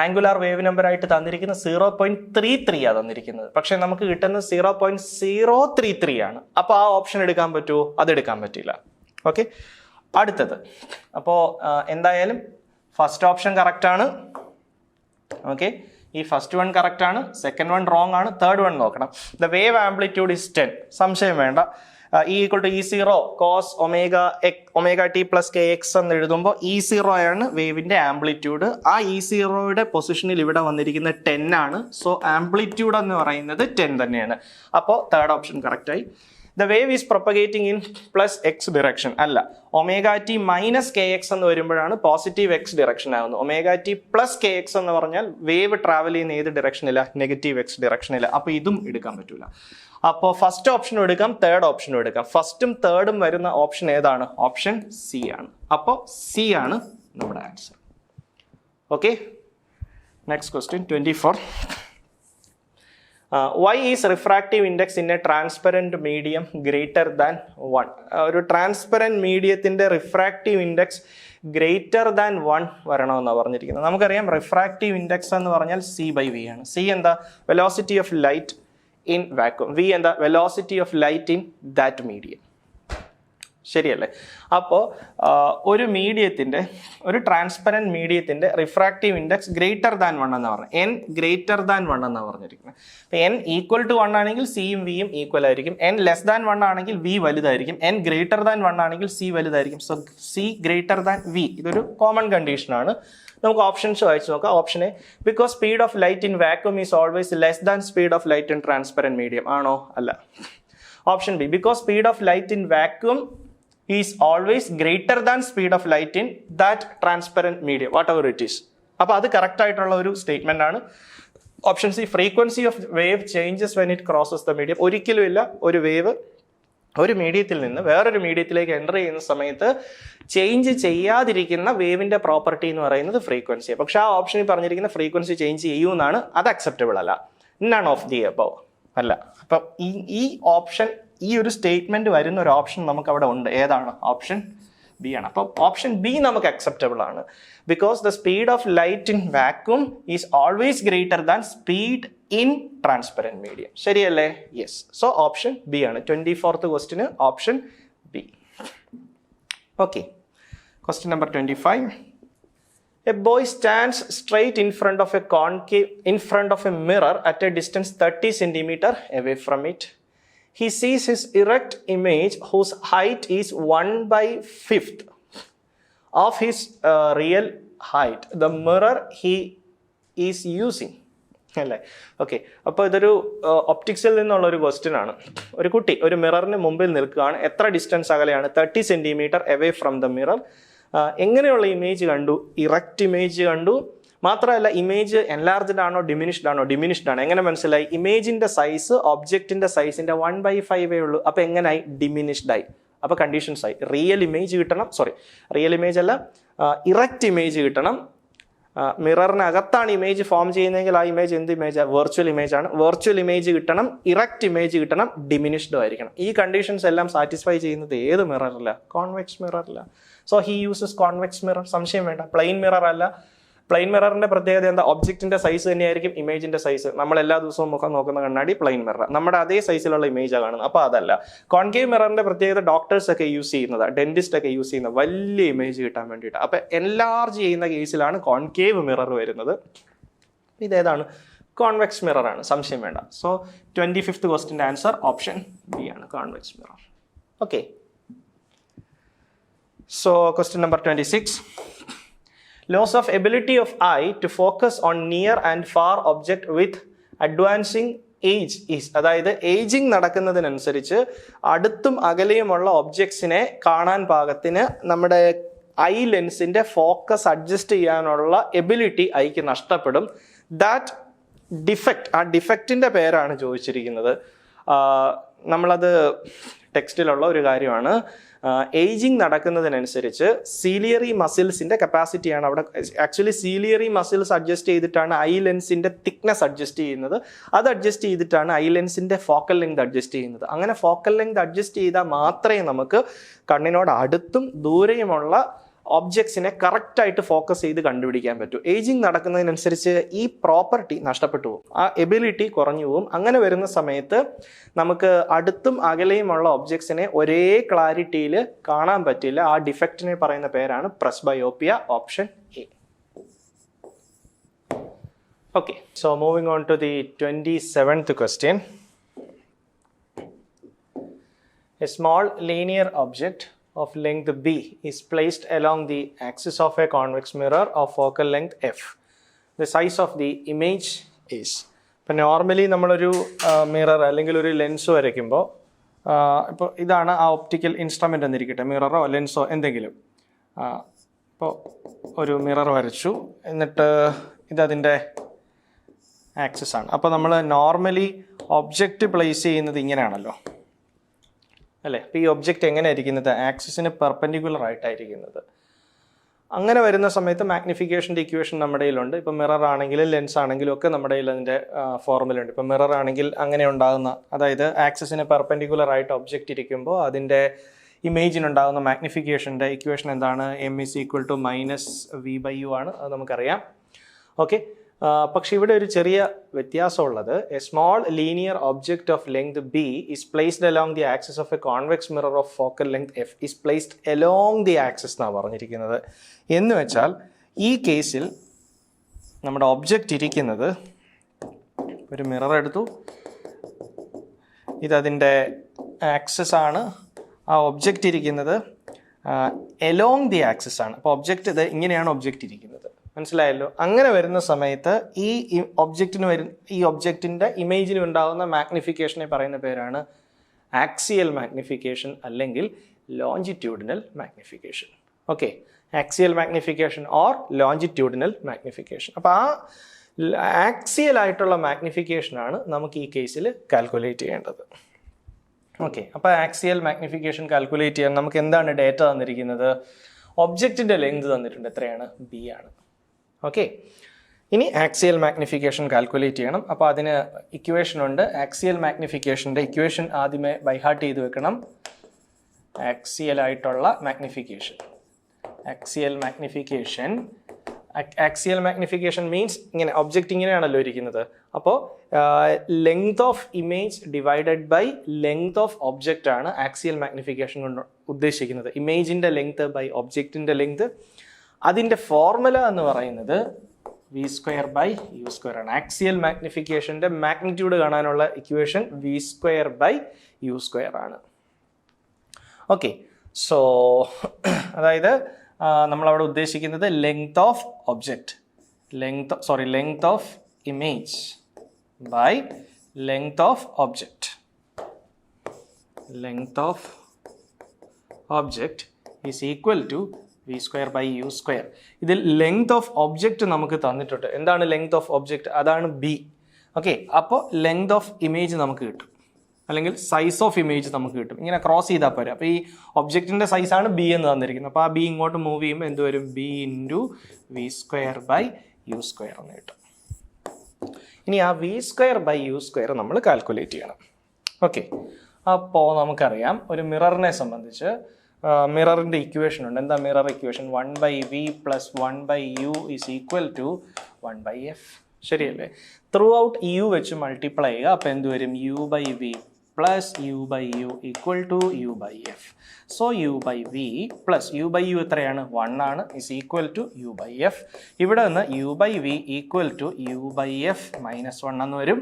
ആംഗുലാർ വേവ് നമ്പർ ആയിട്ട് തന്നിരിക്കുന്നത് 0.33 ആണ് തന്നിരിക്കുന്നത്. പക്ഷെ നമുക്ക് കിട്ടുന്നത് 0.033 ആണ്. അപ്പോൾ ആ ഓപ്ഷൻ എടുക്കാൻ പറ്റുമോ? അതെടുക്കാൻ പറ്റില്ല. ഓക്കെ, അടുത്തത്. അപ്പോൾ എന്തായാലും ഫസ്റ്റ് ഓപ്ഷൻ കറക്റ്റ് ആണ്. ഓക്കെ, ഈ ഫസ്റ്റ് വൺ കറക്റ്റ് ആണ്, സെക്കൻഡ് വൺ റോങ് ആണ്, തേർഡ് വൺ നോക്കണം. The wave amplitude is 10. സംശയം വേണ്ട. Equal to E0 cos omega T plus kx എന്ന് എഴുതുമ്പോൾ E0 ആണ് വേവിന്റെ ആംപ്ലിറ്റ്യൂഡ്. ആ E0യുടെ പൊസിഷനിൽ ഇവിടെ വന്നിരിക്കുന്ന 10 ആണ്. സോ ആംപ്ലിറ്റ്യൂഡ് എന്ന് പറയുന്നത് 10 തന്നെയാണ്. അപ്പോൾ തേർഡ് ഓപ്ഷൻ കറക്റ്റ് ആയി. The wave is propagating in +x direction. അല്ല, ω t - kx എന്ന് വരുമ്പോഴാണ് പോസിറ്റീവ് x ഡിറക്ഷൻ ആവുന്നത്. ω t + kx എന്ന് പറഞ്ഞാൽ വേവ് ട്രാവൽ ചെയ്യുന്ന ഏത് ഡിറക്ഷനില്ല? Negative x ഡിറക്ഷനില്ല. അപ്പോൾ ഇതും എടുക്കാൻ പറ്റൂല. അപ്പോൾ ഫസ്റ്റ് ഓപ്ഷനും എടുക്കാം, തേർഡ് ഓപ്ഷനും എടുക്കാം. ഫസ്റ്റും തേർഡും വരുന്ന ഓപ്ഷൻ ഏതാണ്? ഓപ്ഷൻ സി ആണ്. അപ്പോൾ സി ആണ് നമ്മുടെ answer. Okay, next question 24. Why is refractive index in a transparent medium greater than 1? ഒരു ട്രാൻസ്പെറൻറ്റ് മീഡിയത്തിൻ്റെ റിഫ്രാക്റ്റീവ് ഇൻഡെക്സ് ഗ്രേറ്റർ ദാൻ 1 വരണമെന്നാണ് പറഞ്ഞിരിക്കുന്നത്. നമുക്കറിയാം റിഫ്രാക്റ്റീവ് ഇൻഡെക്സ് എന്ന് പറഞ്ഞാൽ C/V ആണ്. സി എന്താ? Velocity of light in vacuum. V എന്താ? Velocity of light in that medium. ശരിയല്ലേ? അപ്പോൾ ഒരു മീഡിയത്തിൻ്റെ, ഒരു ട്രാൻസ്പെറൻറ്റ് മീഡിയത്തിൻ്റെ റിഫ്രാക്റ്റീവ് ഇൻഡെക്സ് ഗ്രേറ്റർ ദാൻ 1 എന്നാണ് പറഞ്ഞത്. n ഗ്രേറ്റർ ദാൻ 1 എന്നാണ് പറഞ്ഞിരിക്കുന്നത്. അപ്പോൾ n ഈക്വൽ ടു 1 ആണെങ്കിൽ സിയും വിയും ഈക്വൽ ആയിരിക്കും. n ലെസ് ദാൻ 1 ആണെങ്കിൽ വി വലുതായിരിക്കും. n ഗ്രേറ്റർ ദാൻ 1 ആണെങ്കിൽ സി വലുതായിരിക്കും. So C greater than V, ഇതൊരു കോമൺ കണ്ടീഷനാണ്. നമുക്ക് ഓപ്ഷൻസ് വായിച്ചു നോക്കാം. Option A, because speed of light in vacuum is always less than speed of light in transparent medium. ആണോ? അല്ല. Option B, because speed of light in vacuum is always greater than speed of light in that transparent medium, whatever it is. അപ്പോൾ അത് correct ആയിട്ടുള്ള ഒരു statement ആണ്. Option C, frequency of wave changes when it crosses the medium. ഒരിക്കലും ഇല്ല ഒരു wave ഒരു മീഡിയത്തിൽ നിന്ന് വേറൊരു മീഡിയത്തിലേക്ക് എൻ്റർ ചെയ്യുന്ന സമയത്ത് ചേഞ്ച് ചെയ്യാതിരിക്കുന്ന വേവിന്റെ പ്രോപ്പർട്ടി എന്ന് പറയുന്നത് ഫ്രീക്വൻസി. പക്ഷെ ആ ഓപ്ഷനിൽ പറഞ്ഞിരിക്കുന്ന ഫ്രീക്വൻസി ചേഞ്ച് ചെയ്യുമെന്നാണ്. അത് അക്സെപ്റ്റബിൾ അല്ല. നൺ ഓഫ് ദി അബവ് അല്ല. അപ്പം ഈ ഓപ്ഷൻ, ഈ ഒരു സ്റ്റേറ്റ്മെന്റ് വരുന്ന ഒരു ഓപ്ഷൻ നമുക്ക് അവിടെ ഉണ്ട്. ഏതാണ്? ഓപ്ഷൻ ബി ആണ്. അപ്പം ഓപ്ഷൻ ബി നമുക്ക് അക്സെപ്റ്റബിൾ ആണ്. Because the speed of light in vacuum is always greater than speed in transparent medium. ശരിയല്ലേ? യെസ്. സോ ഓപ്ഷൻ ബി ആണ്. 24th question option B. Okay, question number 25. A boy stands straight in front of a mirror at a distance 30 centimeter away from it. He sees his erect image whose height is 1/5 of his real height. The mirror he is using. അല്ലേ? Okay, അപ്പോൾ ഇതൊരു ഒപ്റ്റിക്സിൽ നിന്നുള്ള ഒരു question ആണ്. ഒരു കുട്ടി ഒരു മിററിന് മുമ്പിൽ നിൽക്കുകയാണ്. എത്ര ഡിസ്റ്റൻസ് അകലെയാണ്? 30 centimeter away from the mirror. എങ്ങനെയുള്ള ഇമേജ് കണ്ടു? ഇറക്റ്റ് ഇമേജ് കണ്ടു. മാത്രമല്ല ഇമേജ് എൻലാർജ്ഡ് ആണോ ഡിമിനിഷ്ഡ് ആണോ? ഡിമിനിഷ്ഡ് ആണ്. എങ്ങനെ മനസ്സിലായി? ഇമേജിന്റെ സൈസ് ഒബ്ജക്റ്റിന്റെ സൈസിന്റെ 1/5 ഉള്ളൂ. അപ്പോൾ എങ്ങനെയായി? ഡിമിനിഷ്ഡ് ആയി. അപ്പോൾ കണ്ടീഷൻസ് ആയി. റിയൽ ഇമേജ് കിട്ടണം, റിയൽ ഇമേജ് അല്ല, ഇറക്റ്റ് ഇമേജ് കിട്ടണം. മിററിനകത്താണ് ഇമേജ് ഫോം ചെയ്യുന്നതെങ്കിൽ ആ ഇമേജ് എന്ത് ഇമേജാണ്? വെർച്വൽ ഇമേജ് ആണ്. വെർച്വൽ ഇമേജ് കിട്ടണം, ഇറക്റ്റ് ഇമേജ് കിട്ടണം, ഡിമിനിഷ്ഡും ആയിരിക്കണം. ഈ കണ്ടീഷൻസ് എല്ലാം സാറ്റിസ്ഫൈ ചെയ്യുന്നത് ഏത് മിററില്ല? കോൺവെക്സ് മിററില്ല. So he uses convex mirror. സംശയം വേണ്ട. പ്ലെയിൻ മിറർ അല്ല. പ്ലെയിൻ മിററിന്റെ പ്രത്യേകത എന്താ? ഒബ്ജക്റ്റിന്റെ സൈസ് തന്നെയായിരിക്കും ഇമേജിന്റെ സൈസ്. നമ്മൾ എല്ലാ ദിവസവും മുഖം നോക്കുന്ന കണ്ണാടി പ്ലെയിൻ മിറർ, നമ്മുടെ അതേ സൈസിലുള്ള ഇമേജാണ് കാണുന്നത്. അപ്പോൾ അതല്ല. കോൺകേവ് മിററിന്റെ പ്രത്യേകത ഡോക്ടേഴ്സ് ഒക്കെ യൂസ് ചെയ്യുന്നത്, ഡെന്റിസ്റ്റ് ഒക്കെ യൂസ് ചെയ്യുന്ന വലിയ ഇമേജ് കിട്ടാൻ വേണ്ടിയിട്ട്. അപ്പോൾ എൻലാർജ് ചെയ്യുന്ന കേസിലാണ് കോൺകേവ് മിറർ വരുന്നത്. ഇതേതാണ്? കോൺവെക്സ് മിറർ ആണ്. സംശയം വേണ്ട. സോ 25th ക്വസ്റ്റിന്റെ ആൻസർ ഓപ്ഷൻ ബി ആണ്, convex mirror. Okay. So question number 26. Loss of ability of eye to focus on near and far object with advancing age is. അതായത് ageing നടക്കുന്നതിനനുസരിച്ച് അടുത്തും അകലെയുമുള്ള ഒബ്ജക്ട്സിനെ കാണാൻ പാകത്തിന് നമ്മുടെ ഐ ലെൻസിന്റെ ഫോക്കസ് അഡ്ജസ്റ്റ് ചെയ്യാനുള്ള ability ഐക്ക് നഷ്ടപ്പെടും. ദാറ്റ് ഡിഫക്റ്റ്, ആ ഡിഫക്റ്റിന്റെ പേരാണ് ചോദിച്ചിരിക്കുന്നത്. നമ്മളത് ടെക്സ്റ്റിലുള്ള ഒരു കാര്യമാണ്. ഏജിങ് നടക്കുന്നതിനനുസരിച്ച് സീലിയറി മസിൽസിന്റെ കപ്പാസിറ്റിയാണ് അവിടെ. ആക്ച്വലി സീലിയറി മസിൽസ് അഡ്ജസ്റ്റ് ചെയ്തിട്ടാണ് ഐ ലെൻസിന്റെ തിക്നെസ് അഡ്ജസ്റ്റ് ചെയ്യുന്നത്. അത് അഡ്ജസ്റ്റ് ചെയ്തിട്ടാണ് ഐ ലെൻസിന്റെ ഫോക്കൽ ലെങ്ത് അഡ്ജസ്റ്റ് ചെയ്യുന്നത്. അങ്ങനെ ഫോക്കൽ ലെങ്ത് അഡ്ജസ്റ്റ് ചെയ്താൽ മാത്രമേ നമുക്ക് കണ്ണിനോട് അടുത്തും ദൂരെയുമുള്ള ഒബ്ജക്ട്സിനെ കറക്റ്റായിട്ട് ഫോക്കസ് ചെയ്ത് കണ്ടുപിടിക്കാൻ പറ്റൂ. ഏജിങ് നടക്കുന്നതിനനുസരിച്ച് ഈ പ്രോപ്പർട്ടി നഷ്ടപ്പെട്ടു പോകും, ആ എബിലിറ്റി കുറഞ്ഞു പോകും. അങ്ങനെ വരുന്ന സമയത്ത് നമുക്ക് അടുത്തും അകലെയുമുള്ള ഒബ്ജക്ട്സിനെ ഒരേ ക്ലാരിറ്റിയിൽ കാണാൻ പറ്റില്ല. ആ ഡിഫക്റ്റിനെ പറയുന്ന പേരാണ് presbyopia. Option A. Okay. So moving on to the 27th question. A small linear object of length b is placed along the axis of a convex mirror of focal length f. The size of the image is. ഇപ്പം normally നമ്മളൊരു mirror അല്ലെങ്കിൽ ഒരു lens വരയ്ക്കുമ്പോൾ, ഇപ്പോൾ ഇതാണ് ആ optical instrument എന്നിരിക്കട്ടെ, മിററോ ലെൻസോ എന്തെങ്കിലും. ഇപ്പോൾ ഒരു മിറർ വരച്ചു, എന്നിട്ട് ഇതതിൻ്റെ ആക്സിസ് ആണ്. അപ്പോൾ നമ്മൾ നോർമലി ഒബ്ജക്റ്റ് പ്ലേസ് ചെയ്യുന്നത് ഇങ്ങനെയാണല്ലോ അല്ലേ? അപ്പോൾ ഈ ഒബ്ജക്റ്റ് എങ്ങനെ ഇരിക്കുന്നത്? ആക്സിസിന് പെർപെൻഡിക്കുലർ ആയിട്ടായിരിക്കുന്നത്. അങ്ങനെ വരുന്ന സമയത്ത് മാഗ്നിഫിക്കേഷൻ്റെ ഇക്വേഷൻ നമ്മുടെ കയ്യിലുണ്ട്. ഇപ്പോൾ മിറർ ആണെങ്കിലും ലെൻസ് ആണെങ്കിലും ഒക്കെ നമ്മുടെ കയ്യിൽ അതിൻ്റെ ഫോർമുലയുണ്ട്. ഇപ്പോൾ മിറർ ആണെങ്കിൽ അങ്ങനെ ഉണ്ടാകുന്ന, അതായത് ആക്സിസിന് പെർപെൻഡിക്കുലർ ആയിട്ട് ഒബ്ജക്റ്റ് ഇരിക്കുമ്പോൾ അതിൻ്റെ ഇമേജിനുണ്ടാകുന്ന മാഗ്നിഫിക്കേഷൻ്റെ ഇക്വേഷൻ എന്താണ്? m=-v/u ആണ്. അത് നമുക്കറിയാം. ഓക്കെ. പക്ഷെ ഇവിടെ ഒരു ചെറിയ വ്യത്യാസമുള്ളത്. A small linear object of length B is placed along the axis of a convex mirror of focal length F is placed along the axis എന്നാണ് പറഞ്ഞിരിക്കുന്നത്. എന്ന് വെച്ചാൽ ഈ കേസിൽ നമ്മുടെ ഒബ്ജക്റ്റ് ഇരിക്കുന്നത്, ഒരു മിറർ എടുത്തു, ഇതതിൻ്റെ ആക്സിസ് ആണ്. ആ ഒബ്ജക്റ്റ് ഇരിക്കുന്നത് അലോങ് ദി ആക്സിസ് ആണ്. അപ്പോൾ ഒബ്ജക്റ്റ് ഇത് ഇങ്ങനെയാണ് ഒബ്ജക്റ്റ് ഇരിക്കുന്നത്. മനസ്സിലായല്ലോ? അങ്ങനെ വരുന്ന സമയത്ത് ഈ ഒബ്ജക്റ്റിൻ്റെ ഇമേജിന് ഉണ്ടാകുന്ന മാഗ്നിഫിക്കേഷനെ പറയുന്ന പേരാണ് ആക്സിയൽ മാഗ്നിഫിക്കേഷൻ അല്ലെങ്കിൽ longitudinal magnification. Okay. Axial magnification or longitudinal magnification. അപ്പോൾ ആ ആക്സിയൽ ആയിട്ടുള്ള മാഗ്നിഫിക്കേഷനാണ് നമുക്ക് ഈ കേസിൽ കാൽക്കുലേറ്റ് ചെയ്യേണ്ടത്. ഓക്കെ. അപ്പോൾ ആക്സിയൽ മാഗ്നിഫിക്കേഷൻ കാൽക്കുലേറ്റ് ചെയ്യാൻ നമുക്ക് എന്താണ് ഡേറ്റ തന്നിരിക്കുന്നത്? ഒബ്ജക്റ്റിൻ്റെ ലെങ്ത് തന്നിട്ടുണ്ട്. എത്രയാണ്? ബി ആണ്. ഓക്കെ. ഇനി ആക്സിയൽ മാഗ്നിഫിക്കേഷൻ കാൽക്കുലേറ്റ് ചെയ്യണം. അപ്പോൾ അതിന് ഇക്വേഷൻ ഉണ്ട്. ആക്സിയൽ മാഗ്നിഫിക്കേഷൻ്റെ ഇക്വേഷൻ ആദ്യമേ ബൈഹാർട്ട് ചെയ്ത് വെക്കണം. ആക്സിയൽ ആയിട്ടുള്ള മാഗ്നിഫിക്കേഷൻ, ആക്സിയൽ മാഗ്നിഫിക്കേഷൻ മീൻസ് ഇങ്ങനെ ഒബ്ജക്റ്റ് ഇങ്ങനെയാണല്ലോ ഇരിക്കുന്നത്. അപ്പോൾ length of image divided by length of object ആണ് ആക്സിയൽ മാഗ്നിഫിക്കേഷൻ കൊണ്ട് ഉദ്ദേശിക്കുന്നത്. ഇമേജിൻ്റെ ലെങ്ത് ബൈ ഒബ്ജക്റ്റിൻ്റെ ലെങ്ത്. അതിൻ്റെ ഫോർമുല എന്ന് പറയുന്നത് v²/u² ആണ്. ആക്സിയൽ മാഗ്നിഫിക്കേഷൻ്റെ മാഗ്നിറ്റ്യൂഡ് കാണാനുള്ള ഇക്വേഷൻ v²/u² ആണ്. ഓക്കെ. സോ അതായത് നമ്മളവിടെ ഉദ്ദേശിക്കുന്നത് length of object, length of image by length of object. Length of object is equal to v²/u². ഇതിൽ ലെങ്ത് ഓഫ് ഒബ്ജക്റ്റ് നമുക്ക് തന്നിട്ടുണ്ട്. എന്താണ് ലെങ്ത് ഓഫ് ഒബ്ജക്റ്റ്? അതാണ് ബി. ഓക്കെ. അപ്പോൾ ലെങ്ത് ഓഫ് ഇമേജ് നമുക്ക് കിട്ടും. അല്ലെങ്കിൽ സൈസ് ഓഫ് ഇമേജ് നമുക്ക് കിട്ടും. ഇങ്ങനെ ക്രോസ് ചെയ്താൽ പോരാ. അപ്പോൾ ഈ ഒബ്ജക്റ്റിൻ്റെ സൈസാണ് ബി എന്ന് തന്നിരിക്കുന്നത്. അപ്പോൾ ആ ബി ഇങ്ങോട്ട് മൂവ് ചെയ്യുമ്പോൾ എന്ത് വരും? B into V square by U square എന്ന് കിട്ടും. ഇനി ആ V square by U square നമ്മൾ കാൽക്കുലേറ്റ് ചെയ്യണം. ഓക്കെ, അപ്പോൾ നമുക്കറിയാം ഒരു മിററിനെ സംബന്ധിച്ച് മിററിൻ്റെ ഇക്വേഷൻ ഉണ്ട്. എന്താ mirror equation? 1/v + 1/u = 1/f. ശരിയല്ലേ? ത്രൂ ഔട്ട് യു വെച്ച് മൾട്ടിപ്ലൈ ചെയ്യുക. അപ്പോൾ എന്ത് വരും? u/v + u/u = u/f. So u/v + u/u എത്രയാണ്? 1 ആണ്, = u/f. ഇവിടെ നിന്ന് u/v = u/f - 1 എന്ന് വരും.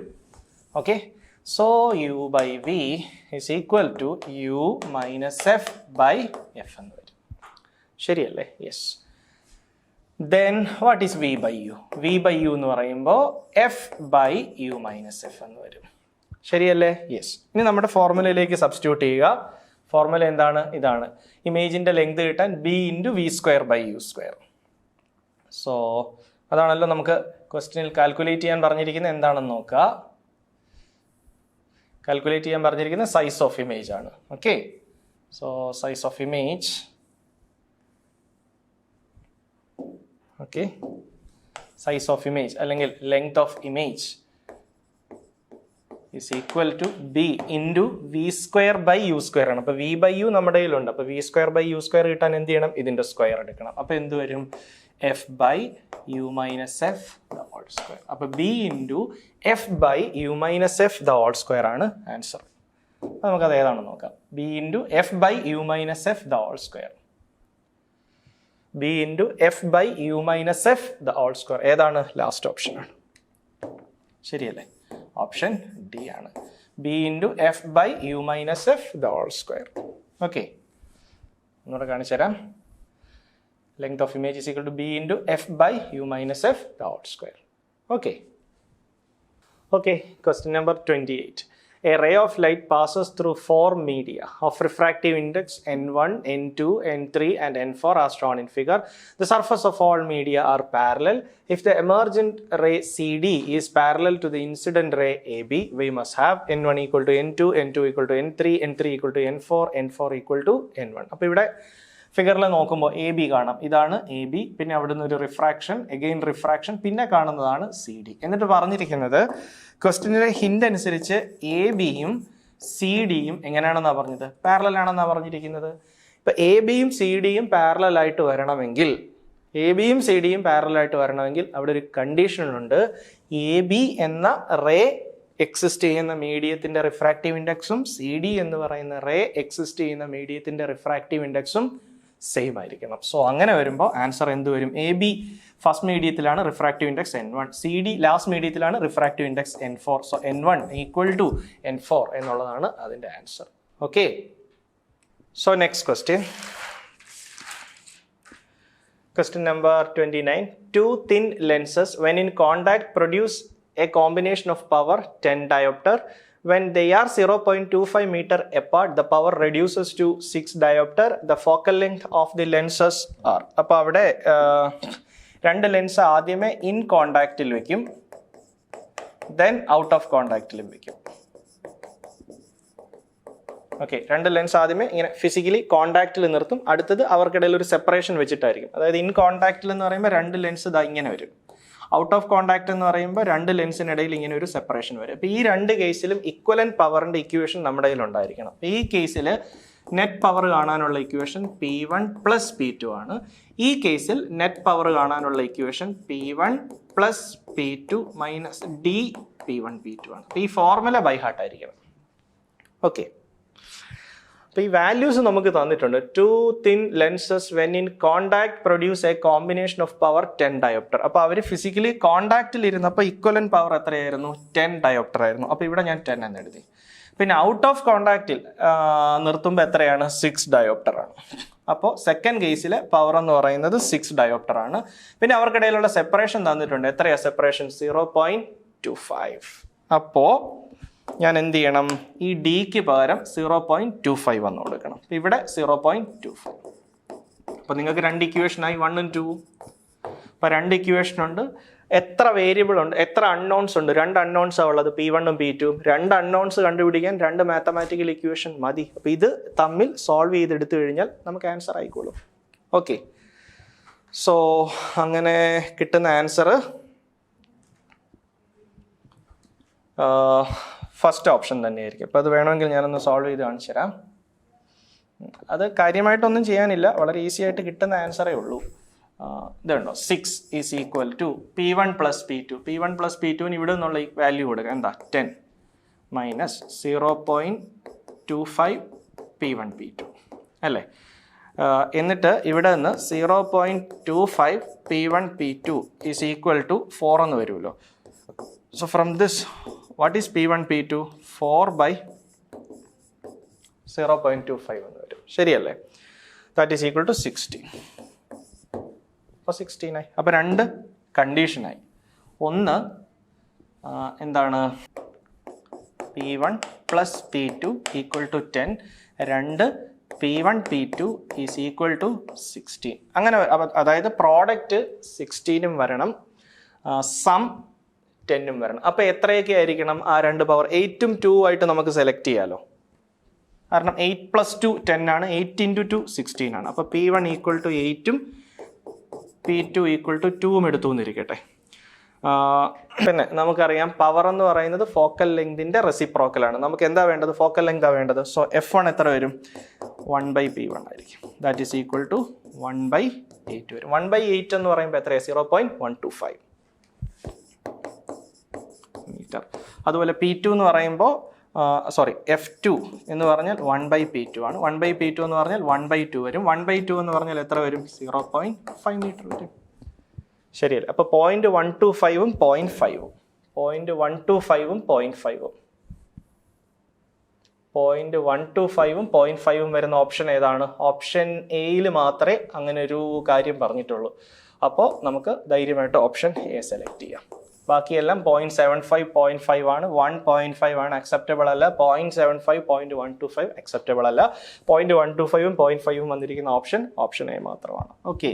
Okay, so u/v = u - f/f എന്ന് വരും. ശരിയല്ലേ? Yes. Then what is v/u? v/u എന്ന് പറയുമ്പോൾ f/u - f എന്ന് വരും. ശരിയല്ലേ? യെസ്. ഇനി നമ്മുടെ ഫോർമുലയിലേക്ക് സബ്സ്റ്റിറ്റ്യൂട്ട് ചെയ്യുക. ഫോർമുല എന്താണ്? ഇതാണ്. ഇമേജിൻ്റെ ലെങ്ത് കിട്ടാൻ b × v²/u². സോ അതാണല്ലോ നമുക്ക് ക്വസ്റ്റ്യനിൽ കാൽക്കുലേറ്റ് ചെയ്യാൻ പറഞ്ഞിരിക്കുന്നത്. എന്താണെന്ന് നോക്കുക. കാൽക്കുലേറ്റ് ചെയ്യാൻ പറഞ്ഞിരിക്കുന്നത് സൈസ് ഓഫ് ഇമേജ് ആണ്. Okay, so size of image, okay, size of image അല്ലെങ്കിൽ length of image = b × v²/u² ആണ്. അപ്പോൾ v/u നമ്മുടെ കയ്യിലുണ്ട്. അപ്പോൾ v²/u² കിട്ടാൻ എന്ത് ചെയ്യണം? ഇതിൻ്റെ സ്ക്വയർ എടുക്കണം. അപ്പോൾ എന്ത് വരും? f/u - f the whole square. അപ്പോൾ b × f/u - f the whole square ആണ് ആൻസർ. നമുക്കത് ഏതാണെന്ന് നോക്കാം. b × f/u - f the whole square. b × f/u - f the whole square ഏതാണ്? ലാസ്റ്റ് ഓപ്ഷൻ ആണ്. ശരിയല്ലേ? ഓപ്ഷൻ ഡി ആണ്. b × f/u - f the whole square. Okay, ഒന്നുകൂടെ കാണിച്ചു തരാം. Length of image is equal to b × f/u - f the whole square. Okay. Okay, question number 28. A ray of light passes through 4 media of refractive index n1, n2, n3 and n4 as shown in figure. The surface of all media are parallel. If the emergent ray CD is parallel to the incident ray AB, we must have n1 = n2, n2 = n3, n3 = n4, n4 = n1. അപ്പോൾ ഇവിടെ ഫിഗറിൽ നോക്കുമ്പോൾ A B കാണാം. ഇതാണ് A B. പിന്നെ അവിടെ നിന്ന് ഒരു റിഫ്രാക്ഷൻ, എഗെയിൻ റിഫ്രാക്ഷൻ, പിന്നെ കാണുന്നതാണ് സി ഡി. എന്നിട്ട് പറഞ്ഞിരിക്കുന്നത് ക്വസ്റ്റ്യനിലെ ഹിന്റ് അനുസരിച്ച് എ ബിയും സി ഡിയും എങ്ങനെയാണെന്നാണ് പറഞ്ഞത്? പാരലൽ ആണെന്നാണ് പറഞ്ഞിരിക്കുന്നത്. ഇപ്പം എ ബിയും സി ഡിയും പാരലലായിട്ട് വരണമെങ്കിൽ അവിടെ ഒരു കണ്ടീഷൻ ഉണ്ട്. എ ബി എന്ന റേ എക്സിസ്റ്റ് ചെയ്യുന്ന മീഡിയത്തിൻ്റെ റിഫ്രാക്റ്റീവ് ഇൻഡെക്സും സി ഡി എന്ന് പറയുന്ന റേ എക്സിസ്റ്റ് ചെയ്യുന്ന മീഡിയത്തിൻ്റെ റിഫ്രാക്റ്റീവ് ഇൻഡെക്സും സെയിം ആയിരിക്കണം. സോ അങ്ങനെ വരുമ്പോൾ ആൻസർ എന്ത് വരും? എ ബി ഫസ്റ്റ് മീഡിയത്തിലാണ് refractive index n1, C D last മീഡിയത്തിലാണ് refractive index n4. So n1 = n4 എന്നുള്ളതാണ് അതിൻ്റെ answer. Okay, so next question. Question number 29. Two thin lenses when in contact produce a combination of power 10 diopter. When they are 0.25 meter apart, the power reduces to 6 diopter. The focal length of the lenses are. അപ്പോൾ അവിടെ രണ്ട് lens ആദ്യമേ in കോണ്ടാക്റ്റിൽ വെക്കും, then out of കോണ്ടാക്റ്റിലും വെക്കും. Okay, രണ്ട് lens ആദ്യമേ ഇങ്ങനെ physically കോണ്ടാക്റ്റിൽ നിർത്തും, അടുത്തത് അവർക്കിടയിൽ ഒരു സെപ്പറേഷൻ വെച്ചിട്ടായിരിക്കും. അതായത് ഇൻ കോണ്ടാക്റ്റിൽ എന്ന് പറയുമ്പോൾ രണ്ട് ലെൻസ് ഇതാ ഇങ്ങനെ വരും, ഔട്ട് ഓഫ് കോണ്ടാക്ട് എന്ന് പറയുമ്പോൾ രണ്ട് ലെൻസിനിടയിൽ ഇങ്ങനെ ഒരു സെപ്പറേഷൻ വരും. അപ്പോൾ ഈ രണ്ട് കേസിലും ഇക്വലന്റ് പവറിന്റെ ഇക്വേഷൻ നമ്മുടെ കയ്യിൽ ഉണ്ടായിരിക്കണം. ഈ കേസിൽ നെറ്റ് പവർ കാണാനുള്ള ഇക്വേഷൻ P1 + P2 ആണ്. ഈ കേസിൽ നെറ്റ് പവർ കാണാനുള്ള equation P1 + P2 - D P1 P2 ആണ്. അപ്പോൾ ഈ ഫോർമുല ബൈ ഹാർട്ട് ആയിരിക്കണം. ഓക്കെ, അപ്പോൾ ഈ വാല്യൂസ് നമുക്ക് തന്നിട്ടുണ്ട്. Two thin lenses when in contact produce a combination of power 10 dioptre. അപ്പോൾ അവർ ഫിസിക്കലി കോണ്ടാക്റ്റിൽ ഇരുന്നപ്പോൾ ഇക്വലന്റ് പവർ എത്രയായിരുന്നു? 10 ഡയോപ്റ്റർ ആയിരുന്നു. അപ്പോൾ ഇവിടെ ഞാൻ 10 എന്ന് എഴുതി. പിന്നെ ഔട്ട് ഓഫ് കോണ്ടാക്റ്റിൽ നിർത്തുമ്പോൾ എത്രയാണ്? 6 ഡയോപ്റ്റർ ആണ്. അപ്പോൾ സെക്കൻഡ് കേസിൽ പവർ എന്ന് പറയുന്നത് 6 ഡയോപ്റ്റർ ആണ്. പിന്നെ അവർക്കിടയിലുള്ള സെപ്പറേഷൻ തന്നിട്ടുണ്ട്. എത്രയാണ് സെപ്പറേഷൻ? 0.25. അപ്പോൾ ഞാൻ എന്ത് ചെയ്യണം? ഈ ഡിക്ക് പകരം 0.25 വന്ന് കൊടുക്കണം. ഇവിടെ 0.25. അപ്പോൾ നിങ്ങൾക്ക് രണ്ട് ഇക്വേഷനായി 1 ഉം 2. അപ്പോൾ രണ്ട് ഇക്വേഷൻ ഉണ്ട്. എത്ര വേരിയബിൾ ഉണ്ട്, എത്ര അൺനോൺസ് ഉണ്ട്? 2 അൺനോൺസാണ് ഉള്ളത്, P1 ഉം P2 ഉം. 2 അൺനോൺസ് കണ്ടുപിടിക്കാൻ 2 മാത്തമാറ്റിക്കൽ ഇക്വേഷൻ മതി. അപ്പോൾ ഇത് തമ്മിൽ സോൾവ് ചെയ്തെടുത്തു കഴിഞ്ഞാൽ നമുക്ക് ആൻസർ ആയിക്കോളും. ഓക്കെ, സോ അങ്ങനെ കിട്ടുന്ന ആൻസർ ഫസ്റ്റ് ഓപ്ഷൻ തന്നെയായിരിക്കും. അപ്പോൾ അത് വേണമെങ്കിൽ ഞാനൊന്ന് സോൾവ് ചെയ്ത് കാണിച്ചു തരാം. അത് കാര്യമായിട്ടൊന്നും ചെയ്യാനില്ല, വളരെ ഈസി ആയിട്ട് കിട്ടുന്ന ആൻസറേ ഉള്ളൂ. ഇതുണ്ടോ, 6 is equal to P1 plus P2. P1 plus P2 ഇവിടെ നിന്നുള്ള വാല്യൂ കൊടുക്കുക, എന്താ 10 മൈനസ് 0.25 P1 P2 അല്ലേ. എന്നിട്ട് ഇവിടെ നിന്ന് 0.25 P1 P2 is equal to 4 എന്ന് വരുമല്ലോ. So from this what is P1 P2? 4/0.25 എന്ന് വരും, ശരിയല്ലേ? That is equal to 16. അപ്പോൾ 16 ആയി. അപ്പോൾ 2 കണ്ടീഷനായി. ഒന്ന് എന്താണ്, P1 plus P2 equal to 10. 2 P1 P2 is equal to 16. അങ്ങനെ അതായത് പ്രോഡക്റ്റ് 16 വരണം, സം 10 വരണം. അപ്പോൾ എത്രയൊക്കെ ആയിരിക്കണം ആ 2 പവർ? 8 ഉം 2 ആയിട്ട് നമുക്ക് സെലക്ട് ചെയ്യാമല്ലോ, കാരണം 8 + 2 10 ആണ്, 8 × 2 16 ആണ്. അപ്പോൾ P1 ഈക്വൽ ടു 8 ഉം P2 ഈക്വൽ ടു 2 എടുത്തു എന്നിരിക്കട്ടെ. പിന്നെ നമുക്കറിയാം പവർ എന്ന് പറയുന്നത് ഫോക്കൽ ലെങ്തിൻ്റെ റെസിപ്രോക്കലാണ്. നമുക്ക് എന്താ വേണ്ടത്? ഫോക്കൽ ലെങ്താ വേണ്ടത്. സോ F1 എത്ര വരും? 1/P1 ആയിരിക്കും. ദാറ്റ് ഈസ് ഈക്വൽ ടു 1/8 വരും. 1/8 എന്ന് പറയുമ്പോൾ എത്രയാണ്? 0.125 മീറ്റർ. അതുപോലെ P2 എന്ന് പറയുമ്പോൾ F2 എന്ന് പറഞ്ഞാൽ 1/P2 ആണ്. 1/P2 എന്ന് പറഞ്ഞാൽ 1/2 വരും. 1/2 എന്ന് പറഞ്ഞാൽ എത്ര വരും? 0.5 മീറ്റർ വരും, ശരിയല്ലേ? അപ്പോൾ 0.125ഉം 0.5ഉം 0.125ഉം 0.5ഉം 0.125ഉം 0.5ഉം വരുന്ന ഓപ്ഷൻ ഏതാണ്? ഓപ്ഷൻ എയിൽ മാത്രമേ അങ്ങനെ ഒരു കാര്യം പറഞ്ഞിട്ടുള്ളൂ. അപ്പോൾ നമുക്ക് ധൈര്യമായിട്ട് ഓപ്ഷൻ എ സെലക്ട് ചെയ്യാം. ബാക്കിയെല്ലാം 0.75 0.5 ആണ്. 1.5 ആണ് അക്സെപ്റ്റബിൾ അല്ല. 0.75 0.125 അക്സെപ്റ്റബിൾ അല്ല. 0.125ഉം 0.5ഉം വന്നിരിക്കുന്ന ഓപ്ഷൻ എ മാത്രമാണ്. Okay,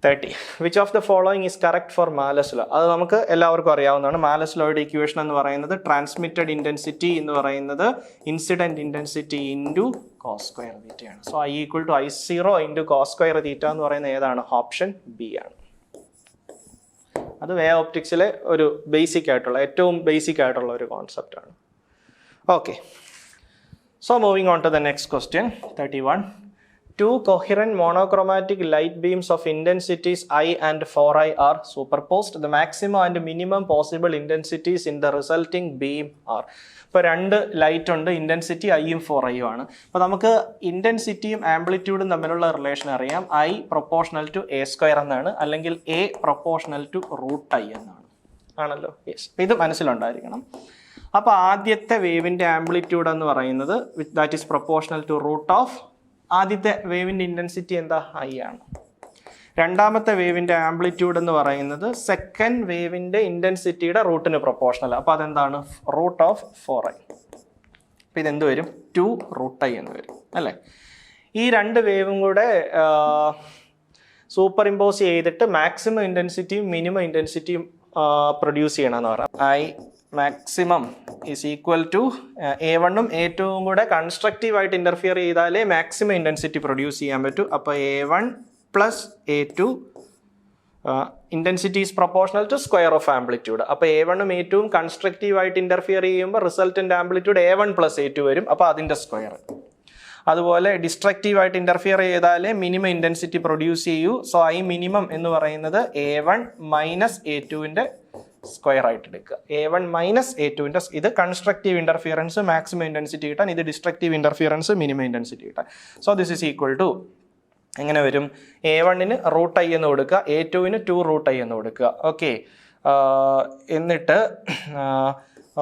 30. Which of the following is correct for Malus law? അത് നമുക്ക് എല്ലാവർക്കും അറിയാവുന്നതാണ്. മാലസ് ലോയുടെ ഇക്വേഷൻ എന്ന് പറയുന്നത് ട്രാൻസ്മിറ്റഡ് ഇൻറ്റൻസിറ്റി എന്ന് പറയുന്നത് incident intensity into cos square തീറ്റയാണ്. So I equal to I0 into cos square theta എന്ന് പറയുന്നത് ഏതാണ്? ഓപ്ഷൻ ബി ആണ്. അത് വേ ഓപ്റ്റിക്സിലെ ഒരു ഏറ്റവും ബേസിക് ആയിട്ടുള്ള ഒരു കോൺസെപ്റ്റാണ്. Okay, so moving on to the next question, 31. 2 coherent monochromatic light beams of intensities I and 4I are superposed. The maximum and minimum possible intensities in the resulting beam are. ഇപ്പോൾ 2 light ഉണ്ട്, intensity ഐയും 4I ആണ്. അപ്പോൾ നമുക്ക് ഇൻറ്റൻസിറ്റിയും ആംപ്ലിറ്റ്യൂഡും തമ്മിലുള്ള relation അറിയാം. I proportional to A² എന്നാണ്, അല്ലെങ്കിൽ A പ്രൊപ്പോർഷണൽ ടു √I എന്നാണ്, ആണല്ലോ. യെസ്, ഇത് മനസ്സിലുണ്ടായിരിക്കണം. അപ്പോൾ ആദ്യത്തെ വേവിൻ്റെ ആംപ്ലിറ്റ്യൂഡ് എന്ന് പറയുന്നത് ദാറ്റ് ഈസ് പ്രൊപ്പോർഷണൽ ടു √ ആദ്യത്തെ വേവിൻ്റെ ഇൻറ്റൻസിറ്റി എന്താ? I ആണ്. രണ്ടാമത്തെ വേവിൻ്റെ ആംപ്ലിറ്റ്യൂഡ് എന്ന് പറയുന്നത് സെക്കൻഡ് വേവിൻ്റെ ഇൻറ്റൻസിറ്റിയുടെ റൂട്ടിന് പ്രൊപ്പോർഷണൽ. അപ്പോൾ അതെന്താണ്? √4I. അപ്പോൾ ഇതെന്ത് വരും? 2√I എന്ന് വരും, അല്ലേ? ഈ 2 വേവും കൂടെ സൂപ്പർ ഇമ്പോസ് ചെയ്തിട്ട് മാക്സിമം ഇൻറ്റൻസിറ്റിയും മിനിമം ഇൻറ്റൻസിറ്റിയും പ്രൊഡ്യൂസ് ചെയ്യണമെന്ന് പറയാം. I maximum is equal to A1ഉം A2ഉം കൂടെ കൺസ്ട്രക്റ്റീവ് ആയിട്ട് ഇൻ്റർഫിയർ ചെയ്താലേ മാക്സിമം ഇൻറ്റൻസിറ്റി പ്രൊഡ്യൂസ് ചെയ്യാൻ പറ്റൂ. അപ്പോൾ A1 plus A2 intensity is proportional to square of amplitude. അപ്പോൾ A1ഉം A2ഉം കൺസ്ട്രക്റ്റീവ് ആയിട്ട് ഇൻ്റർഫിയർ ചെയ്യുമ്പോൾ resultant amplitude A1 plus A2 വരും. അപ്പോൾ അതിൻ്റെ സ്ക്വയർ. അതുപോലെ ഡിസ്ട്രക്റ്റീവ് ആയിട്ട് ഇൻ്റർഫിയർ ചെയ്താലേ മിനിമം ഇൻറ്റൻസിറ്റി പ്രൊഡ്യൂസ് ചെയ്യൂ. സോ I മിനിമം എന്ന് പറയുന്നത് A1 മൈനസ് A2വിൻ്റെ സ്ക്വയർ ആയിട്ട് എടുക്കുക. A1 മൈനസ് A2വിൻ്റെ ഇത് കൺസ്ട്രക്റ്റീവ് ഇൻ്റർഫിയറൻസ് മാക്സിമം ഇൻറ്റൻസിറ്റി കിട്ടാൻ, ഇത് ഡിസ്ട്രക്റ്റീവ് ഇൻ്റർഫിയറൻസ് മിനിമം ഇൻറ്റൻസിറ്റി കിട്ടാൻ. So this is equal to എങ്ങനെ വരും? A1ന് √I എന്ന് കൊടുക്കുക, A2വിന് 2√I എന്ന് കൊടുക്കുക. ഓക്കെ, എന്നിട്ട്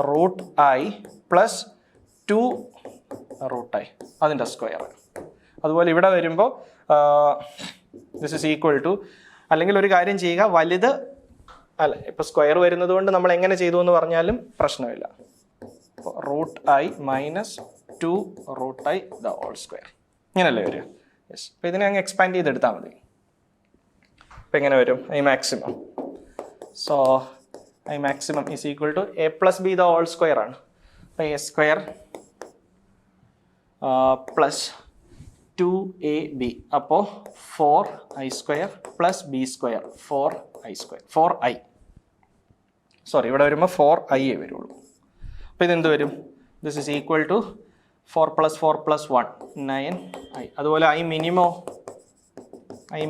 √I പ്ലസ് 2√I അതിൻ്റെ സ്ക്വയർ. അതുപോലെ ഇവിടെ വരുമ്പോൾ ദിസ് ഈസ് ഈക്വൽ ടു, അല്ലെങ്കിൽ ഒരു കാര്യം ചെയ്യുക, വലുത് അല്ല, ഇപ്പോൾ സ്ക്വയർ വരുന്നത് കൊണ്ട് നമ്മൾ എങ്ങനെ ചെയ്തു എന്ന് പറഞ്ഞാലും പ്രശ്നമില്ല. √I മൈനസ് 2√I ദ ഹോൾ സ്ക്വയർ, ഇങ്ങനല്ലേ വരിക? യെസ്. അപ്പോൾ ഇതിനെ അങ്ങ് എക്സ്പാൻഡ് ചെയ്തെടുത്താൽ മതി. അപ്പോൾ എങ്ങനെ വരും? I maximum. So I maximum is equal to A plus B the whole square ആണ്. അപ്പോൾ എ സ്ക്വയർ പ്ലസ് 2ab, അപ്പോൾ 4i square plus B square 4i square 4i. Sorry, ഇവിടെ വരുമ്പോൾ 4i വരുള്ളൂ. അപ്പോൾ ഇതെന്ത് വരും? This is equal to 4 + 4 + 1 9i. അതുപോലെ ഐ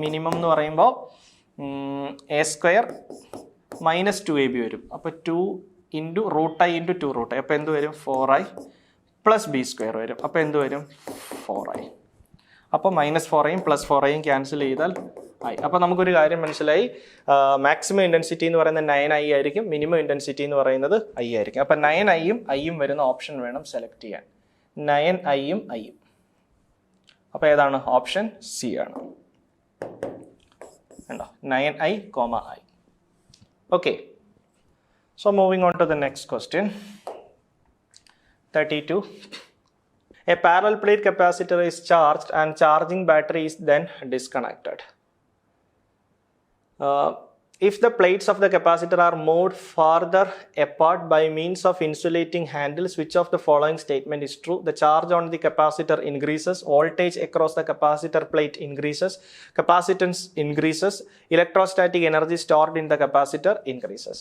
മിനിമം എന്ന് പറയുമ്പോൾ എ സ്ക്വയർ മൈനസ് 2ab വരും. അപ്പോൾ 2 × √i × 2√i. അപ്പോൾ എന്ത് വരും? 4i പ്ലസ് ബി സ്ക്വയർ വരും. അപ്പോൾ എന്ത് വരും? 4i. അപ്പോൾ -4iയും +4iയും ക്യാൻസൽ ചെയ്താൽ i. അപ്പോൾ നമുക്കൊരു കാര്യം മനസ്സിലായി, മാക്സിമം ഇൻറ്റൻസിറ്റി എന്ന് പറയുന്നത് 9i ആയിരിക്കും, മിനിമം ഇൻറ്റൻസിറ്റി എന്ന് പറയുന്നത് i ആയിരിക്കും. അപ്പോൾ 9iയും iയും വരുന്ന ഓപ്ഷൻ വേണം സെലക്ട് ചെയ്യാൻ. 9iയും iയും. അപ്പോൾ ഏതാണ്? ഓപ്ഷൻ സി ആണ്. ഉണ്ടോ? 9i, i. Okay. So moving on to the next question. 32. A parallel plate capacitor is charged and charging battery is then disconnected. If the plates of the capacitor are moved farther apart by means of insulating handles, which of the following statement is true? The charge on the capacitor increases, voltage across the capacitor plate increases, capacitance increases, electrostatic energy stored in the capacitor increases.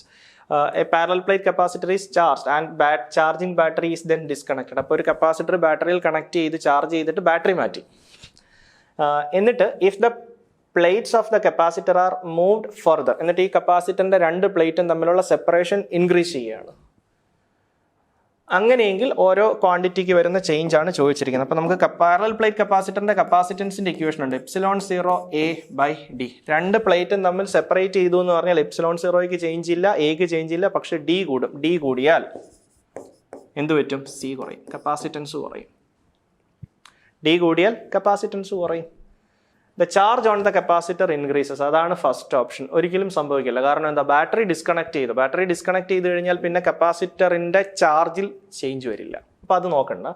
A parallel plate capacitor is charged and charging battery is then disconnected. അപ്പോൾ ഒരു capacitor ബാറ്ററിയിൽ connect ചെയ്ത് charge ചെയ്തിട്ട് battery മാറ്റി. എന്നിട്ട് if the plates of the capacitor are moved further, എന്നിട്ട് ഈ കപ്പാസിറ്ററിന്റെ രണ്ട് പ്ലേറ്റും തമ്മിലുള്ള സെപ്പറേഷൻ ഇൻക്രീസ് ചെയ്യുകയാണ്. അങ്ങനെയെങ്കിൽ ഓരോ ക്വാണ്ടിറ്റിക്ക് വരുന്ന ചേഞ്ച് ആണ് ചോദിച്ചിരിക്കുന്നത്. അപ്പോൾ നമുക്ക് പാരലൽ പ്ലേറ്റ് കപ്പാസിറ്ററിന്റെ കപ്പാസിറ്റൻസിന്റെ ഇക്വേഷൻ ഉണ്ട്, ε0a/d. രണ്ട് പ്ലേറ്റും തമ്മിൽ സെപ്പറേറ്റ് ചെയ്തു എന്ന് പറഞ്ഞാൽ ε0ക്ക് ചേഞ്ച് ഇല്ല, എക്ക് ചേഞ്ച് ഇല്ല, പക്ഷെ ഡി കൂടും. ഡി കൂടിയാൽ എന്ത് പറ്റും? സി കുറയും, കപ്പാസിറ്റൻസ് കുറയും. ഡി കൂടിയാൽ കപ്പാസിറ്റൻസ് കുറയും. The charge on the capacitor increases, അതാണ് ഫസ്റ്റ് ഓപ്ഷൻ. ഒരിക്കലും സംഭവിക്കില്ല. കാരണം എന്താ? ബാറ്ററി ഡിസ്കണക്ട് ചെയ്ത് കഴിഞ്ഞാൽ പിന്നെ കപ്പാസിറ്ററിന്റെ ചാർജിൽ ചേഞ്ച് വരില്ല. അപ്പം അത് നോക്കണ്ട.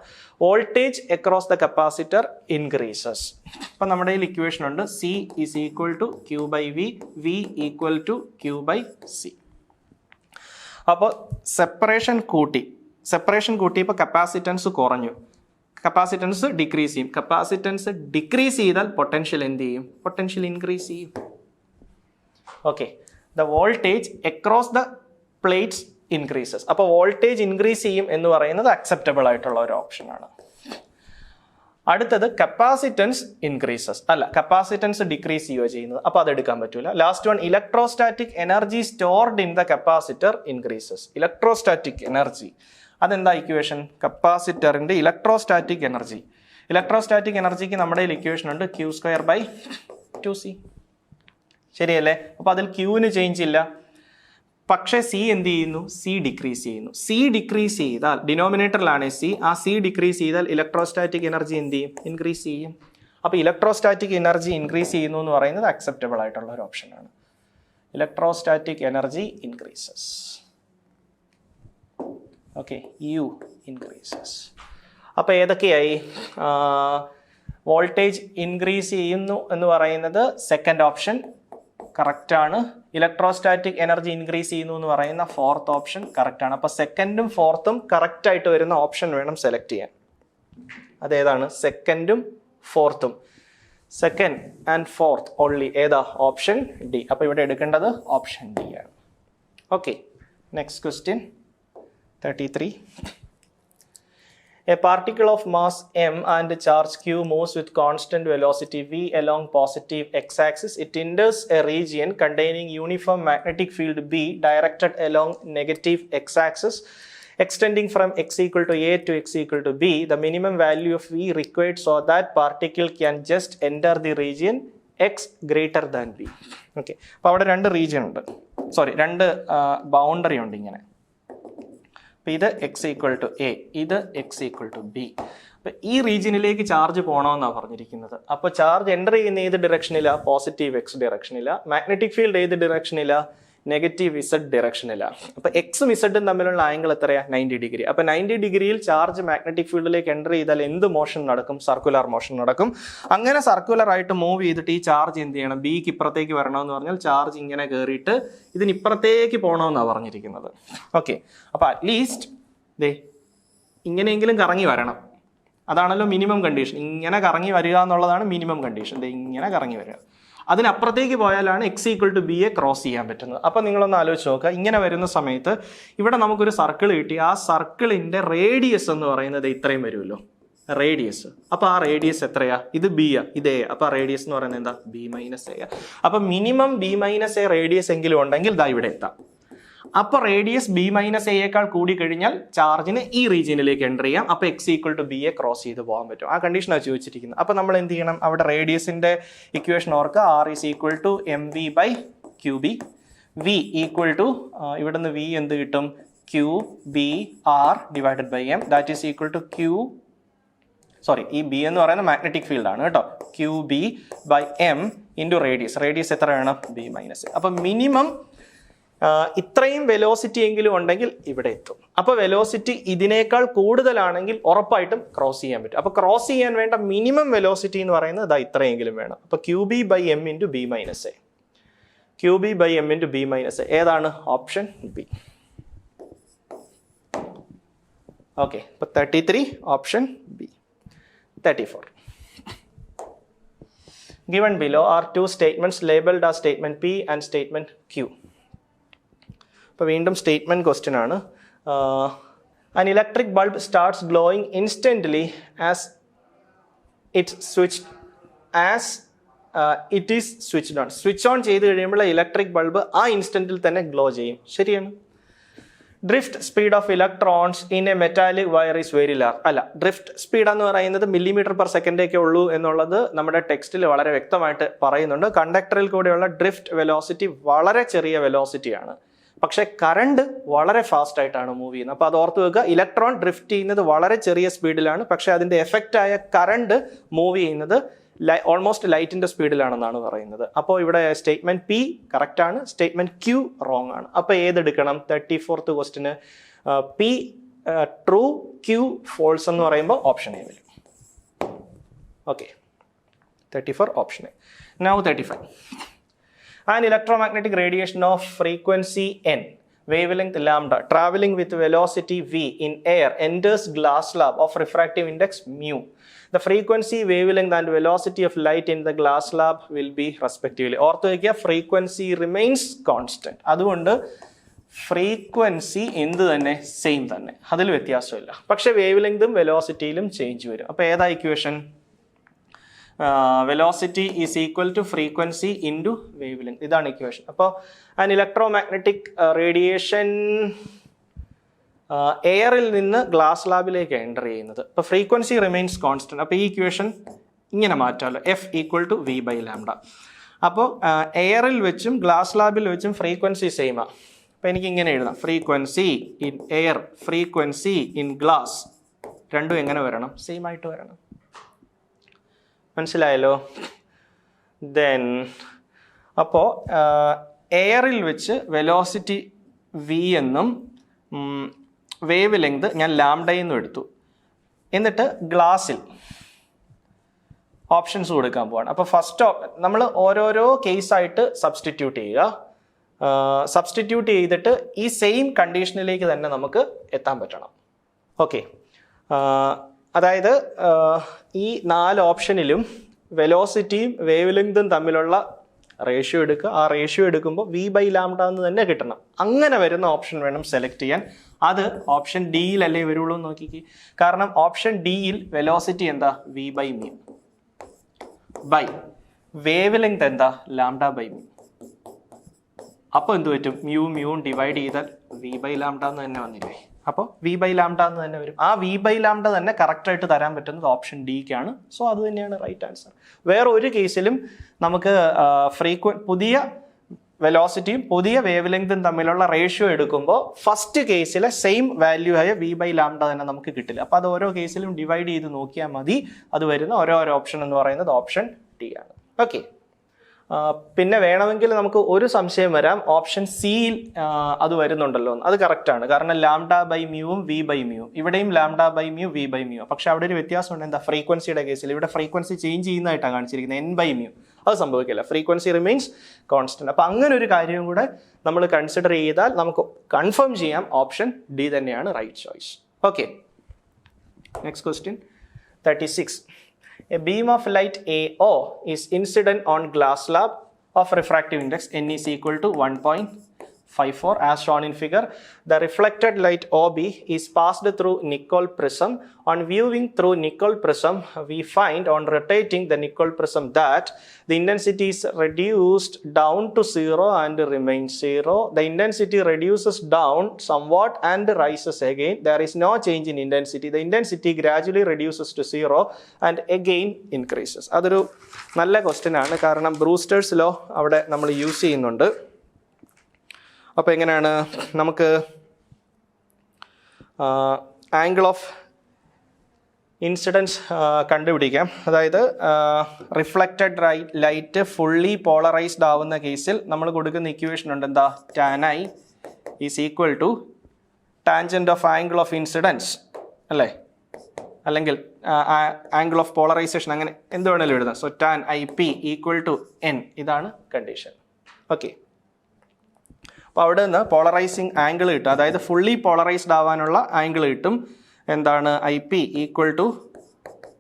Voltage across the capacitor increases. അപ്പം നമ്മുടെ കയ്യിൽ ഇക്വേഷൻ ഉണ്ട്, C is equal to Q/V, V equal to Q/C. അപ്പോൾ സെപ്പറേഷൻ കൂട്ടിയപ്പോൾ കപ്പാസിറ്റൻസ് കുറഞ്ഞു, കപ്പാസിറ്റൻസ് ഡിക്രീസ് ചെയ്യും. കപ്പാസിറ്റൻസ് ഡിക്രീസ് ചെയ്താൽ പൊട്ടൻഷ്യൽ എന്ത് ചെയ്യും? പൊട്ടൻഷ്യൽ ഇൻക്രീസ് ചെയ്യും. Okay, the voltage across the plates increases. അപ്പോൾ വോൾട്ടേജ് ഇൻക്രീസ് ചെയ്യും എന്ന് പറയുന്നത് അക്സെപ്റ്റബിൾ ആയിട്ടുള്ള ഒരു ഓപ്ഷനാണ്. അടുത്തത് കപ്പാസിറ്റൻസ് ഇൻക്രീസസ്, അല്ല കപ്പാസിറ്റൻസ് ഡിക്രീസ് ചെയ്യുകയോ ചെയ്യുന്നത്. അപ്പോൾ അത് എടുക്കാൻ പറ്റൂല. Last one, electrostatic energy stored in the capacitor increases. Electrostatic energy, അതെന്താ ഇക്വേഷൻ? കപ്പാസിറ്ററിന്റെ ഇലക്ട്രോസ്റ്റാറ്റിക് എനർജിക്ക് നമ്മുടെ ഇക്വേഷൻ ഉണ്ട്, Q²/2c. ശരിയല്ലേ? അപ്പോൾ അതിൽ ക്യൂവിന് ചേഞ്ച് ഇല്ല, പക്ഷേ സി എന്ത് ചെയ്യുന്നു? സി ഡിക്രീസ് ചെയ്യുന്നു. സി ഡിക്രീസ് ചെയ്താൽ, ഡിനോമിനേറ്ററിലാണ് സി, ആ സി ഡിക്രീസ് ചെയ്താൽ ഇലക്ട്രോസ്റ്റാറ്റിക് എനർജി എന്ത് ചെയ്യും? ഇൻക്രീസ് ചെയ്യും. അപ്പോൾ ഇലക്ട്രോസ്റ്റാറ്റിക് എനർജി ഇൻക്രീസ് ചെയ്യുന്നു എന്ന് പറയുന്നത് അക്സെപ്റ്റബിൾ ആയിട്ടുള്ള ഒരു ഓപ്ഷനാണ്. Electrostatic energy increases. Okay, U increases. അപ്പോൾ ഏതൊക്കെയായി? വോൾട്ടേജ് ഇൻക്രീസ് ചെയ്യുന്നു എന്ന് പറയുന്നത് സെക്കൻഡ് ഓപ്ഷൻ കറക്റ്റാണ്. ഇലക്ട്രോസ്റ്റാറ്റിക് എനർജി ഇൻക്രീസ് ചെയ്യുന്നു എന്ന് പറയുന്ന ഫോർത്ത് ഓപ്ഷൻ കറക്റ്റാണ്. അപ്പോൾ സെക്കൻഡും ഫോർത്തും കറക്റ്റായിട്ട് വരുന്ന ഓപ്ഷൻ വേണം സെലക്ട് ചെയ്യാൻ. അതേതാണ്? സെക്കൻഡും ഫോർത്തും. സെക്കൻഡ് ആൻഡ് ഫോർത്ത് ഓൺലി ഏതാ? Option D. അപ്പോൾ ഇവിടെ എടുക്കേണ്ടത് ഓപ്ഷൻ ഡി ആണ്. Okay, next question 33. A particle of mass m and charge q moves with constant velocity v along positive x-axis. It enters a region containing uniform magnetic field B directed along negative x-axis, extending from x equal to a to x equal to b. The minimum value of v required so that particle can just enter the region x greater than b. Okay, അപ്പോൾ അവിടെ രണ്ട് region ഉണ്ട്, രണ്ട് boundary ഉണ്ട് ഇങ്ങനെ. അപ്പോൾ ഇത് X equal to A, ഇത് എക്സ് ഈക്വൽ ടു ബി. അപ്പോൾ ഈ റീജിയനിലേക്ക് ചാർജ് പോകണമെന്നാണ് പറഞ്ഞിരിക്കുന്നത്. അപ്പോൾ ചാർജ് എൻ്റർ ചെയ്യുന്ന ഏത് ഡിറക്ഷനിലാണ്? പോസിറ്റീവ് എക്സ് ഡിറക്ഷനിലാണ്. മാഗ്നറ്റിക് ഫീൽഡ് ഏത് ഡിറക്ഷനിലാണ്? Negative Z ഡിറക്ഷനിലാണ്. അപ്പോൾ എക്സും ഇസഡും തമ്മിലുള്ള ആംഗിൾ എത്രയാണ്? 90 ഡിഗ്രി. അപ്പോൾ 90 ഡിഗ്രിയിൽ ചാർജ് മാഗ്നറ്റിക് ഫീൽഡിലേക്ക് എൻ്റർ ചെയ്താൽ എന്ത് മോഷൻ നടക്കും? സർക്കുലർ മോഷൻ നടക്കും. അങ്ങനെ സർക്കുലർ ആയിട്ട് മൂവ് ചെയ്തിട്ട് ഈ ചാർജ് എന്ത് ചെയ്യണം? ബിക്ക് ഇപ്പുറത്തേക്ക് വരണമെന്ന് പറഞ്ഞാൽ ചാർജ് ഇങ്ങനെ കയറിയിട്ട് ഇതിന് ഇപ്പുറത്തേക്ക് പോകണമെന്നാണ് പറഞ്ഞിരിക്കുന്നത്. ഓക്കെ, അപ്പോൾ അറ്റ്ലീസ്റ്റ് ഇങ്ങനെയെങ്കിലും കറങ്ങി വരണം. അതാണല്ലോ മിനിമം കണ്ടീഷൻ. ഇങ്ങനെ കറങ്ങി വരിക എന്നുള്ളതാണ് മിനിമം കണ്ടീഷൻ. ഇങ്ങനെ കറങ്ങി വരിക. അതിനപ്പുറത്തേക്ക് പോയാലാണ് X equal to B A cross ചെയ്യാൻ പറ്റുന്നത്. അപ്പം നിങ്ങളൊന്ന് ആലോചിച്ച് നോക്കുക. ഇങ്ങനെ വരുന്ന സമയത്ത് ഇവിടെ നമുക്കൊരു സർക്കിൾ കിട്ടി. ആ സർക്കിളിൻ്റെ റേഡിയസ് എന്ന് പറയുന്നത് ഇത്രയും വരുമല്ലോ, റേഡിയസ്. അപ്പോൾ ആ റേഡിയസ് എത്രയാ? ഇത് ബി ആ, ഇത് എ. അപ്പോൾ ആ റേഡിയസ് എന്ന് പറയുന്നത് എന്താ? B minus A. അപ്പം minimum B minus A radius എങ്കിലും ഉണ്ടെങ്കിൽ ദാ ഇവിടെ എത്താം. അപ്പോൾ റേഡിയസ് ബി മൈനസ് എയേക്കാൾ കൂടി കഴിഞ്ഞാൽ ചാർജിന് ഈ റീജിയനിലേക്ക് എൻ്റർ ചെയ്യാം. അപ്പോൾ X equal to B A cross ചെയ്ത് പോകാൻ പറ്റും. ആ കണ്ടീഷനാണ് ചോദിച്ചിരിക്കുന്നത്. അപ്പോൾ നമ്മൾ എന്ത് ചെയ്യണം? അവിടെ റേഡിയസിൻ്റെ ഇക്വേഷൻ ഓർക്കുക. R is equal to M V by Q B. V equal to ഇവിടെ നിന്ന് വി എന്ത് കിട്ടും? Q B R divided by M. That is equal to ഈ ബി എന്ന് പറയുന്നത് മാഗ്നറ്റിക് ഫീൽഡ് ആണ് കേട്ടോ. Q B by M into radius. Radius എത്ര വേണം? B minus. അപ്പം മിനിമം ഇത്രയും വെലോസിറ്റി എങ്കിലും ഉണ്ടെങ്കിൽ ഇവിടെ എത്തും. അപ്പോൾ വെലോസിറ്റി ഇതിനേക്കാൾ കൂടുതലാണെങ്കിൽ ഉറപ്പായിട്ടും ക്രോസ് ചെയ്യാൻ പറ്റും. അപ്പോൾ ക്രോസ് ചെയ്യാൻ വേണ്ട മിനിമം വെലോസിറ്റി എന്ന് പറയുന്നത് ഇതാ ഇത്രയെങ്കിലും വേണം. അപ്പോൾ Q B by M into B minus A. Q B by M into B minus A ഏതാണ്? Option B. ഓക്കെ, അപ്പോൾ 33 option B. 34. Given below are two statements labeled as statement P and statement Q. അപ്പോൾ വീണ്ടും statement question ആണ്. An electric bulb starts glowing instantly as it is switched on. Switch on ചെയ്ത് കഴിയുമ്പോൾ electric bulb ആ ഇൻസ്റ്റൻറ്റിൽ തന്നെ glow ചെയ്യും. ശരിയാണ്. Drift speed of electrons in A metallic wire is very large. അല്ല, ഡ്രിഫ്റ്റ് സ്പീഡ് എന്ന് പറയുന്നത് മില്ലിമീറ്റർ പെർ സെക്കൻഡേക്കേ ഉള്ളൂ എന്നുള്ളത് നമ്മുടെ ടെക്സ്റ്റിൽ വളരെ വ്യക്തമായിട്ട് പറയുന്നുണ്ട്. കണ്ടക്ടറിൽ കൂടെയുള്ള ഡ്രിഫ്റ്റ് വെലോസിറ്റി വളരെ ചെറിയ വെലോസിറ്റിയാണ്. പക്ഷേ കറണ്ട് വളരെ ഫാസ്റ്റ് ആയിട്ടാണ് മൂവ് ചെയ്യുന്നത്. അപ്പോൾ അത് ഓർത്ത് വെക്കുക. ഇലക്ട്രോൺ ഡ്രിഫ്റ്റ് ചെയ്യുന്നത് വളരെ ചെറിയ സ്പീഡിലാണ്. പക്ഷേ അതിൻ്റെ എഫക്റ്റായ കറണ്ട് മൂവ് ചെയ്യുന്നത് ഓൾമോസ്റ്റ് ലൈറ്റിൻ്റെ സ്പീഡിലാണെന്നാണ് പറയുന്നത്. അപ്പോൾ ഇവിടെ സ്റ്റേറ്റ്മെൻറ്റ് പി കറക്റ്റ് ആണ്, സ്റ്റേറ്റ്മെൻറ്റ് ക്യൂ റോങ് ആണ്. അപ്പോൾ ഏതെടുക്കണം? 34th ക്വസ്റ്റിന് പി ട്രൂ, ക്യൂ ഫോൾസ് എന്ന് പറയുമ്പോൾ ഓപ്ഷൻ എ വരും. Okay, 34 option A. Now 35. An electromagnetic radiation of frequency n, wavelength lambda, traveling with velocity v in air enters glass slab of refractive index mu. The frequency, wavelength and velocity of light in the glass slab will be respectively. ഓർത്ത് വയ്ക്കുക, frequency remains constant. അതുകൊണ്ട് frequency എന്ത് തന്നെ? Same തന്നെ, അതിൽ വ്യത്യാസമില്ല. പക്ഷേ wave വെലോസിറ്റിയിലും change വരും. അപ്പോൾ ഏതാ equation? Velocity is equal to frequency into wavelength. ഇതാണ് ഇക്വേഷൻ. അപ്പോൾ ആൻ ഇലക്ട്രോമാഗ്നറ്റിക് റേഡിയേഷൻ എയറിൽ നിന്ന് ഗ്ലാസ് ലാബിലേക്ക് എൻ്റർ ചെയ്യുന്നത്. അപ്പോൾ ഫ്രീക്വൻസി റിമെയിൻസ് കോൺസ്റ്റൻറ്റ്. അപ്പോൾ ഈ ഇക്വേഷൻ ഇങ്ങനെ മാറ്റാമല്ലോ, F equal to V by lambda. അപ്പോൾ എയറിൽ വെച്ചും ഗ്ലാസ് ലാബിൽ വെച്ചും ഫ്രീക്വൻസി സെയിമാണ്. അപ്പോൾ എനിക്ക് ഇങ്ങനെ എഴുതാം, frequency in air, frequency in glass. രണ്ടും എങ്ങനെ വരണം? സെയിം ആയിട്ട് വരണം. മനസ്സിലായല്ലോ? ദെൻ അപ്പോൾ എയറിൽ വെച്ച് വെലോസിറ്റി വി എന്നും വേവ് ലെങ്ത് ഞാൻ ലാംഡയെന്നും എടുത്തു. എന്നിട്ട് ഗ്ലാസ്സിൽ ഓപ്ഷൻസ് കൊടുക്കാൻ പോവാണ്. അപ്പോൾ ഫസ്റ്റ് നമ്മൾ ഓരോരോ കേസായിട്ട് സബ്സ്റ്റിറ്റ്യൂട്ട് ചെയ്യുക. സബ്സ്റ്റിറ്റ്യൂട്ട് ചെയ്തിട്ട് ഈ സെയിം കണ്ടീഷനിലേക്ക് തന്നെ നമുക്ക് എത്താൻ പറ്റണം. ഓക്കെ, അതായത് ഈ 4 ഓപ്ഷനിലും വെലോസിറ്റിയും വേവ് ലെങ്തും തമ്മിലുള്ള റേഷ്യോ എടുക്കുക. ആ റേഷ്യോ എടുക്കുമ്പോൾ വി ബൈ ലാംഡ എന്ന് തന്നെ കിട്ടണം. അങ്ങനെ വരുന്ന ഓപ്ഷൻ വേണം സെലക്ട് ചെയ്യാൻ. അത് ഓപ്ഷൻ ഡിയിലല്ലേ വരുള്ളൂ എന്ന് നോക്കിക്ക്. കാരണം ഓപ്ഷൻ ഡിയിൽ വെലോസിറ്റി എന്താ? V by mu by wave length എന്താ? Lambda by mu. അപ്പോൾ എന്ത് പറ്റും? മ്യൂവും ഡിവൈഡ് ചെയ്താൽ വി ബൈ ലാംഡ എന്ന് തന്നെ വന്നില്ലേ? അപ്പോൾ വി ബൈ ലാംഡ എന്ന് തന്നെ വരും. ആ വി ബൈ ലാംഡ തന്നെ കറക്റ്റായിട്ട് തരാൻ പറ്റുന്നത് ഓപ്ഷൻ ഡിക്കാണ്. സോ അത് തന്നെയാണ് റൈറ്റ് ആൻസർ. വേറെ ഒരു കേസിലും നമുക്ക് പുതിയ വെലോസിറ്റിയും പുതിയ വേവ് ലെങ്തും തമ്മിലുള്ള റേഷ്യോ എടുക്കുമ്പോൾ ഫസ്റ്റ് കേസിലെ സെയിം വാല്യൂ ആയ വി ബൈ ലാംഡ തന്നെ നമുക്ക് കിട്ടില്ല. അപ്പോൾ അത് ഓരോ കേസിലും ഡിവൈഡ് ചെയ്ത് നോക്കിയാൽ മതി. അത് വരുന്ന ഓരോ ഓപ്ഷൻ എന്ന് പറയുന്നത് ഓപ്ഷൻ ഡി ആണ്. ഓക്കെ, പിന്നെ വേണമെങ്കിൽ നമുക്ക് ഒരു സംശയം വരാം, ഓപ്ഷൻ സിയിൽ അത് വരുന്നുണ്ടല്ലോ എന്ന്. അത് കറക്റ്റാണ്, കാരണം ലാംഡ ബൈ മ്യൂവും വി ബൈ മ്യൂ, ഇവിടെയും lambda by mu V by mu. പക്ഷെ അവിടെ ഒരു വ്യത്യാസമുണ്ട്. എന്താ? ഫ്രീക്വൻസിയുടെ കേസിൽ ഇവിടെ ഫ്രീക്വൻസി ചേഞ്ച് ചെയ്യുന്നതായിട്ടാണ് കാണിച്ചിരിക്കുന്നത്, എൻ ബൈ മ്യൂ. അത് സംഭവിക്കില്ല, ഫ്രീക്വൻസി റിമെയിൻസ് കോൺസ്റ്റന്റ്. അപ്പം അങ്ങനെ ഒരു കാര്യം കൂടെ നമ്മൾ കൺസിഡർ ചെയ്താൽ നമുക്ക് കൺഫേം ചെയ്യാം ഓപ്ഷൻ ഡി തന്നെയാണ് right choice. Okay, next question 36. A beam of light AO is incident on glass slab of refractive index n is equal to 1.54 as shown in figure. The reflected light OB is passed through Nicol prism. On viewing through Nicol prism, we find on rotating the Nicol prism that the intensity is reduced down to 0 and remains 0. The intensity reduces down somewhat and rises again. There is no change in intensity. The intensity gradually reduces to 0 and again increases. അതൊരു നല്ല question ആണ്, കാരണം Brewster's law അവിടെ നമ്മൾ use ചെയ്യുന്നുണ്ട്. അപ്പോൾ എങ്ങനെയാണ് നമുക്ക് ആംഗിൾ ഓഫ് ഇൻസിഡൻസ് കണ്ടുപിടിക്കാം? അതായത് റിഫ്ലക്റ്റഡ് ലൈറ്റ് ഫുള്ളി പോളറൈസ്ഡ് ആവുന്ന കേസിൽ നമ്മൾ കൊടുക്കുന്ന ഇക്വേഷൻ ഉണ്ട്. എന്താ? Tan I is equal to tangent of angle of incidence അല്ലേ, അല്ലെങ്കിൽ ആംഗിൾ ഓഫ് പോളറൈസേഷൻ, അങ്ങനെ എന്ത് വേണമെങ്കിലും എഴുതാം. So tan I P equal to N, ഇതാണ് കണ്ടീഷൻ. ഓക്കെ, അപ്പോൾ അവിടെ നിന്ന് പോളറൈസിങ് ആംഗിൾ കിട്ടും, അതായത് ഫുള്ളി പോളറൈസ്ഡ് ആവാനുള്ള ആംഗിൾ കിട്ടും. എന്താണ്? I P equal to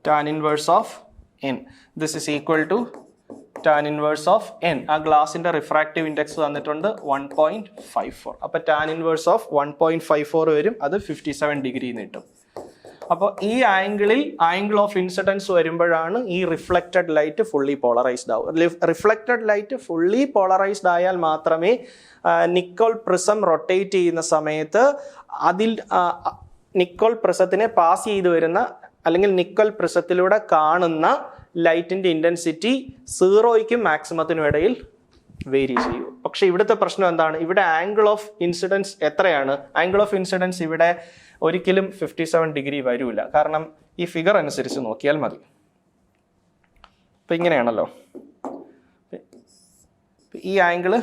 tan inverse of N. This is equal to tan inverse of N. ആ ഗ്ലാസിൻ്റെ റിഫ്രാക്റ്റീവ് ഇൻഡെക്സ് തന്നിട്ടുണ്ട് 1.54. അപ്പോൾ ടാൻ ഇൻവേഴ്സ് ഓഫ് 1.54 വരും, അത് 57 ഡിഗ്രി കിട്ടും. അപ്പോൾ ഈ ആംഗിൾ ഓഫ് ഇൻസിഡൻസ് വരുമ്പോഴാണ് ഈ റിഫ്ലക്റ്റഡ് ലൈറ്റ് ഫുള്ളി പോളറൈസ്ഡ് ആവും. റിഫ്ലക്റ്റഡ് ലൈറ്റ് ഫുള്ളി പോളറൈസ്ഡ് ആയാൽ മാത്രമേ നിക്കോൾ പ്രിസം റൊട്ടേറ്റ് ചെയ്യുന്ന സമയത്ത് നിക്കോൾ പ്രിസത്തിനെ പാസ് ചെയ്തു വരുന്ന അല്ലെങ്കിൽ നിക്കോൾ പ്രിസത്തിലൂടെ കാണുന്ന ലൈറ്റിൻ്റെ ഇൻറ്റൻസിറ്റി 0യ്ക്കും മാക്സിമത്തിനും ഇടയിൽ വേരി ചെയ്യൂ. പക്ഷെ ഇവിടുത്തെ പ്രശ്നം എന്താണ്? ഇവിടെ ആംഗിൾ ഓഫ് ഇൻസിഡൻസ് എത്രയാണ്? ആംഗിൾ ഓഫ് ഇൻസിഡൻസ് ഇവിടെ ഒരിക്കലും 57 ഡിഗ്രി വരില്ല, കാരണം ഈ ഫിഗർ അനുസരിച്ച് നോക്കിയാൽ മതി. ഇപ്പം ഇങ്ങനെയാണല്ലോ, ഈ ആംഗിള്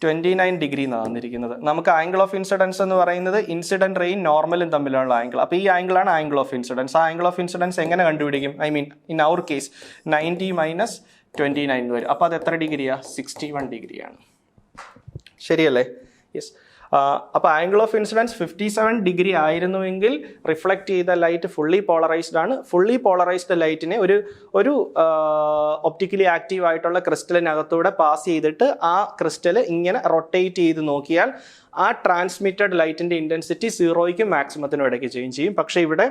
29 ഡിഗ്രി എന്നാണ് തന്നിരിക്കുന്നത്. നമുക്ക് ആംഗിൾ ഓഫ് ഇൻസിഡൻസ് എന്ന് പറയുന്നത് ഇൻസിഡൻറ്റ് റേയും നോർമലും തമ്മിലുള്ള ആംഗിൾ. അപ്പോൾ ഈ ആംഗിളാണ് ആംഗിൾ ഓഫ് ഇൻസിഡൻസ്. ആ ആംഗിൾ ഓഫ് ഇൻസിഡൻസ് എങ്ങനെ കണ്ടുപിടിക്കും? I mean in our case 90 minus 29 വരും. അപ്പോൾ അത് എത്ര ഡിഗ്രിയാണ്? 61 ഡിഗ്രിയാണ്. ശരിയല്ലേ? യെസ്. അപ്പോൾ ആംഗിൾ ഓഫ് ഇൻസിഡൻസ് 57 ഡിഗ്രി ആയിരുന്നുവെങ്കിൽ റിഫ്ലക്റ്റ് ചെയ്ത ലൈറ്റ് ഫുള്ളി പോളറൈസ്ഡ് ആണ്. ഫുള്ളി പോളറൈസ്ഡ് ലൈറ്റിനെ ഒരു ഒപ്റ്റിക്കലി ആക്റ്റീവ് ആയിട്ടുള്ള ക്രിസ്റ്റലിനകത്തൂടെ പാസ് ചെയ്തിട്ട് ആ ക്രിസ്റ്റൽ ഇങ്ങനെ റൊട്ടേറ്റ് ചെയ്ത് നോക്കിയാൽ ആ ട്രാൻസ്മിറ്റഡ് ലൈറ്റിൻ്റെ ഇൻറ്റൻസിറ്റി 0യ്ക്കും മാക്സിമത്തിനും ഇടയ്ക്ക് ചേഞ്ച് ചെയ്യും. പക്ഷേ ഇവിടെ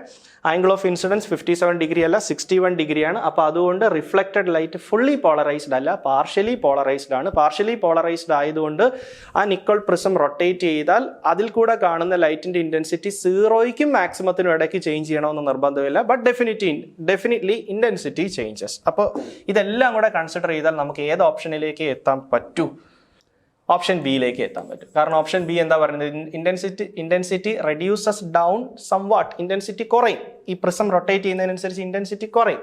ആംഗിൾ ഓഫ് ഇൻസിഡൻസ് 57 ഡിഗ്രി അല്ല, 61 ഡിഗ്രിയാണ്. അപ്പോൾ അതുകൊണ്ട് റിഫ്ലക്റ്റഡ് ലൈറ്റ് ഫുള്ളി പോളറൈസ്ഡ് അല്ല, പാർഷ്യലി പോളറൈസ്ഡ് ആണ്. പാർഷ്യലി പോളറൈസ്ഡ് ആയതുകൊണ്ട് ആ നിക്കോൾ പ്രിസം റൊട്ടേറ്റ് ചെയ്താൽ അതിൽ കൂടെ കാണുന്ന ലൈറ്റിൻ്റെ ഇൻറ്റൻസിറ്റി 0യ്ക്കും മാക്സിമത്തിനും ഇടയ്ക്ക് ചേഞ്ച് ചെയ്യണമെന്ന് നിർബന്ധമില്ല. But definitely intensity changes. അപ്പോൾ ഇതെല്ലാം കൂടെ കൺസിഡർ ചെയ്താൽ നമുക്ക് ഏത് ഓപ്ഷനിലേക്ക് എത്താൻ പറ്റൂ? ഓപ്ഷൻ ബിയിലേക്ക് എത്താൻ പറ്റും. കാരണം ഓപ്ഷൻ ബി എന്താ പറയുന്നത്? Intensity reduces down somewhat, intensity കുറയും. ഈ പ്രിസം റൊട്ടേറ്റ് ചെയ്യുന്നതിനനുസരിച്ച് ഇൻറ്റൻസിറ്റി കുറയും.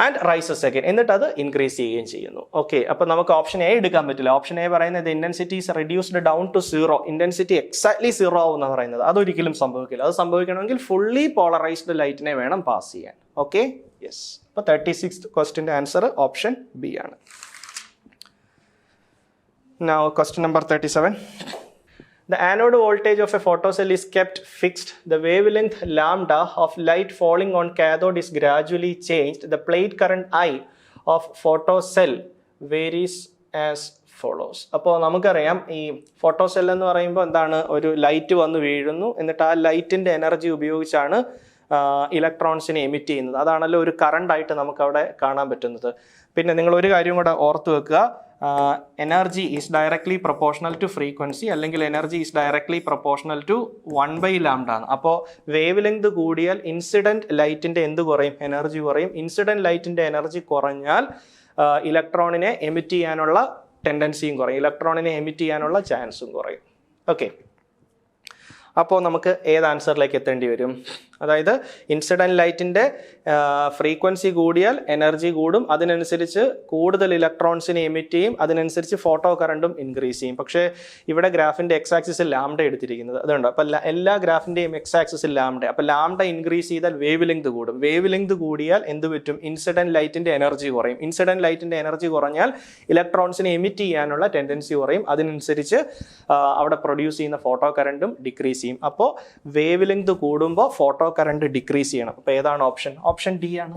ആൻഡ് റൈസസ് അഗൈൻ, എന്നിട്ട് അത് ഇൻക്രീസ് ചെയ്യുകയും ചെയ്യുന്നു. ഓക്കെ, അപ്പോൾ നമുക്ക് ഓപ്ഷൻ എ എടുക്കാൻ പറ്റില്ല. ഓപ്ഷൻ എ പറയുന്നത് intensity is reduced down to 0. Intensity exactly 0 ആവും എന്ന് പറയുന്നത്. അതൊരിക്കലും സംഭവിക്കില്ല. അത് സംഭവിക്കണമെങ്കിൽ ഫുള്ളി പോളറൈസ്ഡ് ലൈറ്റിനെ വേണം പാസ് ചെയ്യാൻ. Okay, yes. അപ്പോൾ 36th ക്വസ്റ്റ്യൻ്റെ ആൻസർ ഓപ്ഷൻ ബി ആണ്. Now question number 37. The anode voltage of a photocell is kept fixed. The wavelength lambda of light falling on cathode is gradually changed. The plate current I of photocell varies as follows. അപ്പോൾ നമുക്കറിയാം ഈ photocell എന്ന് പറയുമ്പോൾ എന്താണ്? ഒരു light വന്ന് വീഴുന്നു, എന്നിട്ട് ആ ലൈറ്റിൻ്റെ എനർജി ഉപയോഗിച്ചാണ് ഇലക്ട്രോൺസിനെ എമിറ്റ് ചെയ്യുന്നത്. അതാണല്ലോ ഒരു കറണ്ട് ആയിട്ട് നമുക്കവിടെ കാണാൻ പറ്റുന്നത്. പിന്നെ നിങ്ങൾ ഒരു കാര്യം കൂടെ ഓർത്ത് വെക്കുക, energy is directly proportional to frequency, അല്ലെങ്കിൽ energy is directly proportional to 1/λ ആണ്. അപ്പോൾ വേവ് ലെങ്ത് കൂടിയാൽ ഇൻസിഡൻറ്റ് ലൈറ്റിൻ്റെ എന്ത് കുറയും? എനർജി കുറയും. ഇൻസിഡൻറ്റ് ലൈറ്റിൻ്റെ എനർജി കുറഞ്ഞാൽ ഇലക്ട്രോണിനെ എമിറ്റ് ചെയ്യാനുള്ള ടെൻഡൻസിയും കുറയും, ഇലക്ട്രോണിനെ എമിറ്റ് ചെയ്യാനുള്ള ചാൻസും കുറയും. ഓക്കെ, അപ്പോൾ നമുക്ക് ഏത് ആൻസറിലേക്ക് എത്തേണ്ടി വരും? അതായത് ഇൻസിഡൻറ്റ് ലൈറ്റിൻ്റെ ഫ്രീക്വൻസി കൂടിയാൽ എനർജി കൂടും, അതിനനുസരിച്ച് കൂടുതൽ ഇലക്ട്രോൺസിനെ എമിറ്റ് ചെയ്യും, അതിനനുസരിച്ച് ഫോട്ടോ കറണ്ടും ഇൻക്രീസ് ചെയ്യും. പക്ഷേ ഇവിടെ ഗ്രാഫിൻ്റെ എക്സ് ആക്സിസിൽ ലാംഡ എടുത്തിരിക്കുന്നത്, അതുകൊണ്ട് അപ്പോൾ എല്ലാ ഗ്രാഫിൻ്റെയും എക്സ് ആക്സിസിൽ ലാംഡ. അപ്പോൾ ലാംഡ ഇൻക്രീസ് ചെയ്താൽ വേവ് ലെങ്ത് കൂടും, വേവ് ലെങ്ത് കൂടിയാൽ എന്ത് പറ്റും? ഇൻസിഡൻറ്റ് ലൈറ്റിൻ്റെ എനർജി കുറയും. ഇൻസിഡൻറ്റ് ലൈറ്റിൻ്റെ എനർജി കുറഞ്ഞാൽ ഇലക്ട്രോൺസിനെ എമിറ്റ് ചെയ്യാനുള്ള ടെൻഡൻസി കുറയും, അതിനനുസരിച്ച് അവിടെ പ്രൊഡ്യൂസ് ചെയ്യുന്ന ഫോട്ടോ കറണ്ടും ഡിക്രീസ് ചെയ്യും. അപ്പോൾ വേവ് ലെങ്ത് കൂടുമ്പോൾ ഫോട്ടോ കറണ്ട് ഡിക്രീസ് ചെയ്യണം. അപ്പോൾ ഏതാണ് ഓപ്ഷൻ? ഓപ്ഷൻ ഡി ആണ്.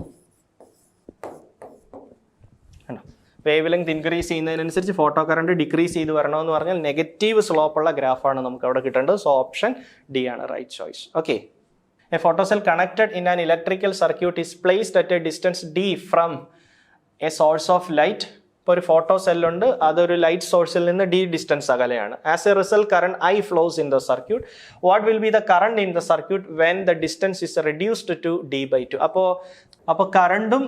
വേവ് ലെങ്ത് ഇൻക്രീസ് ചെയ്യുന്നതിനനുസരിച്ച് ഫോട്ടോ കറണ്ട് ഡിക്രീസ് ചെയ്ത് വരണമെന്ന് പറഞ്ഞാൽ നെഗറ്റീവ് സ്ലോപ്പുള്ള ഗ്രാഫാണ് നമുക്ക് അവിടെ കിട്ടേണ്ടത്. സോ ഓപ്ഷൻ ഡി ആണ് right choice. Okay. A photocell connected in an electrical circuit is placed at a distance d from a source of light. ഇപ്പോൾ ഒരു ഫോട്ടോ സെല്ലുണ്ട്, അതൊരു ലൈറ്റ് സോഴ്സിൽ നിന്ന് d ഡിസ്റ്റൻസ് അകലെയാണ്. As A result current I flows in the circuit. What will be the current in the circuit when the distance is reduced to d/2? അപ്പോൾ കറണ്ടും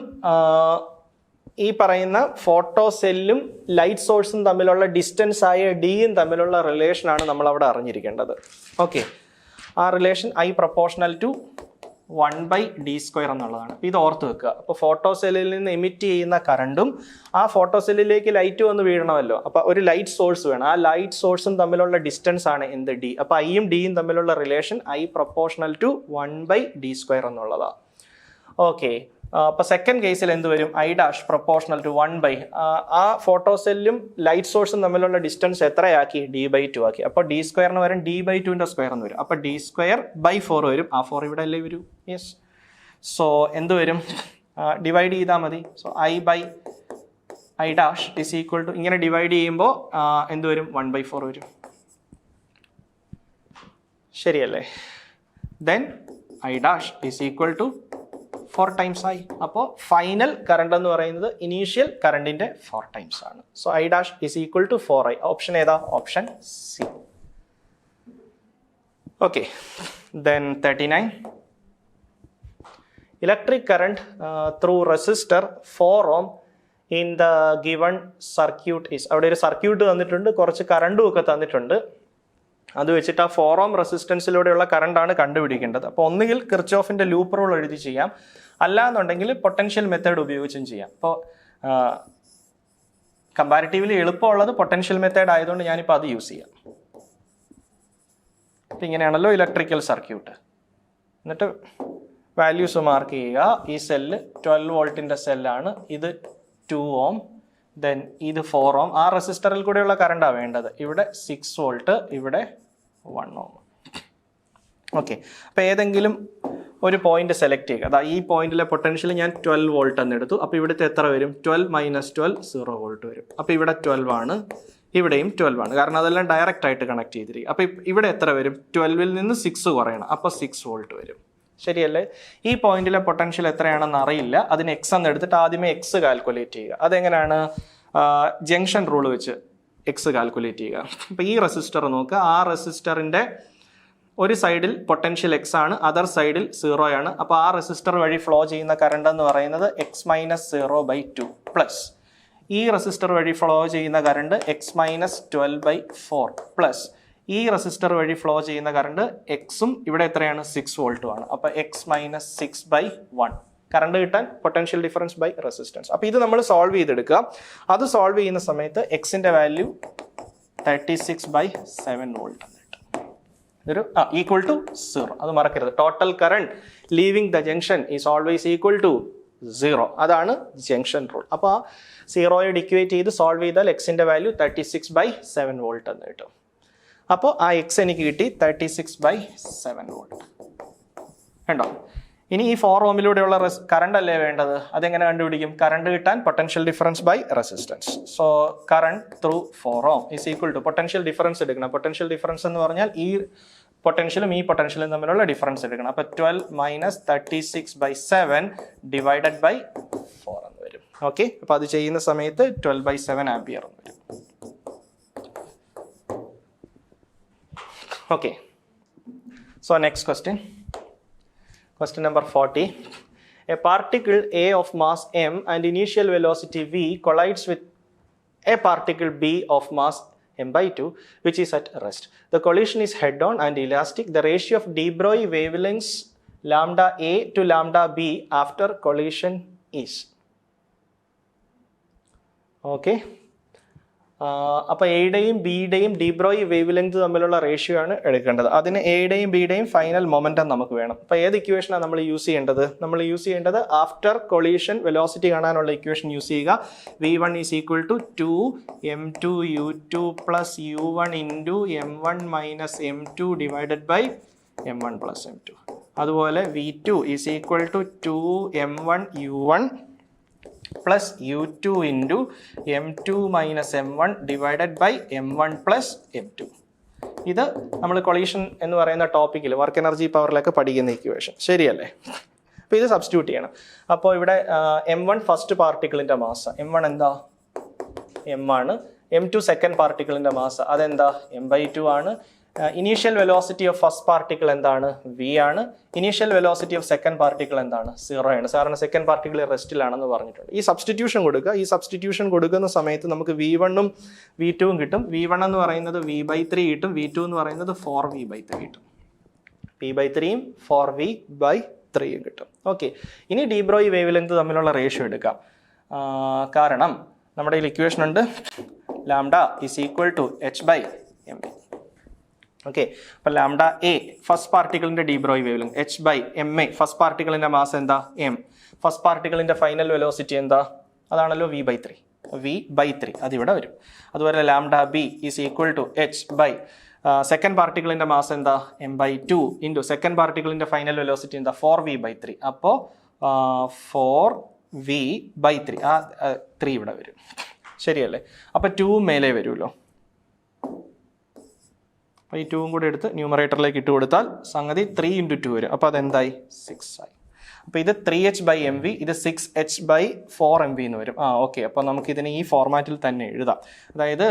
ഈ പറയുന്ന ഫോട്ടോ സെല്ലും ലൈറ്റ് സോഴ്സും തമ്മിലുള്ള ഡിസ്റ്റൻസ് ആയ ഡിയും തമ്മിലുള്ള റിലേഷനാണ് നമ്മളവിടെ അറിഞ്ഞിരിക്കേണ്ടത്. ഓക്കെ. ആ relation I proportional to 1/d² എന്നുള്ളതാണ്. ഇത് ഓർത്ത് വെക്കുക. അപ്പോൾ ഫോട്ടോ സെല്ലിൽ നിന്ന് എമിറ്റ് ചെയ്യുന്ന കറണ്ടും ആ ഫോട്ടോ സെല്ലിലേക്ക് ലൈറ്റ് വന്ന് വീഴണമല്ലോ, അപ്പോൾ ഒരു ലൈറ്റ് സോഴ്സ് വേണം. ആ ലൈറ്റ് സോഴ്സും തമ്മിലുള്ള ഡിസ്റ്റൻസ് ആണ് എന്ത്? ഡി. അപ്പോൾ ഐയും ഡിയും തമ്മിലുള്ള relation I proportional to 1/d² എന്നുള്ളതാണ്. ഓക്കെ. അപ്പോൾ സെക്കൻഡ് കേസിൽ എന്ത് വരും? I ഡാഷ് പ്രൊപ്പോർഷണൽ ടു 1/, ആ ഫോട്ടോ സെല്ലും ലൈറ്റ് സോഴ്സും തമ്മിലുള്ള ഡിസ്റ്റൻസ് എത്രയാക്കി? d/2 ആക്കി. അപ്പോൾ d² വരും d/2ൻ്റെ സ്ക്വയർ എന്ന് വരും. അപ്പോൾ d²/4 വരും. ആ 4 ഇവിടെ അല്ലേ വരൂ? യെസ്. സോ എന്ത് വരും? ഡിവൈഡ് ചെയ്താൽ മതി. So I dash is equal to, ഇങ്ങനെ ഡിവൈഡ് ചെയ്യുമ്പോൾ എന്ത് വരും? 1/4 വരും. ശരിയല്ലേ? Then I dash is equal to 4 times I. അപ്പോൾ ഫൈനൽ കറണ്ട് എന്ന് പറയുന്നത് ഇനീഷ്യൽ കറണ്ടിന്റെ 4 times ആണ്. So I dash is equal to 4I. Option ഏതാ? Option C. Okay. Then 39. Electric current through resistor 4 ohm in the given circuit is. അവിടെ ഒരു circuit തന്നിട്ടുണ്ട്, കുറച്ച് കറണ്ടും ഒക്കെ തന്നിട്ടുണ്ട്. അത് വെച്ചിട്ട് ആ 4 ohm റെസിസ്റ്റൻസിലൂടെയുള്ള കറണ്ടാണ് കണ്ടുപിടിക്കേണ്ടത്. അപ്പോൾ ഒന്നുകിൽ കിർച്ചോഫിൻ്റെ ലൂപ്പ് റൂൾ എഴുതി ചെയ്യാം, അല്ലാന്നുണ്ടെങ്കിൽ പൊട്ടൻഷ്യൽ മെത്തേഡ് ഉപയോഗിച്ചും ചെയ്യാം. അപ്പോൾ കമ്പാരിറ്റീവ്ലി എളുപ്പമുള്ളത് പൊട്ടൻഷ്യൽ മെത്തേഡ് ആയതുകൊണ്ട് ഞാനിപ്പോൾ അത് യൂസ് ചെയ്യാം. അപ്പം ഇങ്ങനെയാണല്ലോ ഇലക്ട്രിക്കൽ സർക്യൂട്ട്. എന്നിട്ട് വാല്യൂസ് മാർക്ക് ചെയ്യുക. ഈ സെല്ല് 12 വോൾട്ടിൻ്റെ സെല്ലാണ്, ഇത് 2 ohm, ദെൻ ഇത് 4 ohm. ആ റെസിസ്റ്ററിൽ കൂടെയുള്ള കറണ്ടാണ് വേണ്ടത്. ഇവിടെ 6 വോൾട്ട്, ഇവിടെ 1 ohm. ഓക്കെ. അപ്പോൾ ഏതെങ്കിലും ഒരു പോയിന്റ് സെലക്ട് ചെയ്യുക. അതാ ഈ പോയിന്റിലെ പൊട്ടൻഷ്യൽ ഞാൻ 12 വോൾട്ട് എന്ന് എടുത്തു. അപ്പോൾ ഇവിടുത്തെ എത്ര വരും? 12 - 12 0 വോൾട്ട് വരും. അപ്പോൾ ഇവിടെ 12 ആണ്, ഇവിടെയും 12 ആണ്, കാരണം അതെല്ലാം ഡയറക്റ്റ് ആയിട്ട് കണക്ട് ചെയ്തിരിക്കും. അപ്പോൾ ഇവിടെ എത്ര വരും? 12ൽ നിന്ന് 6 കുറയണം, അപ്പോൾ 6 വോൾട്ട് വരും. ശരിയല്ലേ? ഈ പോയിന്റിലെ പൊട്ടൻഷ്യൽ എത്രയാണെന്ന് അറിയില്ല, അതിന് എക്സ് എന്ന് എടുത്തിട്ട് ആദ്യമേ എക്സ് കാൽക്കുലേറ്റ് ചെയ്യുക. അതെങ്ങനെയാണ്? ജംഗ്ഷൻ റൂൾ വെച്ച് എക്സ് കാൽക്കുലേറ്റ് ചെയ്യുക. അപ്പോൾ ഈ റെസിസ്റ്റർ നോക്കുക. ആ റെസിസ്റ്ററിൻ്റെ ഒരു സൈഡിൽ പൊട്ടൻഷ്യൽ എക്സ് ആണ്, അതർ സൈഡിൽ 0 ആണ്. അപ്പോൾ ആ റെസിസ്റ്റർ വഴി ഫ്ലോ ചെയ്യുന്ന കറണ്ട് എന്ന് പറയുന്നത് x - 0/2 പ്ലസ് ഈ റെസിസ്റ്റർ വഴി ഫ്ലോ ചെയ്യുന്ന കറണ്ട് x - 12/4 പ്ലസ് ഈ റെസിസ്റ്റർ വഴി ഫ്ലോ ചെയ്യുന്ന കറണ്ട് എക്സും ഇവിടെ എത്രയാണ്? 6 വോൾട്ടും ആണ്. അപ്പോൾ x - 6/1 കറണ്ട് കിട്ടാൻ പൊട്ടൻഷ്യൽ ഡിഫറൻസ് ബൈ റെസിസ്റ്റൻസ്. അപ്പോൾ ഇത് നമ്മൾ സോൾവ് ചെയ്തെടുക്കുക. അത് സോൾവ് ചെയ്യുന്ന സമയത്ത് എക്സിൻ്റെ വാല്യൂ 36/7 വോൾട്ട് എന്നിട്ട് ഇതൊരു ഈക്വൽ ടു 0. അത് മറക്കരുത്. Total current leaving the junction is always equal to 0. അതാണ് ജംഗ്ഷൻ റൂൾ. അപ്പോൾ 0യെ ഡിക്വേറ്റ് ചെയ്ത് സോൾവ് ചെയ്താൽ എക്സിൻ്റെ വാല്യൂ 36/7 വോൾട്ട് എന്ന് കിട്ടും. അപ്പോൾ ആ എക്സ് എനിക്ക് കിട്ടി 36/7 വോൾട്ട്. കണ്ടോ? ഇനി ഈ 4 ഓമിലൂടെയുള്ള കറണ്ട് അല്ലേ വേണ്ടത്? അതെങ്ങനെ കണ്ടുപിടിക്കും? കറണ്ട് കിട്ടാൻ potential difference by resistance. So current through 4 ohm is equal to potential difference എടുക്കണം. പൊട്ടൻഷ്യൽ ഡിഫറൻസ് എന്ന് പറഞ്ഞാൽ ഈ പൊട്ടൻഷ്യലും ഈ പൊട്ടൻഷ്യലും തമ്മിലുള്ള ഡിഫറൻസ് എടുക്കണം. അപ്പോൾ 12 - 36/7 ഡിവൈഡഡ് ബൈ 4 എന്ന് വരും. ഓക്കെ. അപ്പോൾ അത് ചെയ്യുന്ന സമയത്ത് 12/7 ആംപിയർ എന്ന് വരും. Okay. So next question. Question number 40. A particle A of mass m and initial velocity v collides with a particle B of mass m/2 which is at rest. The collision is head-on and elastic. The ratio of de Broglie wavelengths lambda A to lambda B after collision is. Okay, അപ്പോൾ എയുടെയും ബിയുടെയും D Broglie wave length തമ്മിലുള്ള ratio ആണ് എടുക്കേണ്ടത്. അതിന് എയുടെയും ബിയുടെയും final momentum നമുക്ക് വേണം. അപ്പോൾ ഏത് ഇക്വേഷനാണ് നമ്മൾ യൂസ് ചെയ്യേണ്ടത്? നമ്മൾ യൂസ് ചെയ്യേണ്ടത് ആഫ്റ്റർ കൊളീഷൻ വെലോസിറ്റി കാണാനുള്ള ഇക്വേഷൻ യൂസ് ചെയ്യുക. V1 is equal to 2m2 u2 plus u1 into m1 minus m2 divided by m1 plus m2. അതുപോലെ V2 is equal to 2m1 u1 plus u2 into m2 minus m1 divided by m1 plus m2. ഇത് നമ്മൾ collision എന്ന് പറയുന്ന ടോപ്പിക്കിൽ work energy പവറിലൊക്കെ പഠിക്കുന്ന equation, ശരിയല്ലേ? അപ്പോൾ ഇത് സബ്സ്റ്റിറ്റ്യൂട്ട് ചെയ്യണം. അപ്പോൾ ഇവിടെ m1 ഫസ്റ്റ് പാർട്ടിക്കിളിൻ്റെ മാസ്, m1 എന്താ? m ആണ്. m2 സെക്കൻഡ് പാർട്ടിക്കിളിൻ്റെ മാസ്, അതെന്താ? m/2 ആണ്. Initial velocity of first particle എന്താണ്? v ആണ്. Initial velocity of second particle എന്താണ്? 0 ആണ്. സാറിന് സെക്കൻഡ് പാർട്ടിക്കിൾ റെസ്റ്റിലാണെന്ന് പറഞ്ഞിട്ടുണ്ട്. ഈ സബ്സ്റ്റിറ്റ്യൂഷൻ കൊടുക്കുക. ഈ സബ്സ്റ്റിറ്റ്യൂഷൻ കൊടുക്കുന്ന സമയത്ത് നമുക്ക് v1ഉം v2ഉം കിട്ടും. v1 എന്ന് പറയുന്നത് v/3 കിട്ടും, v2 എന്ന് പറയുന്നത് 4v/3 കിട്ടും. p/3യും 4v/3യും കിട്ടും. ഓക്കെ, ഇനി ഡി ബ്രോയി വേവ് ലെങ്ത് തമ്മിലുള്ള റേഷ്യോ എടുക്കാം. കാരണം നമ്മുടെ ഈ ഇക്വേഷൻ ഉണ്ട്, lambda is equal to h/mv. Okay, അപ്പോൾ ലാംഡ എ ഫസ്റ്റ് പാർട്ടിക്കിളിൻ്റെ de Broglie wave length, h/ma first പാർട്ടിക്കിളിൻ്റെ മാസ് എന്താ? m. ഫസ്റ്റ് പാർട്ടിക്കിളിൻ്റെ ഫൈനൽ വെലോസിറ്റി എന്താ? അതാണല്ലോ v/3, അതിവിടെ വരും. അതുപോലെ lambda B is equal to h/ second പാർട്ടിക്കിളിൻ്റെ മാസ് എന്താ? m/2 ഇൻറ്റു സെക്കൻഡ് പാർട്ടിക്കിളിൻ്റെ ഫൈനൽ വെലോസിറ്റി എന്താ? 4v/3. അപ്പോൾ 4v/3, ആ 3 ഇവിടെ വരും, ശരിയല്ലേ? അപ്പോൾ 2 മേലെ വരുമല്ലോ. അപ്പോൾ ഈ 2 കൂടെ എടുത്ത് ന്യൂമറേറ്ററിലേക്ക് ഇട്ട് കൊടുത്താൽ സംഗതി 3 × 2 വരും. അപ്പോൾ അതെന്തായി? 6 ആയി. അപ്പോൾ ഇത് 3h/mv, ഇത് 6h/4mv എന്ന് വരും. ഓക്കെ, അപ്പോൾ നമുക്കിതിനെ ഈ ഫോർമാറ്റിൽ തന്നെ എഴുതാം. അതായത്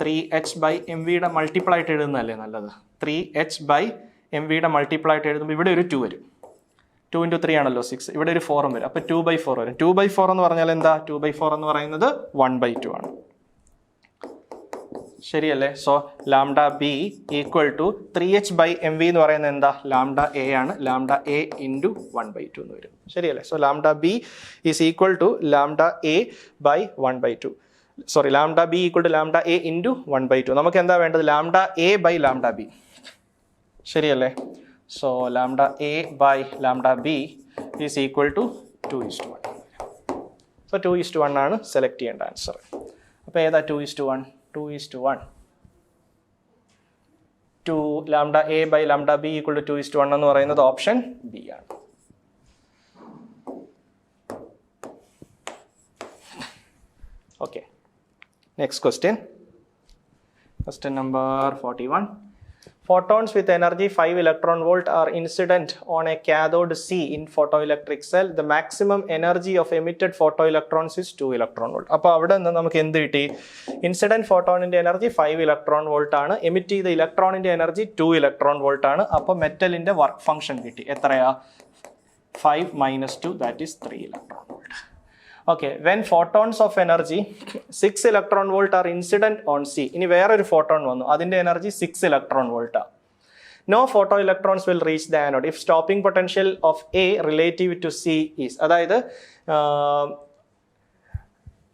3h/mvയുടെ മൾട്ടിപ്പിൾ ആയിട്ട് എഴുതുന്നതല്ലേ നല്ലത്? 3h/mvയുടെ മൾട്ടിപ്പിൾ ആയിട്ട് എഴുതുമ്പോൾ ഇവിടെ ഒരു 2 വരും. 2 × 3 ആണല്ലോ 6, ഇവിടെ ഒരു 4 വരും. അപ്പോൾ 2/4 വരും. 2/4 എന്ന് പറഞ്ഞാൽ എന്താ? 2/4 എന്ന് പറയുന്നത് 1/2 ആണ്, ശരിയല്ലേ? So lambda B equal to 3h/mv എന്ന് പറയുന്നത് എന്താ? ലാംഡ എ ആണ്. ലാംഡ എ ഇൻറ്റു 1/2 എന്ന് വരും, ശരിയല്ലേ? So lambda B is equal to lambda A by 1/2. Sorry, lambda B equal to lambda A into 1/2. നമുക്ക് എന്താ വേണ്ടത്? Lambda A by lambda B, ശരിയല്ലേ? So lambda A by lambda B is equal to 2:1. So 2:1 ആണ് select ചെയ്യേണ്ട answer. അപ്പോൾ ഏതാ 2:1? 2:1. 2 lambda A by lambda B equal to 2:1 എന്ന് പറയുന്നത് ഓപ്ഷൻ ബി ആണ്. Okay, next question. Question number 41. Photons with energy 5 electron volt are incident on a cathode C in photoelectric cell. The maximum energy of emitted photoelectrons is 2 electron volt. അപ്പോൾ അവിടെ നിന്ന് നമുക്ക് എന്ത് കിട്ടി? Incident ഫോട്ടോണിന്റെ energy 5 electron volt ആണ്, emit ചെയ്ത ഇലക്ട്രോണിന്റെ energy 2 electron volt ആണ്. അപ്പോൾ മെറ്റലിന്റെ വർക്ക് ഫംഗ്ഷൻ കിട്ടി. എത്രയാ? 5 - 2, that is 3 electron volt. Okay, when photons of energy 6 electron volt are incident on C. ഇനി വേറൊരു ഫോട്ടോൺ വന്നു, അതിന്റെ എനർജി 6 ഇലക്ട്രോൺ വോൾട്ടാ. No photo electrons will reach the anode if stopping potential of A relative to C is. അതായത്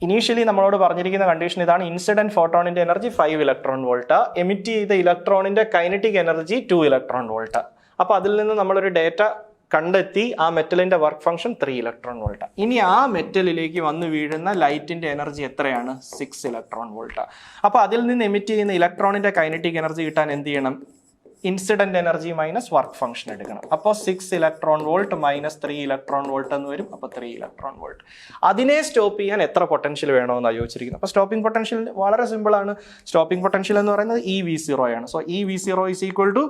initially നമ്മളോട് പറഞ്ഞിരിക്കുന്ന condition ഇതാണ്, incident ഫോട്ടോണിന്റെ energy 5 electron വോൾട്ടാ, emit ചെയ്ത ഇലക്ട്രോണിന്റെ കൈനറ്റിക് എനർജി 2 ഇലക്ട്രോൺ വോൾട്ടാ. അപ്പോൾ അതിൽ നിന്ന് നമ്മളൊരു ഡേറ്റ കണ്ടെത്തി, ആ മെറ്റലിന്റെ വർക്ക് ഫംഗ്ഷൻ 3 ഇലക്ട്രോൺ വോൾട്ടാ. ഇനി ആ മെറ്റലിലേക്ക് വന്ന് വീഴുന്ന ലൈറ്റിന്റെ എനർജി എത്രയാണ്? 6 ഇലക്ട്രോൺ വോൾട്ടാ. അപ്പോൾ അതിൽ നിന്ന് എമിറ്റ് ചെയ്യുന്ന ഇലക്ട്രോണിന്റെ കൈനറ്റിക് എനർജി കിട്ടാൻ എന്ത് ചെയ്യണം? Incident energy minus work function എടുക്കണം. അപ്പോൾ 6 electron volt minus 3 electron volt എന്ന് വരും. അപ്പോൾ 3 ഇലക്ട്രോൺ വോൾട്ട്. അതിനെ സ്റ്റോപ്പ് ചെയ്യാൻ എത്ര പൊട്ടൻഷ്യൽ വേണമെന്നാണ് ചോദിച്ചിരിക്കുന്നത്. അപ്പോൾ സ്റ്റോപ്പിംഗ് പൊട്ടൻഷ്യൽ വളരെ സിമ്പിൾ ആണ്. സ്റ്റോപ്പിംഗ് പൊട്ടൻഷ്യൽ എന്ന് പറയുന്നത് EV0 ആണ്. So EV0 is equal to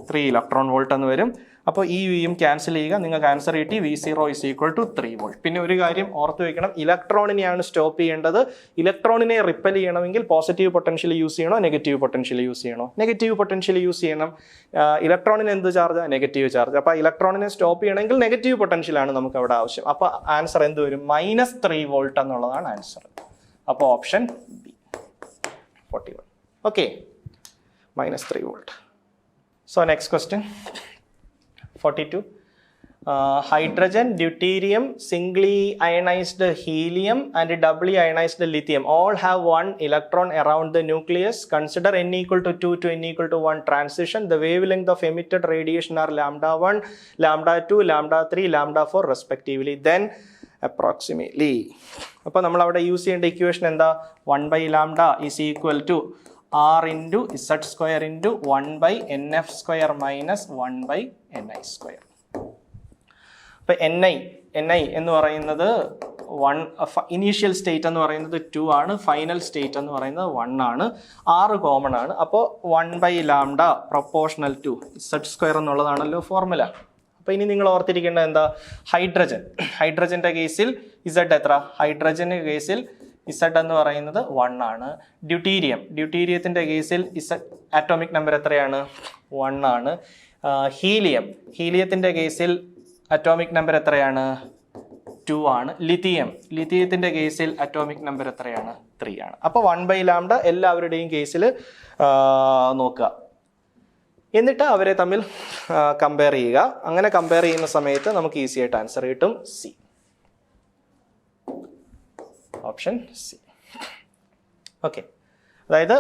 3 electron volt എന്ന് വരും. അപ്പോൾ ഈ വിയും ക്യാൻസൽ ചെയ്യുക, നിങ്ങൾക്ക് ആൻസർ കിട്ടി V0 is equal to 3 volt. പിന്നെ ഒരു കാര്യം ഓർത്ത് വെക്കണം, ഇലക്ട്രോണിനെയാണ് സ്റ്റോപ്പ് ചെയ്യേണ്ടത്. ഇലക്ട്രോണിനെ റിപ്പൽ ചെയ്യണമെങ്കിൽ പോസിറ്റീവ് പൊട്ടൻഷ്യൽ യൂസ് ചെയ്യണോ നെഗറ്റീവ് പൊട്ടൻഷ്യൽ യൂസ് ചെയ്യണോ? നെഗറ്റീവ് പൊട്ടൻഷ്യൽ യൂസ് ചെയ്യണം. ഇലക്ട്രോണിന് എന്ത് ചാർജ്? Negative charge. അപ്പോൾ ഇലക്ട്രോണിനെ സ്റ്റോപ്പ് ചെയ്യണമെങ്കിൽ നെഗറ്റീവ് പൊട്ടൻഷ്യലാണ് നമുക്ക് അവിടെ ആവശ്യം. അപ്പോൾ ആൻസർ എന്ത് വരും? -3 വോൾട്ട് എന്നുള്ളതാണ് ആൻസർ. അപ്പോൾ option B 41. Okay, -3 volt. So next question 42. hydrogen, deuterium, singly ionized helium and doubly ionized lithium all have one electron around the nucleus. Consider n equal to 2 to n equal to 1 transition. The wavelength of emitted radiation are lambda 1, lambda 2, lambda 3, lambda 4 respectively. Then approximately. അപ്പോൾ നമ്മൾ അവിടെ use ചെയ്യേണ്ട equation എന്താ? 1 by lambda is equal to r into z square into 1 by nf square minus 1 by ni square. അപ്പോൾ ni എന്ന് പറയുന്നത് initial state എന്ന് പറയുന്നത് 2 ആണ്, ഫൈനൽ സ്റ്റേറ്റ് എന്ന് പറയുന്നത് 1 ആണ്, 6 കോമൺ ആണ്. അപ്പോൾ 1 by lambda proportional to z square എന്നുള്ളതാണല്ലോ ഫോർമുല. അപ്പോൾ ഇനി നിങ്ങൾ ഓർത്തിരിക്കേണ്ടത് എന്താ? ഹൈഡ്രജൻ്റെ കേസിൽ ഇസഡ് എത്ര? ഹൈഡ്രജൻ്റെ കേസിൽ ഇസഡ് എന്ന് പറയുന്നത് 1 ആണ്. ഡ്യൂട്ടീരിയത്തിൻ്റെ കേസിൽ ഇസഡ് ആറ്റോമിക് നമ്പർ എത്രയാണ്? 1 ആണ്. ഹീലിയത്തിൻ്റെ കേസിൽ അറ്റോമിക് നമ്പർ എത്രയാണ്? 2 ആണ്. ലിഥിയത്തിൻ്റെ കേസിൽ അറ്റോമിക് നമ്പർ എത്രയാണ്? 3 ആണ്. അപ്പോൾ 1 by lambda എല്ലാവരുടെയും കേസിൽ നോക്കുക, എന്നിട്ട് അവരെ തമ്മിൽ കമ്പയർ ചെയ്യുക. അങ്ങനെ കമ്പയർ ചെയ്യുന്ന സമയത്ത് നമുക്ക് ഈസി ആയിട്ട് ആൻസർ കിട്ടും. C, option C. ഓക്കെ, അതായത്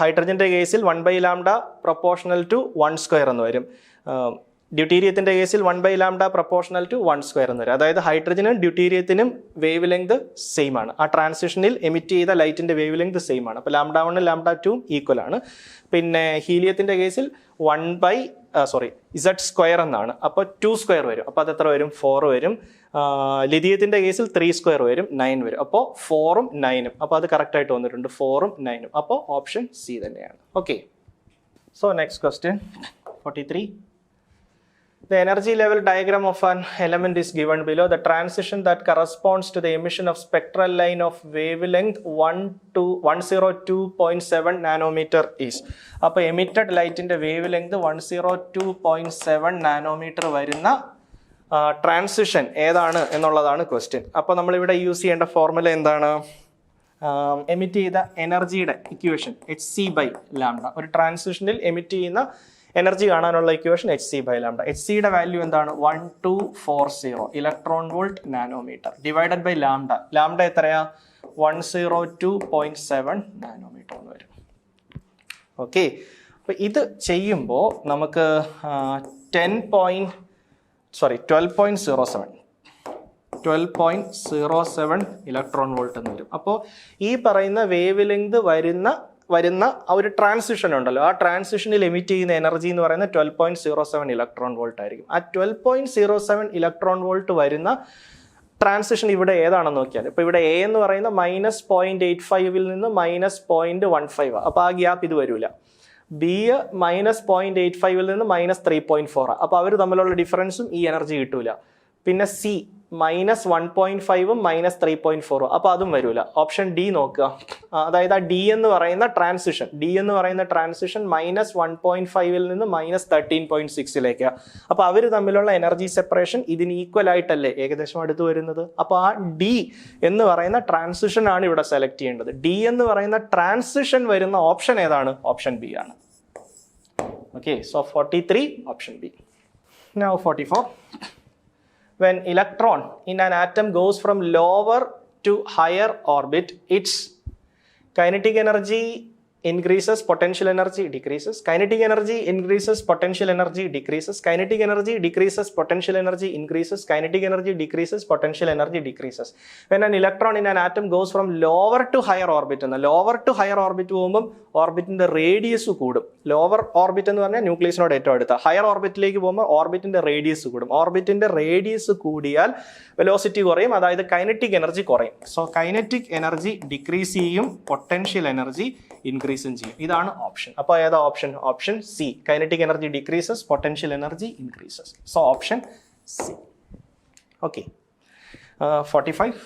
ഹൈഡ്രജൻ്റെ കേസിൽ 1 by lambda proportional to 1 square എന്ന് വരും. ഡ്യൂട്ടീരിയത്തിൻ്റെ കേസിൽ 1 by lambda proportional to 1 square എന്ന് വരും. അതായത് ഹൈഡ്രജനും ഡ്യൂട്ടീരിയത്തിനും വേവ് ലെങ്ത് സെയിം ആണ്. ആ ട്രാൻസിഷനിൽ എമിറ്റ് ചെയ്ത ലൈറ്റിൻ്റെ വേവ് ലെങ്ത് സെയിം ആണ്. അപ്പോൾ lambda 1 lambda 2 ഈക്വൽ ആണ്. പിന്നെ ഹീലിയത്തിൻ്റെ കേസിൽ ഇസഡ് സ്ക്വയർ എന്നാണ്. അപ്പോൾ 2 സ്ക്വയർ വരും. അപ്പോൾ അത് എത്ര വരും? 4 വരും. ലിഥിയത്തിൻ്റെ കേസിൽ 3 സ്ക്വയർ വരും, 9 വരും. അപ്പോൾ 4ഉം 9ഉം. അപ്പോൾ അത് കറക്റ്റായിട്ട് വന്നിട്ടുണ്ട്, 4ഉം 9ഉം. അപ്പോൾ ഓപ്ഷൻ സി തന്നെയാണ്. Okay, so next question 43. The energy level diagram of an element is given below. The transition that corresponds to the emission of spectral line of wavelength 102.7 nanometer is. അപ്പോൾ emitted light ന്റെ wavelength 102.7 nanometer വരുന്ന transition ഏതാണ് എന്നുള്ളതാണ് question. അപ്പോൾ നമ്മളിവിടെ use ചെയ്യേണ്ട formula എന്താണ്? Emit ചെയ്ത എനർജിയുടെ ഇക്വേഷൻ hc/λ. ഒരു ട്രാൻസിഷനിൽ എമിറ്റ് ചെയ്യുന്ന എനർജി കാണാനുള്ള ഇക്വേഷൻ hc/λ. hcയുടെ വാല്യൂ എന്താണ്? 1240 electron volt nanometer divided by lambda എത്രയാ? 102.7 നാനോമീറ്റർ എന്ന് വരും. ഓക്കെ, അപ്പോൾ ഇത് ചെയ്യുമ്പോൾ നമുക്ക് 12.07 ഇലക്ട്രോൺ വോൾട്ട് എന്ന് വരും. അപ്പോൾ ഈ പറയുന്ന വേവ് ലെങ്ത് വരുന്ന ആ ഒരു ട്രാൻസിഷൻ ഉണ്ടല്ലോ, ആ ട്രാൻസിഷനിൽ എമിറ്റ് ചെയ്യുന്ന എനർജി എന്ന് പറയുന്നത് 12.07 ഇലക്ട്രോൺ വോൾട്ട് ആയിരിക്കും. ആ 12.07 ഇലക്ട്രോൺ വോൾട്ട് വരുന്ന ട്രാൻസിഷൻ ഇവിടെ ഏതാണെന്ന് നോക്കിയാൽ, ഇപ്പോൾ ഇവിടെ എ എന്ന് പറയുന്ന -0.85 നിന്ന് -0.15, അപ്പോൾ ആ ഗ്യാപ്പ് ഇത് വരില്ല. ബി -0.85 നിന്ന് -3.4, അപ്പോൾ അവർ തമ്മിലുള്ള ഡിഫറൻസും ഈ എനർജി കിട്ടൂല. പിന്നെ സി -1.5ഉം -3.4, അപ്പോൾ അതും വരില്ല. ഓപ്ഷൻ ഡി നോക്കുക. അതായത് ആ ഡി എന്ന് പറയുന്ന ട്രാൻസിഷൻ -1.5 നിന്ന് -13.6 അപ്പോൾ അവർ തമ്മിലുള്ള എനർജി സെപ്പറേഷൻ ഇതിന് ഈക്വൽ ആയിട്ടല്ലേ ഏകദേശം അടുത്ത് വരുന്നത്. അപ്പോൾ ആ ഡി എന്ന് പറയുന്ന ട്രാൻസിഷൻ ആണ് ഇവിടെ സെലക്ട് ചെയ്യേണ്ടത്. ഡി എന്ന് പറയുന്ന ട്രാൻസിഷൻ വരുന്ന ഓപ്ഷൻ ഏതാണ്? ഓപ്ഷൻ ബി ആണ്. Okay, so 43 option B. Now 44. When electron in an atom goes from lower to higher orbit, its kinetic energy increases, potential energy decreases. Kinetic energy increases, potential energy decreases. Kinetic energy decreases, potential energy increases. Kinetic energy decreases, potential energy decreases. When an electron in an atom goes from lower to higher orbit, lower to higher orbit പോകുമ്പോൾ ഓർബിറ്റിന്റെ radius കൂടും. Lower orbit എന്ന് പറഞ്ഞാൽ ന്യൂക്ലിയസിനോട് ഏറ്റവും അടുത്ത. Higher ഓർബിറ്റിലേക്ക് പോകുമ്പോൾ ഓർബിറ്റിന്റെ radius കൂടും. ഓർബിറ്റിന്റെ radius കൂടിയാൽ velocity കുറയും, അതായത് കൈനറ്റിക് എനർജി കുറയും. സോ കൈനറ്റിക് എനർജി ഡിക്രീസ് ചെയ്യും, പൊട്ടൻഷ്യൽ എനർജി ഇൻക്രീസും ചെയ്യും. ഇതാണ് ഓപ്ഷൻ. അപ്പോൾ ഏതാ option? Option C. Kinetic energy decreases, potential energy increases. So option C. Okay, 45.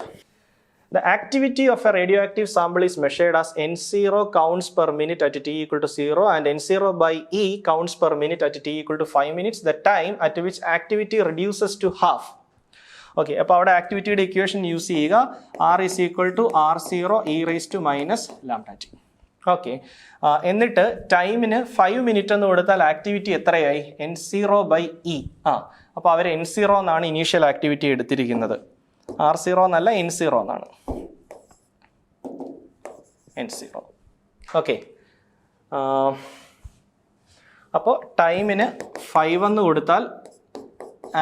The activity of a radioactive sample is measured as N0 counts per minute at t equal to 0 and N0 by E counts per minute at t equal to 5 minutes, the time at which activity reduces to half. Okay, അപ്പോൾ അവിടെ ആക്ടിവിറ്റിയുടെ equation use ചെയ്യുക. R is equal to R0 e raised to -λt. Okay, എന്നിട്ട് ടൈമിന് 5 minute എന്ന് കൊടുത്താൽ activity എത്രയായി? N0 by E. അപ്പോൾ അവർ N0 എന്നാണ് ഇനീഷ്യൽ ആക്ടിവിറ്റി എടുത്തിരിക്കുന്നത്. R0 എന്നല്ല, N0 എന്നാണ്. N0. ഓക്കെ. അപ്പോൾ ടൈമിന് 5 എന്ന് കൊടുത്താൽ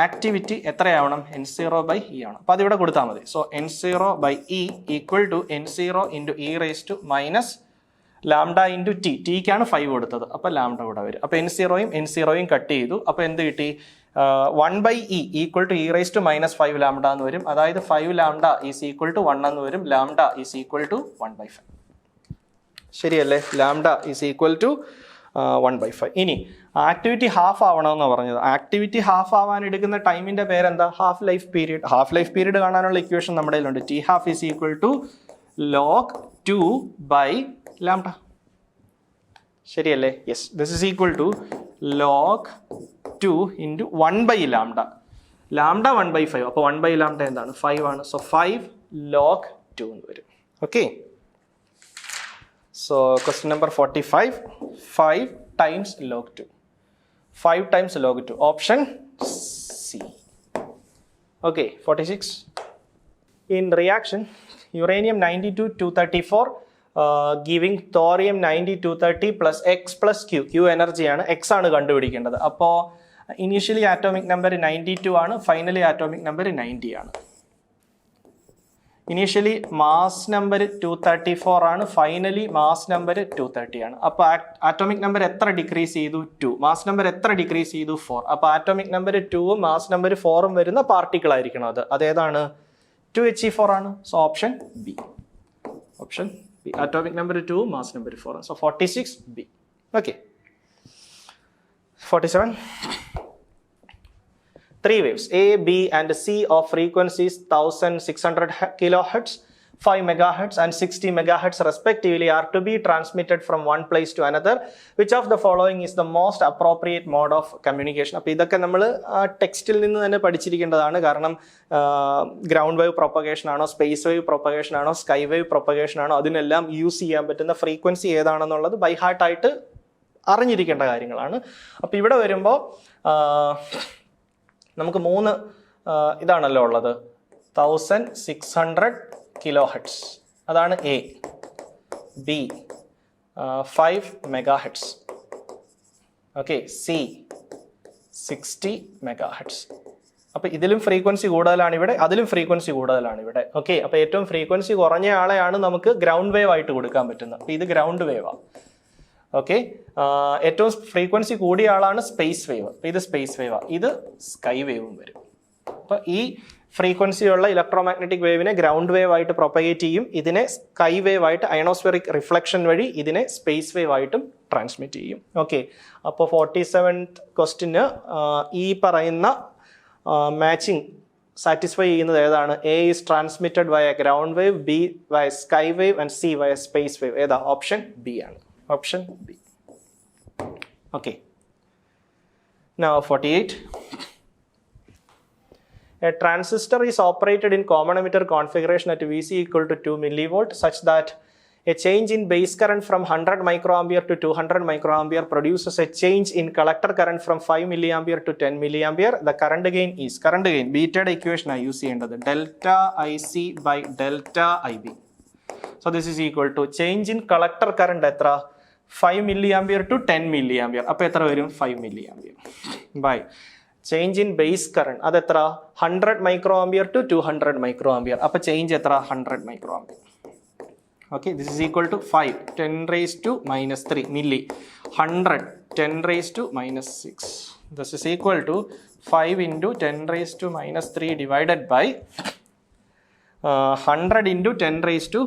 ആക്ടിവിറ്റി എത്രയാവണം? N0/E ആണ്. അപ്പോൾ അതിവിടെ കൊടുത്താൽ മതി. So N0/E equal to N0 into E raise to minus lambda into T. ടിക്കാണ് 5 കൊടുത്തത്, അപ്പോൾ ലാംഡ കൂടെ വരും. അപ്പോൾ N0യും കട്ട് ചെയ്തു. അപ്പോൾ എന്ത് കിട്ടി? 1/E equal to E raise to minus 5 lambda എന്ന് വരും. അതായത് 5 ലാംഡ ഈസ് ഈക്വൽ ടു 1 എന്ന് വരും. Lambda is equal to 1/5. ശരിയല്ലേ? Lambda is equal to 1/5. ഇനി ആക്ടിവിറ്റി ഹാഫ് ആവണമെന്നാണ് പറഞ്ഞത്. ആക്ടിവിറ്റി ഹാഫ് ആവാൻ എടുക്കുന്ന ടൈമിന്റെ പേരെന്താ? Half life period. Half life period കാണാനുള്ള ഇക്വേഷൻ നമ്മുടെ കയ്യിലുണ്ട്. T half is equal to log 2/λ. ശരിയല്ലേ? Yes, this is equal to log 2 into 1/λ. Lambda 1/5, അപ്പോൾ 1/λ എന്താണ്? 5 ആണ്. സോ 5 log 2 എന്ന് വരും. Okay. So question number 45, 5 times log 2. 5 times log 2. Option C. Okay, 46. In reaction, uranium 92-234 giving thorium 90-230 plus X plus Q. Q energy ആണ്, X ആണ് കണ്ടുപിടിക്കേണ്ടത്. അപ്പോൾ initially atomic number 92 ആണ്, ഫൈനലി ആറ്റോമിക് നമ്പർ 90 ആണ്. Initially mass number 234 ആണ്, finally mass number 230 ആണ്. അപ്പോൾ atomic number എത്ര ഡിക്രീസ് ചെയ്തു? 2. മാസ് നമ്പർ എത്ര ഡിക്രീസ് ചെയ്തു? 4. അപ്പോൾ ആറ്റോമിക് നമ്പർ 2ഉം മാസ് നമ്പർ 4ഉം വരുന്ന പാർട്ടിക്കിൾ ആയിരിക്കണം അത്. അതേതാണ്? 2He4 ആണ്. So option B. Option B. Atomic number 2ഉം മാസ് നമ്പർ 4ഉം. So 46 B. Okay. 47. 3 waves A, B and C of frequencies 1600 kHz, 5 MHz and 60 MHz respectively are to be transmitted from one place to another. Which of the following is the most appropriate mode of communication? അപ്പോൾ ഇതൊക്കെ നമ്മൾ ടെക്സ്റ്റിൽ നിന്ന് തന്നെ പഠിച്ചിരിക്കേണ്ടതാണ്. കാരണം ground wave propagation ആണോ, space wave propagation ആണോ, sky wave propagation ആണോ, അതിനെല്ലാം യൂസ് ചെയ്യാൻ പറ്റുന്ന ഫ്രീക്വൻസി ഏതാണെന്നുള്ളത് ബൈ ഹാർട്ടായിട്ട് അറിഞ്ഞിരിക്കേണ്ട കാര്യങ്ങളാണ്. അപ്പോൾ ഇവിടെ വരുമ്പോൾ നമുക്ക് 3 ഇതാണല്ലോ ഉള്ളത്. 1600 kHz അതാണ് A. B 5 MHz. Okay. C 60 MHz. അപ്പോൾ ഇതിലും ഫ്രീക്വൻസി കൂടുതലാണ് ഇവിടെ, അതിലും ഫ്രീക്വൻസി കൂടുതലാണ് ഇവിടെ. ഓക്കെ. അപ്പോൾ ഏറ്റവും ഫ്രീക്വൻസി കുറഞ്ഞ ആളെയാണ് നമുക്ക് ഗ്രൗണ്ട് വേവ് ആയിട്ട് കൊടുക്കാൻ പറ്റുന്നത്. അപ്പോൾ ഇത് ഗ്രൗണ്ട് വേവാണ്. ഓക്കെ. ഏറ്റവും ഫ്രീക്വൻസി കൂടിയ ആളാണ് സ്പേസ് വേവ്. അപ്പോൾ ഇത് സ്പേസ് വേവാണ്, ഇത് സ്കൈ വേവും വരും. അപ്പോൾ ഈ ഫ്രീക്വൻസിയുള്ള ഇലക്ട്രോമാഗ്നറ്റിക് വേവിനെ ഗ്രൗണ്ട് വേവ് ആയിട്ട് പ്രൊപ്പഗേറ്റ് ചെയ്യും. ഇതിനെ സ്കൈ വേവ് ആയിട്ട് അയണോസ്ഫെറിക് റിഫ്ലക്ഷൻ വഴി ഇതിനെ സ്പേസ് വേവ് ആയിട്ടും ട്രാൻസ്മിറ്റ് ചെയ്യും. ഓക്കെ. അപ്പോൾ 47th ക്വസ്റ്റിന് ഈ പറയുന്ന മാച്ചിങ് സാറ്റിസ്ഫൈ ചെയ്യുന്നത് ഏതാണ്? A is transmitted via ground wave, B via sky wave and C via space wave. ഏതാ? ഓപ്ഷൻ ബി ആണ്. Option B. Okay. Now 48. A transistor is operated in common emitter configuration at Vc equal to 2 millivolt such that a change in base current from 100 microampere to 200 microampere produces a change in collector current from 5 milliampere to 10 milliampere. The current gain is, current gain ബീറ്റയുടെ equation ആണ് use ചെയ്യേണ്ടത്, delta IC by delta IB. So this is equal to change in collector current എത്ര? 5 milliampere to 10 milliampere. അപ്പോൾ എത്ര വരും? 5 milliampere by change in base current അതെത്ര? 100 microampere to 200 microampere. അപ്പോൾ change എത്ര? 100 microampere. Okay, this is equal to 5 10 raised to minus 3 milli, 100 10 raised to minus 6. This is equal to 5 into 10 raised to minus 3 divided by 100 into 10 raised to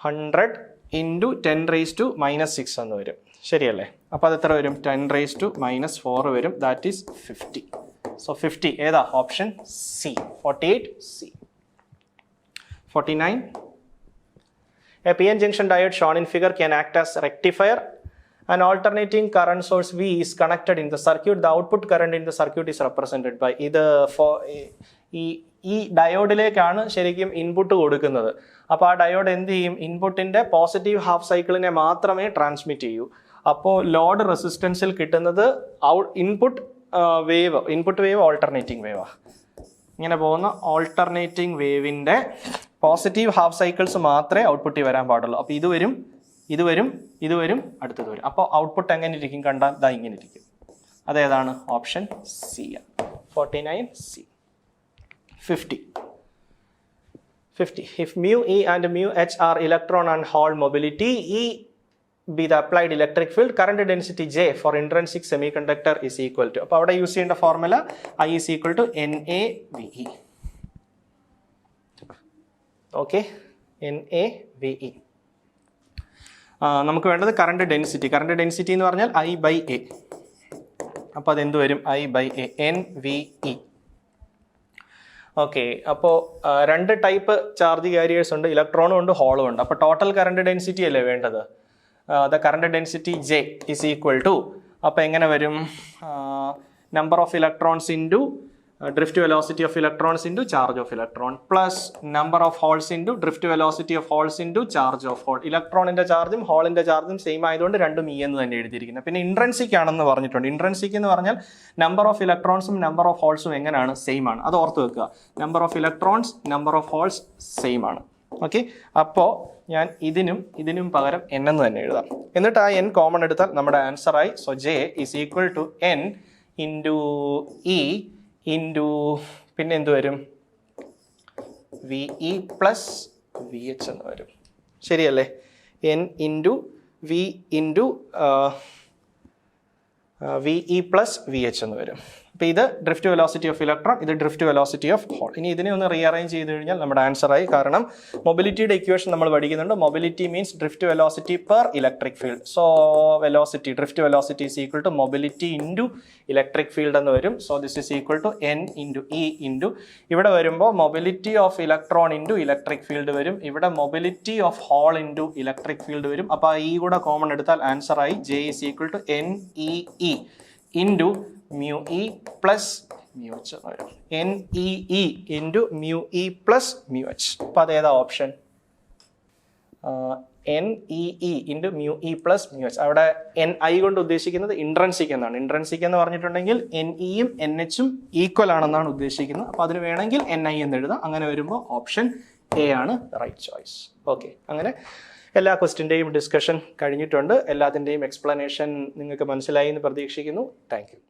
100 into 10 raised to minus 6 എന്ന് വരും. ശരിയല്ലേ? അപ്പോൾ അത് എത്ര വരും? 10 raised to minus 4 വരും. That is 50. So 50 ഏതാ? Option C. 48 C. 49. A PN junction diode shown in figure can act as rectifier. An alternating current source V is connected in the circuit. The output current in the circuit is represented by ഇത് ഈ ഡയോഡിലേക്കാണ് ശരിക്കും input കൊടുക്കുന്നത്. അപ്പോൾ ആ diode എന്ത് ചെയ്യും? ഇൻപുട്ടിൻ്റെ positive half സൈക്കിളിനെ മാത്രമേ ട്രാൻസ്മിറ്റ് ചെയ്യൂ. അപ്പോൾ ലോഡ് റെസിസ്റ്റൻസിൽ കിട്ടുന്നത് input wave, input wave alternating വേവാണ്. ഇങ്ങനെ പോകുന്ന ഓൾട്ടർനേറ്റിംഗ് വേവിൻ്റെ പോസിറ്റീവ് ഹാഫ് സൈക്കിൾസ് മാത്രമേ ഔട്ട്പുട്ടിൽ വരാൻ പാടുള്ളൂ. അപ്പോൾ ഇത് വരും, അടുത്തത് വരും. അപ്പോൾ ഔട്ട്പുട്ട് എങ്ങനെ ഇരിക്കും? കണ്ടാൽ ദാ ഇങ്ങനെ ഇരിക്കും. അതേതാണ്? ഓപ്ഷൻ സി ആണ്. 49C. 50. If mu E and mu H are electron and hole mobility, E be the applied electric field, current density J for intrinsic semiconductor is equal to. അപ്പോൾ അവിടെ യൂസ് ചെയ്യേണ്ട formula I is equal to NaVe. Okay, NaVe. നമുക്ക് വേണ്ടത് current density. Current density എന്ന് പറഞ്ഞാൽ I/A. അപ്പോൾ അതെന്ത് വരും? I/A, NVE. ഓക്കെ, അപ്പോൾ രണ്ട് ടൈപ്പ് ചാർജ് കാരിയേഴ്സ് ഉണ്ട്, ഇലക്ട്രോണും ഉണ്ട്, ഹോളും ഉണ്ട്. അപ്പോൾ ടോട്ടൽ കറണ്ട് ഡെൻസിറ്റി അല്ലേ വേണ്ടത്? The current density J is equal to, അപ്പോൾ എങ്ങനെ വരും? Number of electrons into drift velocity of electrons into charge of electron plus number of holes into drift velocity of holes into charge of hole. ഇലക്ട്രോണിന്റെ ചാർജും ഹോളിന്റെ ചാർജും same ആയതുകൊണ്ട് രണ്ടും E എന്ന് തന്നെ എഴുതിയിരിക്കുന്നത്. പിന്നെ ഇൻട്രൻസിക് ആണെന്ന് പറഞ്ഞിട്ടുണ്ട്. ഇൻട്രൻസിക് എന്ന് പറഞ്ഞാൽ നമ്പർ ഓഫ് ഇലക്ട്രോൺസും നമ്പർ ഓഫ് ഹോൾസും എങ്ങനെയാണ്? സെയിം ആണ്. അത് ഓർത്ത് വെക്കുക. Number of electrons, number of holes same ആണ്. ഓക്കെ, അപ്പോൾ ഞാൻ ഇതിനും പകരം N എന്ന് തന്നെ എഴുതാം. എന്നിട്ട് ആ N കോമൺ എടുത്താൽ നമ്മുടെ ആൻസർ ആയി. So J is equal to N into E into പിന്നെ എന്ത് വരും? VE പ്ലസ് VH എന്ന് വരും. ശരിയല്ലേ? N into V into VE plus VH എന്ന് വരും. അപ്പോൾ ഇത് ഡ്രിഫ്റ്റ് വെലോസിറ്റി ഓഫ് ഇലക്ട്രോൺ, ഇത് ഡ്രിഫ്റ്റ് വെലോസിറ്റി ഓഫ് ഹോൾ. ഇനി ഇതിനെ ഒന്ന് റീഅറേഞ്ച് ചെയ്ത് കഴിഞ്ഞാൽ നമ്മുടെ ആൻസർ ആയി. കാരണം മൊബിലിറ്റിയുടെ ഇക്വേഷൻ നമ്മൾ പഠിക്കുന്നുണ്ട്. Mobility means drift velocity per electric field. So velocity, drift velocity is equal to mobility into electric field എന്ന് വരും. So this is equal to N into E into, ഇവിടെ വരുമ്പോൾ mobility of electron into electric field വരും. ഇവിടെ mobility of hole into electric field വരും. അപ്പോൾ ഈ കൂടെ കോമൺ എടുത്താൽ ആൻസർ ആയി. J is equal to NEE into mu E plus mu H എന്ന് വരും. NEE into mu E plus mu H. അപ്പോൾ അതേതാ option? NEE into mu E plus mu H. അവിടെ NI കൊണ്ട് ഉദ്ദേശിക്കുന്നത് ഇൻട്രൻസിക് എന്നാണ്. ഇൻട്രൻസിക് എന്ന് പറഞ്ഞിട്ടുണ്ടെങ്കിൽ NEയും NHും ഈക്വൽ ആണെന്നാണ് ഉദ്ദേശിക്കുന്നത്. അപ്പോൾ അതിന് വേണമെങ്കിൽ NI എന്ന് എഴുതാം. അങ്ങനെ വരുമ്പോൾ ഓപ്ഷൻ A ആണ് റൈറ്റ് ചോയ്സ്. ഓക്കെ, അങ്ങനെ എല്ലാ ക്വസ്റ്റിൻ്റെയും ഡിസ്കഷൻ കഴിഞ്ഞിട്ടുണ്ട്. എല്ലാത്തിൻ്റെയും എക്സ്പ്ലനേഷൻ നിങ്ങൾക്ക് മനസ്സിലായി എന്ന് പ്രതീക്ഷിക്കുന്നു. Thank you.